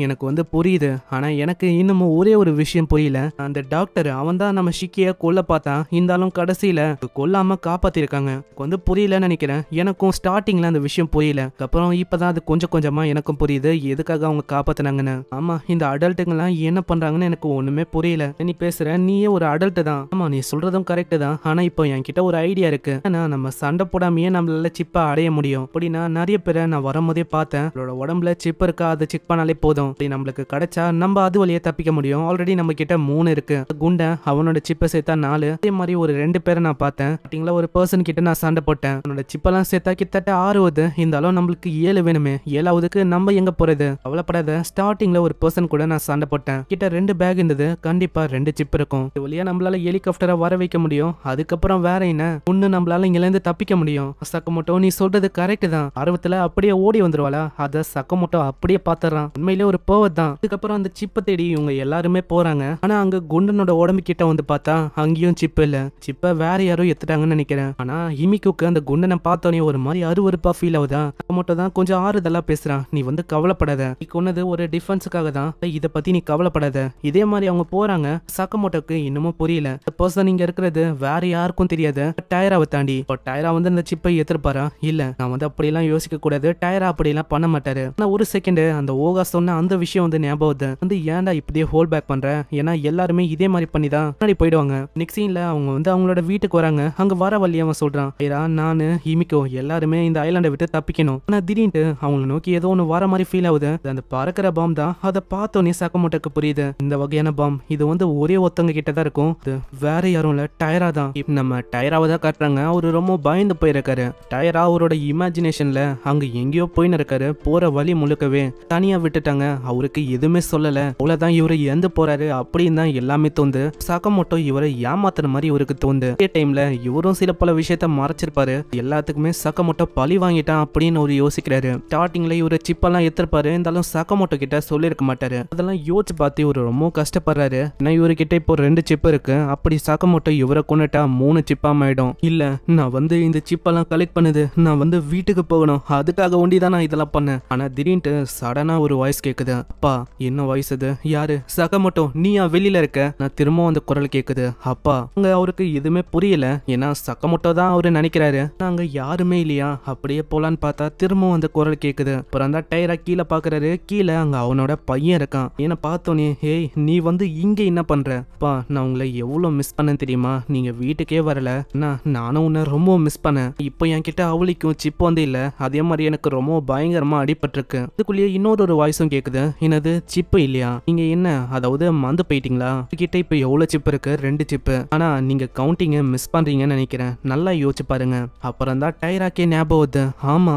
எனக்கு வந்து புரியுது, ஆனா எனக்கு இன்னமும் ஒரே ஒரு விஷயம் புரியல. அந்த டாக்டர் அவன் தான் நம்ம ஷிக்கிய கொல்ல பார்த்தான், இருந்தாலும் கடைசியில கொல்லாம காப்பாத்திருக்காங்க. வந்து புரியலன்னு நினைக்கிறேன். எனக்கும் ஸ்டார்டிங்ல அந்த விஷயம் புரியல, அப்புறம் இப்பதான் அது கொஞ்சம் கொஞ்சமா எனக்கும் புரியுது எதுக்காக அவங்க காப்பாத்தினாங்கன்னு. ஆமா, இந்த அடல்ட்டுங்கெல்லாம் என்ன பண்றாங்கன்னு எனக்கு ஒண்ணுமே புரியல. நீ பேசுற, நீயே ஒரு அடல்ட் தான். ஆமா, நீ சொல்றதும் கரெக்ட் தான். ஆனா இப்போ என்கிட்ட ஒரு ஐடியா இருக்கு. ஆனா நம்ம சண்டை போடாமையே நம்மளால சிப்பை அடைய முடியும். அப்படின்னா நிறைய பேரை நான் வரும்போதே பார்த்தேன், அவளோட உடம்புல சிப் இருக்கா அதை செக் பண்ணாலே போதும், நம்மளுக்கு கிடைச்சா நம்ம அது வழியே தப்பிக்க முடியும். ஆல்ரெடி நம்ம கிட்ட 3 இருக்கு. குண்டன் அவனோட சிப்பை சேர்த்தா 4. அதே மாதிரி ஒரு 2 பேரை நான் பார்த்தேன். ஒரு பர்சன் கிட்ட நான் சண்டை போட்டேன், அவனோட சிப்பெல்லாம் சேர்த்தா கிட்டத்தட்ட 6. இருந்தாலும் நம்மளுக்கு 7 வேணுமே, 7வதுக்கு நம்ம எங்க போறது, கவலைப்படாத. ஸ்டார்டிங்ல ஒரு பர்சன் கூட நான் சண்டை போட்டேன், கிட்ட 2 பேக் இருந்தது, கண்டிப்பா 2 சிப் இருக்கும். இது வழியா நம்மளால ஹெலிகாப்டரை வர வைக்க முடியும். அதுக்கப்புறம் வேற என்ன, ஒண்ணு நம்மளால இங்க இருந்து தப்பிக்க முடியும். சக்கமோட்டோ நீ சொல்றது கரெக்ட் தான். ஆர்வத்துல அப்படியே ஓடி வந்துருவாளா, அத சக்கமோட்டோ அப்படியே பாத்துறான். உண்மையிலே ஒரு பவர் தான். அதுக்கப்புறம் அந்த சிப்பை தேடி இவங்க எல்லாருமே போறாங்க. ஆனா அங்க குண்டனோட உடம்பு கிட்ட வந்து பார்த்தா அங்கேயும் சிப் இல்ல. சிப்பை வேற யாரோ எடுத்துட்டாங்கன்னு நினைக்கிறேன். ஆனா ஹிமிக்குக்கு அந்த குண்டனை பார்த்தோன்னே ஒரு மாதிரி அருவருப்பா ஃபீல் ஆகுதா. சக்கமோட்டோ தான் கொஞ்சம் ஆறுதலா பேசுறான், நீ வந்து கவலைப்படாத, நீ கொன்னது ஒரு டிஃபென்ஸுக்காக தான், இதை பத்தி நீ கவலைப்படாத. இதே மாதிரி அவங்க போறாங்க. சக்கமோட்டோக்கு இன்னமும் புரியல, பர்சன் இங்க இருக்கிறது வேற யாருக்கும் தெரியாது, டயராவை தாண்டி. டயரா வந்து அந்த சிப்பை ஏத்திருப்பாரா, இல்ல நான் வந்து அப்படியெல்லாம் யோசிக்க கூடாது, டயரா அப்படியெல்லாம் பண்ண மாட்டாரு. ஆனா ஒரு செகண்ட் அந்த ஓகா சொன்ன அந்த விஷயம் வந்து ஞாபகம் வந்து, ஏன்டா இப்படியே ஹோல்ட் பேக் பண்ற, ஏன்னா எல்லாருமே இதே மாதிரி பண்ணி தான் முன்னாடி போயிடுவாங்க. நெக்ஸ்ட் சீன்ல அவங்க வந்து அவங்களோட வீட்டுக்கு வராங்க. அங்க வர வழி அவன் சொல்றான், நானு ஹிமிக்கோ எல்லாருமே இந்த ஐலாண்டை விட்டு தப்பிக்கணும். ஆனா திடீர்னு அவங்களை நோக்கி ஏதோ ஒண்ணு வர மாதிரி ஃபீல் ஆகுது. அந்த பறக்கிற பாம் தான். அதை பார்த்தோன்னே சக்கமோட்டோக்கு புரியுது, இந்த வகையான பாம் இது வந்து ஒரே ஒருத்தவங்க கிட்ட தான் இருக்கும், இது வேற யாரும் இல்ல, டயரா தான். நம்ம டயராவை தான் காட்டுறாங்க. அவரு ரொம்ப பயந்து போயிருக்காரு. டயரா அவரோட இமேஜினேஷன்ல அங்க எங்கேயோ போயின்னு இருக்காரு. போற வழி முழுக்கவே தனியா விட்டுட்டாங்க, அவருக்கு எதுவுமே சொல்லல. அவ்வளவுதான், இவரு இறந்து போறாரு அப்படின்னு தான் எல்லாமே தோந்து. சக்கமோட்டோ இவரை ஏமாத்துற மாதிரி இவருக்கு தோந்து. அதே டைம்ல இவரும் சில பல விஷயத்த மறைச்சிருப்பாரு. எல்லாத்துக்குமே சக்கமோட்டோ பழி வாங்கிட்டான் அப்படின்னு ஒரு யோசிக்கிறாரு. ஸ்டார்டிங்ல இவரு சிப்பெல்லாம் எடுத்திருப்பாரு, இருந்தாலும் சக்கமோட்டோ கிட்ட சொல்லிருக்க மாட்டாரு. அதெல்லாம் யோசிச்சு பார்த்து இவரு ரொம்ப கஷ்டப்படுறாரு. ஏன்னா இவரு கிட்ட இப்போ 2 சிப் இருக்கு. அப்படி சக்கமோட்டோ இவரை கொண்டுட்டா 3 சிப்பா ஆயிடும். இல்ல நான் வந்து இந்த சிப்பெல்லாம் கலெக்ட் பண்ணுது, நான் வந்து வீட்டுக்கு போகணும், அதுக்காக ஒண்டிதான் நான் இதெல்லாம் பண்ணேன். ஆனா திடீர்னு சடனா ஒரு வாய்ஸ் கேக்குது. அப்பா, என்ன வாய்ஸ் அது, யாரு, சக்கமோட்டோ நீயா வெளியில இருக்க, நான் திரும்ப அந்த குரல் கேக்குது. அப்பா, அங்க அவருக்கு எதுவுமே புரியல. ஏன்னா சக்கமோட்டோ தான் அவரு நினைக்கிறாரு, நாங்க யாருமே இல்லையா. அப்படியே போலான்னு பார்த்தா திரும்பவும் அந்த குரல் கேக்குது. அப்புறம் தான் டயரா கீழே பாக்குறாரு. கீழே அங்க அவனோட பையன் இருக்கான். என்ன பார்த்தோன்னே, ஹேய் நீ வந்து இங்க என்ன பண்ற, அப்பா நான் உங்களை எவ்வளவு மிஸ் பண்ண தெரியுமா, நீங்க வீட்டுக்கே வரல, நானும் உன்னை ரொம்ப மிஸ் பண்ணேன். இப்போ என்கிட்ட அவளிக்கும் சிப் வந்து இல்ல, அதே மாதிரி எனக்கு ரொம்ப பயங்கரமா அடிபட்டிருக்கு. இதுக்குள்ளேயே இன்னொரு வாய்ஸும் கேக்குது, என்னது சிப்பு இல்லையா, நீங்க என்ன அதாவது மந்து போயிட்டீங்களா, கிட்ட இப்ப எவ்வளவு சிப் இருக்கு, 2 சிப்பு, ஆனா நீங்க கவுண்டிங்க மிஸ் பண்றீங்கன்னு நினைக்கிறேன், நல்லா யோசிச்சு பாருங்க. அப்புறம் தான் டயராக்கே ஞாபகம் வருது, ஆமா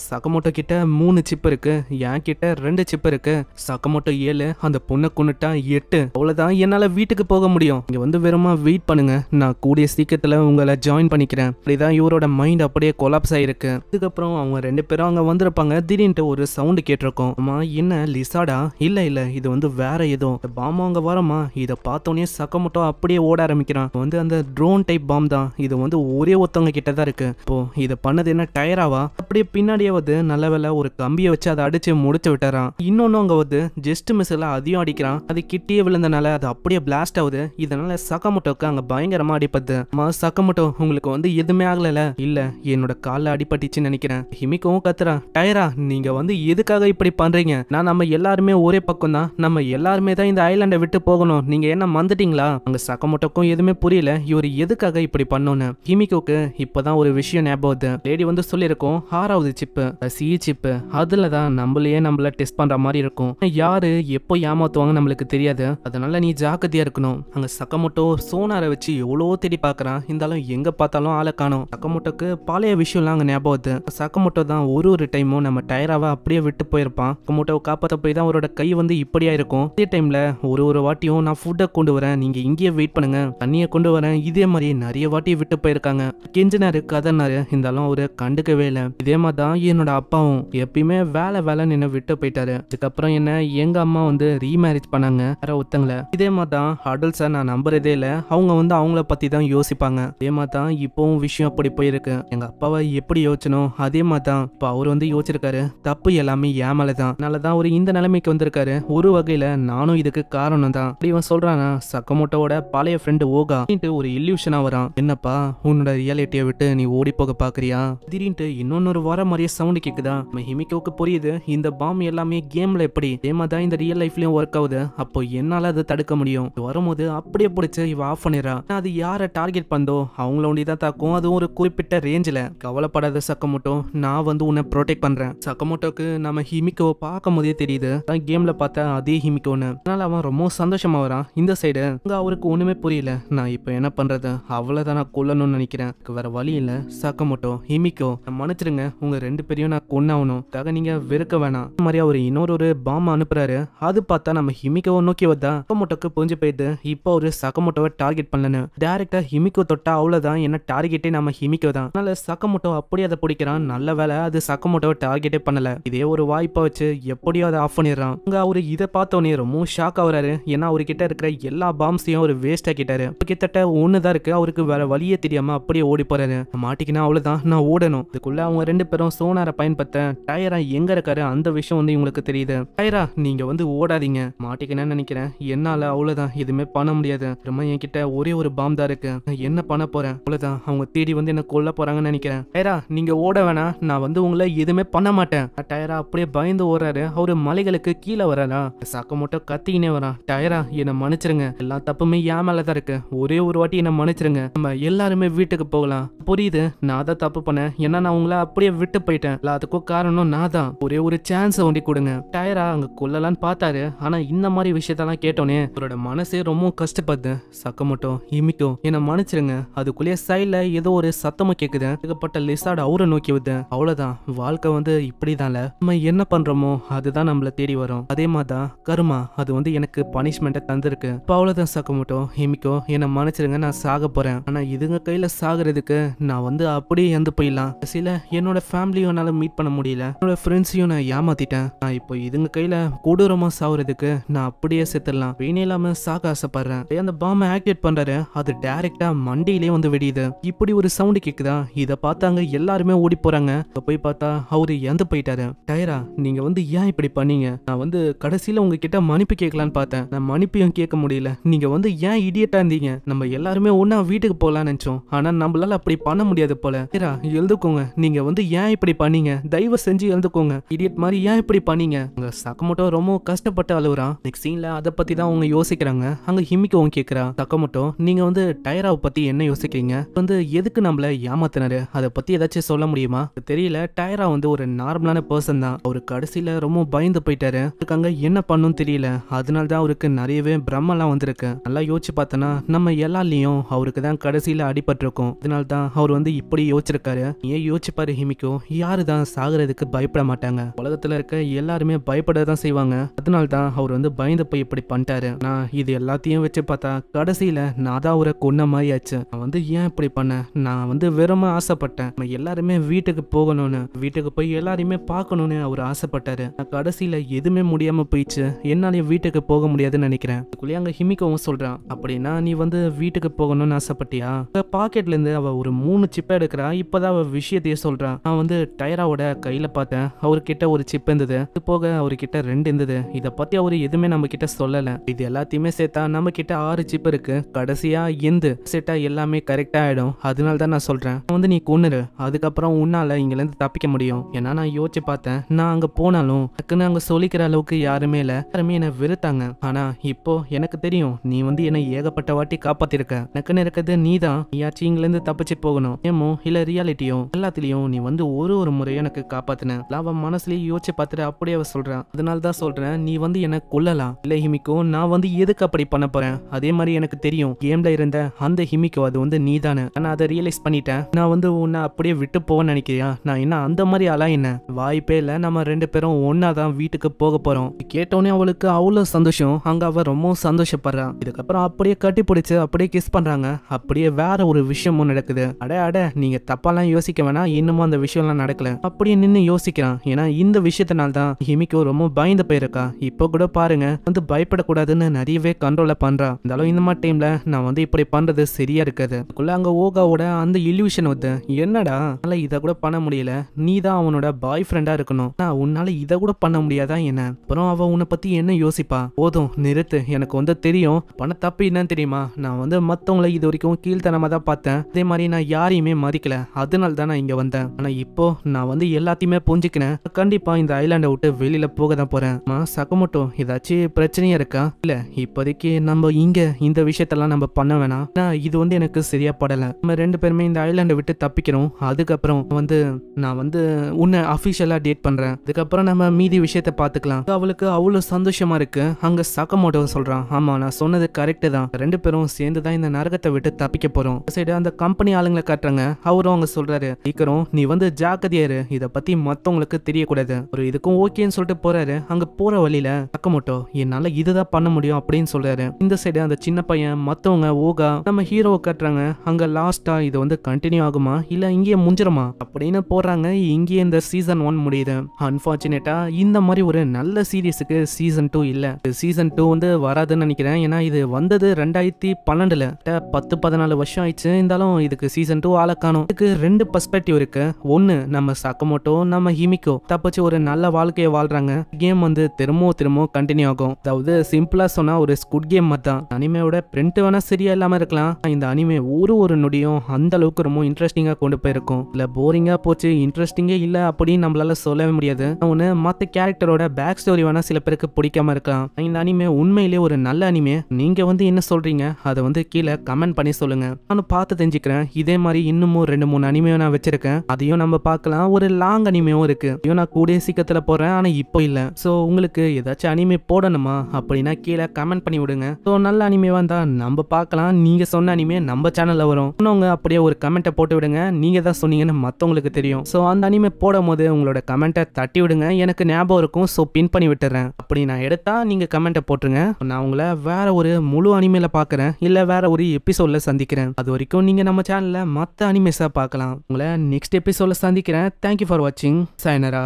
சக்கமோட்டோ கிட்ட 3 சிப் இருக்கு, என் கிட்ட 2 சிப் இருக்கு, சக்கமோட்டோ 7, அந்த பொண்ணை கொண்டுட்டா 8, அவ்வளவுதான் என்னால வீட்டுக்கு போக முடியும், இங்க வந்து வெறுமா வெயிட் பண்ணுங்க, நான் கூடிய சீக்கிரத்துல உங்களை ஜாயின் பண்ணிக்கிறேன். அப்படிதான் இவரோட மைண்ட் அப்படியே கொலாப்ஸ் ஆயிருக்கு. இதுக்கப்புறம் அவங்க 2 பேரும் அங்க வந்திருப்பாங்க. திடீர்னு ஒரு சவுண்ட் கேட்டிருக்கோம். அம்மா என்ன லிசாடா, இல்ல இல்ல இது வந்து வேற ஏதோ பாம் அங்க வரமா. இதை பார்த்தோன்னே சக்கமோட்டோ அப்படியே ஓட ஆரம்பிக்கிறான். வந்து அந்த ட்ரோன் டைப் பாம் தான், இது வந்து ஒரே ஒருத்தவங்க கிட்ட தான் இருக்கு. இப்போ இதை பண்ணது என்ன டயராவா. அப்படியே பின்னாடி முன்னாடியே வந்து நல்ல வேலை ஒரு கம்பியை வச்சு அதை அடிச்சு முடிச்சு விட்டுறான். இன்னொன்னு அங்க வந்து ஜஸ்ட் மிஸ்ல அதையும் அடிக்கிறான். அது கிட்டியே விழுந்தனால அது அப்படியே பிளாஸ்ட் ஆகுது. இதனால சக்கமோட்டோக்கு அங்க பயங்கரமா அடிப்பது. சக்கமோட்டோ உங்களுக்கு வந்து எதுவுமே ஆகல? இல்ல, என்னோட கால்ல அடிபட்டுச்சுன்னு நினைக்கிறேன். ஹிமிக்கவும் கத்துறான், டைரா நீங்க வந்து எதுக்காக இப்படி பண்றீங்க? நம்ம எல்லாருமே ஒரே பக்கம் தான், நம்ம எல்லாருமே தான் இந்த ஐலாண்டை விட்டு போகணும், நீங்க என்ன மறந்துட்டீங்களா? அங்க சக்கமோட்டோக்கும் எதுவுமே புரியல இவர் எதுக்காக இப்படி பண்ணோன்னு. ஹிமிக்கோக்கு இப்பதான் ஒரு விஷயம் ஞாபகம் வருது. லேடி வந்து சொல்லியிருக்கோம் 6வது சிப்பு சி சிப்பு, அதுலதான் நம்மள டெஸ்ட் பண்ற மாதிரி இருக்கும். யாரு எப்போ ஏமாத்துவாங்க நம்மளுக்கு தெரியாது, அதனால நீ ஜாக்கிரதையா இருக்கணும். அங்க சக்கமோட்டோ சோனாரை வச்சு எவ்வளோ தேடி பாக்குறான், இருந்தாலும் எங்க பார்த்தாலும் ஆளை காணோம். சக்கமோட்டோக்கு பழைய விஷயம்லாம் அங்க ஞாபகம் வருது. சக்கமோட்டோ தான் ஒரு டைமும் நம்ம டைராவை அப்படியே விட்டு போயிருப்பான். சக்கமோட்டோவை காப்பாற்ற போய் தான் அவரோட கை வந்து இப்படியா இருக்கும். அதே டைம்ல ஒரு வாட்டியும் நான் ஃபுட்டை கொண்டு வரேன், நீங்க இங்கேயே வெயிட் பண்ணுங்க, தண்ணியை கொண்டு வரேன், இதே மாதிரி நிறைய வாட்டி விட்டு போயிருக்காங்க. கெஞ்சினாரு கதனாரு, இருந்தாலும் அவரு கண்டுக்கவே இல்லை. இதே மாதிரி தான் என்னோட அப்பாவும் எப்பயுமே வேலைன்னு என்ன விட்டு போயிட்டாரு. அதுக்கப்புறம் என்ன எங்க அம்மா வந்து ரீமேரேஜ் பண்ணாங்க வேற ஒருத்தங்கள. இதே மாதிரி தான் அடல்ட்ஸை நான் நம்புறதே இல்லை, அவங்க வந்து அவங்கள பத்தி தான் யோசிப்பாங்க. அதே மாதிரி தான் இப்பவும் விஷயம் அப்படி போயிருக்கு. எங்க அப்பாவை எப்படி யோசிச்சனும் அதே மாதிரி தான் இப்போ அவர் வந்து யோசிச்சிருக்காரு. தப்பு எல்லாமே ஏமாலதான், அதனாலதான் அவர் இந்த நிலைமைக்கு வந்திருக்காரு. ஒரு வகையில நானும் இதுக்கு காரணம் தான். அப்படி இவன் சொல்றானா, சக்கமோட்டோவோட பழைய ஃப்ரெண்டு ஓகா ஒரு இல்யூஷனா வரான். என்னப்பா உன்னோட ரியாலிட்டியை விட்டு நீ ஓடி போக பாக்குறியா? திடீர்னு இன்னொன்னு வர மாதிரியே சவுண்ட் கேக்குதா? ஹிமிக்கோக்கு புரியுது இந்த பாம் எல்லாமே கேம்ல எப்படி தான் இந்த ரியல் லைஃப்லயும் ஒர்க் ஆகுது. அப்போ என்னால அதை தடுக்க முடியும். வரும்போது அப்படியே பிடிச்சு இவ ஆஃப் பண்ணிடுறா. அது யாரை டார்கெட் பண்ணதோ அவங்கள ஒண்டிதான் தாக்கும், அதுவும் ஒரு குறிப்பிட்ட ரேஞ்சில. கவலைப்படாத சக்கமோட்டோ, நான் வந்து உன்னை ப்ரொடெக்ட் பண்றேன். சக்கமோட்டோக்கு நம்ம ஹிமிக்கோவை பார்க்கும் போதே தெரியுது கேம்ல பார்த்தா அதே ஹிமிக்கோன்னு. அதனால அவன் ரொம்ப சந்தோஷமா வரான். இந்த சைடு அவருக்கு ஒண்ணுமே புரியல. நான் இப்ப என்ன பண்றது, அவ்வளவுதான் நான் கொல்லணும்னு நினைக்கிறேன், வேற வழி இல்ல. சக்கமோட்டோ ஹிமிக்கோ மன்னிச்சிருங்க, உங்க 2 பேரையும் நான் கொன்னாகணும், அதுக்காக நீங்க வெறுக்க வேணாம். இந்த மாதிரி அவர் இன்னொரு பாம் அனுப்புறாரு. அது பார்த்தா நம்ம ஹிமிக்கோவை நோக்கி வந்தா சக்கமோட்டோக்கு புரிஞ்சு போயிடுது இப்போ ஒரு சக்கமோட்டோவை டார்கெட் பண்ணலன்னு. டைரக்டா ஹிமிக்கோ தொட்டா அவ்வளவுதான், என்ன டார்கெட்டே நம்ம ஹிமிக்கோ தான். அதனால சக்கமோட்டோ அப்படியே அதை பிடிக்கிறான். நல்ல வேலை அது சக்கமோட்டோவை டார்கெட்டே பண்ணல. இதே ஒரு வாய்ப்பை வச்சு எப்படியோ அதை ஆஃப் பண்ணிடுறான். அவரு இதை பார்த்தோன்னே ரொம்ப ஷாக் ஆகுறாரு. ஏன்னா அவர்கிட்ட இருக்கிற எல்லா பாம்ஸையும் ஒரு வேஸ்ட் ஆக்கிட்டாரு. கிட்டத்தட்ட ஒண்ணுதான் இருக்கு, அவருக்கு வேற வழியே தெரியாம அப்படியே ஓடி போறாரு. மாட்டிக்கினா அவ்வளவுதான், நான் ஓடணும். இதுக்குள்ள அவங்க 2 பேரும் சோனாரை பயன்படுத்த டைரா எங்க இருக்காரு அந்த விஷயம் வந்து இவங்களுக்கு தெரியுது. டைரா நீங்க வந்து ஓடாதீங்க, மாட்டிக்கினேன்னு நினைக்கிறேன், என்னால அவ்வளவுதான் எதுவுமே பண்ண முடியாது. ரொம்ப என்கிட்ட ஒரே ஒரு பாம் தான் இருக்கு, நான் என்ன பண்ண போறேன், அவ்வளவுதான் அவங்க தேடி வந்து என்ன கொல்ல போறாங்கன்னு நினைக்கிறேன். டைரா நீங்க ஓட வேணாம், நான் வந்து உங்களை எதுவுமே பண்ண மாட்டேன். டைரா அப்படியே பயந்து ஓடுறாரு. அவரு மலைகளுக்கு கீழே வராரா. சக்கமோட்டோ கத்திக்கினே வரான். டைரா என்ன மன்னிச்சிருங்க, எல்லா தப்புமே என் மேலதான் இருக்கு, ஒரே ஒரு வாட்டி என்ன மன்னிச்சிருங்க, நம்ம எல்லாருமே வீட்டுக்கு போகலாம். புரியுது நான் தான் தப்பு பண்ணேன், ஏன்னா நான் உங்களை அப்படியே விட்டு போயிட்டேன், எல்லாத்துக்கும் காரணம் நான் தான், ஒரே ஒரு சான்ஸ் ஒண்டி கொடுங்க. டைரா அங்க கொல்லலான்னு பார்த்தாரு. ஆனா இந்த மாதிரி விஷயத்தெல்லாம் கேட்டோன்னே அவரோட மனசே ரொம்ப கஷ்டப்படுது. சக்கமோட்டோ ஹிமிக்கோ என்ன மன்னிச்சிருங்க. அதுக்குள்ளேயே சைட்ல ஏதோ ஒரு சத்தமும் கேக்குது. ஏகப்பட்ட லிசார்ட் அவரை நோக்கி வருது. அவ்வளவுதான், வாழ்க்கை வந்து இப்படிதான்ல, நம்ம என்ன பண்றோமோ அதுதான் நம்மள தேடி வரும். அதே மாதிரிதான் கருமா, அது வந்து எனக்கு பனிஷ்மெண்ட்டை தந்திருக்கு. இப்போ அவ்வளவுதான் சக்கமோட்டோ ஹிமிக்கோ என்ன மன்னிச்சிருங்க, நான் சாக போறேன். ஆனா இதுங்க கையில சாகுறதுக்கு நான் வந்து அப்படியே இறந்து போயிடலாம். சில என்னோட ஃபேமிலியும் என்னால மீட் பண்ண முடியல, என்னோட ஃப்ரெண்ட்ஸையும் நான் ஏமாத்திட்டேன். நான் இப்போ இதுங்க கையில கொடூரமா சாகுறதுக்கு நான் அப்படியே செத்துடலாம், வீணே இல்லாம சாக ஆசைப்படுறேன். அந்த பாம்பை ஆக்டிவேட் பண்றாரு, அது டைரக்டா மண்டியிலே வந்து வெடியுது. இப்படி ஒரு சவுண்ட் கேக்குதா, இதை பார்த்தாங்க எல்லாருமே ஓடி போறாங்க. போய் பார்த்தா அவரு இறந்து போயிட்டாரு. டைரா நீங்க வந்து ஏன் இப்படி பண்ணீங்க? நான் வந்து கடைசியில உங்ககிட்ட மன்னிப்பு கேட்கலான்னு பார்த்தேன், நான் மன்னிப்பையும் கேட்க முடியல. நீங்க வந்து ஏன் இடியட்டா இருந்தீங்க? நம்ம எல்லாருமே ஒன்னா வீட்டுக்கு போகலான்னு நினைச்சோம், ஆனா நம்மளால அப்படி பண்ண முடியாது போல. டைரா எழுதுக்கோங்க, நீங்க வந்து ஏன் இப்படி பண்ணீங்க, தயவு செஞ்சு எழுதுக்கோங்க, இடியட் மாதிரி ஏன் இப்படி பண்ணீங்க? அங்க சக்கமோட்டோ ரொம்ப கஷ்டப்பட்டு அழுகுறான். நெக்ஸ்ட் சீன்ல அதை பத்தி தான் அவங்க யோசிக்கிறாங்க. அங்க ஹிமிக்கோவும் கேக்குறா, சக்கமோட்டோ நீங்க வந்து டைராவை பத்தி என்ன யோசிக்கிறீங்க, வந்து எதுக்கு நம்மள ஏமாத்தினாரு, அதை பத்தி ஏதாச்சும் சொல்ல முடியுமா? தெரியல, டைரா வந்து ஒரு நார்மலான பர்சன் தான், அவரு கடைசியில ரொம்ப பயந்து போயிட்டாரு, அங்க என்ன பண்ணும் தெரியல, அதனாலதான் அவருக்கு நிறையவே பிரம்மெல்லாம் வந்திருக்கு. நல்லா யோசிச்சு பார்த்தனா நம்ம எல்லாரையும் அவருக்கு தான் கடைசியில அடிபட்டிருக்கும், அதனால்தான் அவர் வந்து இப்படி யோசிச்சிருக்காரு. ஏன் யோசிச்சு பாரு ஹிமிக்கோ, யாருதான் சாகுறதுக்கு பயப்பட மாட்டாங்க, உலகத்துல இருக்க எல்லாருமே பயப்படதான் செய்வாங்க, அதனால்தான் அவர் வந்து பயந்து போய் இப்படி பண்ணிட்டாரு. நான் இது எல்லாத்தையும் வச்சு பார்த்தா கடைசியில நான் தான் அவரை கொன்ன மாதிரி ஆச்சு. நான் வந்து ஏன் இப்படி பண்ணேன், நான் வந்து வெறும ஆசைப்பட்டேன் நம்ம எல்லாருமே வீட்டுக்கு போகணும்னு, வீட்டுக்கு போய் எல்லாரையுமே பார்க்கணும்னு அவர் ஆசைப்பட்டாரு. நான் கடைசியில எதுவுமே முடியாம போயிடுச்சு, என்னாலையும் வீட்டுக்கு போக முடியாதுன்னு நினைக்கிறேன். அதுக்குள்ளேயே அங்க ஹிமிக்கவும் சொல்றான், அப்படின்னா நீ வந்து வீட்டுக்கு போகணும்னு ஆசைப்பட்டியா? பாக்கெட்ல இருந்து அவ ஒரு 3 சிப்பை எடுக்கிறா. இப்பதான் அவ விஷயத்தையே சொல்றான், நான் வந்து டைராவோட கையில பார்த்தேன் அவர்கிட்ட ஒரு சிப் இருந்தது, இது போக அவர்கிட்ட 2 இருந்தது. இதை பத்தி அவரு எதுவுமே நம்ம கிட்ட சொல்லல. இது எல்லாத்தையுமே சேர்த்தா நம்ம கிட்ட 6 சிப் இருக்கு. கடைசியா எந்த செட்டா எல்லாமே கரெக்டா ஆயிடும். அதனால தான் நான் சொல்றேன் வந்து நீ கொன்னுரு, அதுக்கப்புறம் உன்னால இங்க இருந்து தப்பிக்க முடியும். ஏன்னா நான் யோசிச்சு பார்த்தேன், நான் அங்க போனாலும் டக்குன்னு அங்க சொல்லிக்கிற அளவுக்கு யாருமே இல்ல, யாருமே என்ன வெறுத்தாங்க. ஆனா இப்போ எனக்கு தெரியும் நீ வந்து என்ன ஏகப்பட்ட வாட்டி காப்பாத்திருக்க. எனக்குன்னு இருக்கிறது நீதான். நீயாச்சும் இங்க இருந்து தப்பிச்சு போகணும். ஏமோ இல்ல ரியாலிட்டியும் எல்லாத்துலயும் நீ வந்து ஒரு முறையும் எனக்கு காப்பாத்தின. அவன் மனசுலயே யோசிச்சு பார்த்துட்டு அப்படியே அவ சொல்றான். அதனால தான் சொல்றேன் நீ வந்து என்ன கொல்லலாம். இல்ல ஹிமிக்கோ நான் வந்து எதுக்கு அப்படி பண்ண போறேன். அதே மாதிரி எனக்கு தெரியும் கேம்ல இருந்த அந்த ஹிமிக்கோ அது வந்து நீதானே. நான் அதை ரியலைஸ் பண்ணிட்டேன். நான் வந்து உன்னை அப்படியே விட்டு போவேன்னு நினைக்கிறியா? நான் என்ன அந்த மாதிரி ஆளா என்ன? வாய்ப்பே இல்ல. நம்ம 2 பேரும் ஒன்னாதான் வீட்டுக்கு போக போறோம். கேட்டோன்னே அவளுக்கு அவ்வளவு சந்தோஷம். அங்க அவ ரொம்ப சந்தோஷப்படுறான். இதுக்கப்புறம் அப்படியே கட்டி பிடிச்சு அப்படியே கிஸ் பண்றாங்க. அப்படியே வேற ஒரு விஷயமும் நடக்குது. அட நீங்க தப்பாலாம் யோசிக்க வேணாம், இன்னமும் அந்த விஷயம்லாம் நடக்கல. அப்படியே நின்னு யோசிக்கிறான். ஏன்னா இந்த விஷயத்தினால தான் ஹிமிக்கோ ரொம்ப பயந்து போயிருக்கா. இப்போ கூட பாருங்க வந்து பயப்படக்கூடாதுன்னு நிறையவே கண்ட்ரோல பண்றா. இருந்தாலும் இந்த மாதிரி டைம்ல நான் வந்து இப்படி பண்றது சரியா இருக்காது. அங்க ஓகாவோட அந்த இல்யூஷன் வந்து என்னடா இதை கூட பண்ண முடியல, நீ தான் அவனோட பாய் ஃப்ரெண்டா இருக்கணும், உன்னால இதை கூட பண்ண முடியாதா என்ன? அப்புறம் அவ உன்னை பத்தி என்ன யோசிப்பா? போதும் நிறுத்து, எனக்கு வந்து தெரியும் பண்ண தப்பு என்னன்னு தெரியுமா? நான் வந்து மத்தவங்களை இது வரைக்கும் கீழ்த்தனமா தான் பார்த்தேன். அதே மாதிரி நான் யாரையுமே மதிக்கல. அதனால தான் நான் இங்க வந்தேன். ஆனா இப்போ நான் வந்து எல்லாத்தையுமே புரிஞ்சுக்கினேன். கண்டிப்பா இந்த ஐலாண்டை விட்டு வெளியில போக தான் போறேன். சகமோட்டோ ஏதாச்சும் பிரச்சனையா இருக்கா? இல்ல இப்போதைக்கு நம்ம இங்க இந்த விஷயத்தெல்லாம் நம்ம பண்ண வேணாம். இது வந்து எனக்கு சரியா படல. நம்ம 2 பேருமே இந்த ஐலாண்டை விட்டு தப்பிக்கிறோம். அதுக்கப்புறம் வந்து நான் வந்து உன்னை அபிஷியலா டேட் பண்றேன். அதுக்கப்புறம் நம்ம மீதி விஷயத்த பாத்துக்கலாம். அவளுக்கு அவ்வளவு சந்தோஷமா இருக்கு. அங்க சகமோட்டோ சொல்றான், ஆமா நான் சொன்னது கரெக்ட் தான். 2 பேரும் சேர்ந்து தான் இந்த நரகத்தை விட்டு தப்பிக்க போறோம். சைடு அந்த கம்பெனி ஆளுங்களை காட்டுறாங்க. அவரும் அவங்க சொல்றாரு, சீக்கிரம் நீ வந்து ஜாக்கிரதையாரு, இத பத்தி மத்தவங்களுக்கு தெரியக்கூடாது. ஒரு இதுக்கும் ஓகேன்னு சொல்லிட்டு போறாரு. அங்க போற வழியில சகமோட்டோ என்னால இதுதான் பண்ண முடியும் அப்படின்னு சொல்றாரு. இந்த சைடு அந்த சின்ன பையன் மத்தவங்க ஓகா நம்ம ஹீரோவை காட்டுறாங்க. அங்க லாஸ்டா இது வந்து கண்டினியூ ஆகுமா இல்ல இங்கேயே முடிஞ்சிருமா அப்படின்னு போறாங்க. இங்கேயே இந்த சீசன் 1 முடியுது. அன்பார்ச்சுனேட்டா இந்த மாதிரி ஒரு நல்ல சீரீஸுக்கு சீசன் 2 இல்ல. சீசன் 2 வந்து வராதுன்னு நினைக்கிறேன். ஏன்னா இது வந்தது 2012ல 10-14 வருஷம் ஆயிடுச்சு. இருந்தாலும் இதுக்கு சீசன் 2 ஆள காணோம். இதுக்கு 2 பெர்ஸ்பெக்டிவ் இருக்கு. ஒன்னு நம்ம சகமோட்டோ நம்ம ஹிமிக்கோ தப்பிச்சு ஒரு நல்ல வாழ்க்கையை வாழ்றாங்க. கேம் வந்து திரும்பவும் கண்டினியூ ஆகும். அதாவது சிம்பிளா சொன்னா ஒரு ஸ்குட் கேம் மாதிரி தான். அனிமேயோட பிரிண்ட் வேணா சரியா இல்லாம இருக்கலாம். இந்த அனிமே ஒரு நொடியும் அந்த அளவுக்கு ரொம்ப இன்ட்ரெஸ்டிங்கா கொண்டு போயிருக்கும். இல்ல போரிங்கா போச்சு இன்ட்ரெஸ்டிங்கே இல்ல அப்படின்னு நம்மளால சொல்லவே முடியாது. ஒன்னு மத்த கேரக்டரோட பேக் ஸ்டோரி வேணா சில பேருக்கு பிடிக்காம இருக்கலாம். இந்த அனிமே உண்மையிலேயே ஒரு நல்ல அனிமே. நீங்க வந்து என்ன சொல்றீங்க அதை வந்து கீழே கமெண்ட் பண்ணி சொல்லுங்க. நானும் பார்த்து தெரிஞ்சுக்கிறேன். இதே மாதிரி இன்னமும் 2-3 அனிமே நான் வச்சிருக்கேன். அதையும் நம்ம பார்க்கலாம். ஒரு லாங் அனிமேவும் இருக்கு. ஐயோ நான் கூடிய சீக்கிரத்துல போறேன். ஆனா இப்போ இல்ல. சோ உங்களுக்கு ஏதாச்சும் அனிமே போடணுமா அப்படின்னா கீழே கமெண்ட் பண்ணி விடுங்க. சோ நல்ல அனிமேவா இருந்தா நம்ம பார்க்கலாம். நீங்க சொன்ன அனிமே நம்ம சேனல்ல வரும். இன்னொங்க அப்படியே ஒரு கமெண்ட்டை போட்டு விடுங்க. நீங்க தான் சொன்னீங்கன்னு மத்தவங்களுக்கு தெரியும். சோ அந்த அனிமே போடும் போது உங்களோட கமெண்ட்டை தட்டி விடுங்க. எனக்கு ஞாபகம் இருக்கும். சோ பின் பண்ணி விட்டுறேன். அப்படி நான் எடுத்தா நீங்க கமெண்ட்டை போட்டுருங்க. நான் உங்களை வேற ஒரு முழு அனிமேல பாக்குறேன். இல்ல வேற ஒரு எபிசோட்ல சந்திக்கிறேன். அது வரைக்கும் நீங்க நம்ம சேனல்ல மத்த அனிமேஸா பார்க்கலாம். உங்களை நெக்ஸ்ட் எபிசோட்ல சந்திக்கிறேன். தேங்க்யூ ஃபார் வாட்சிங். சைனரா.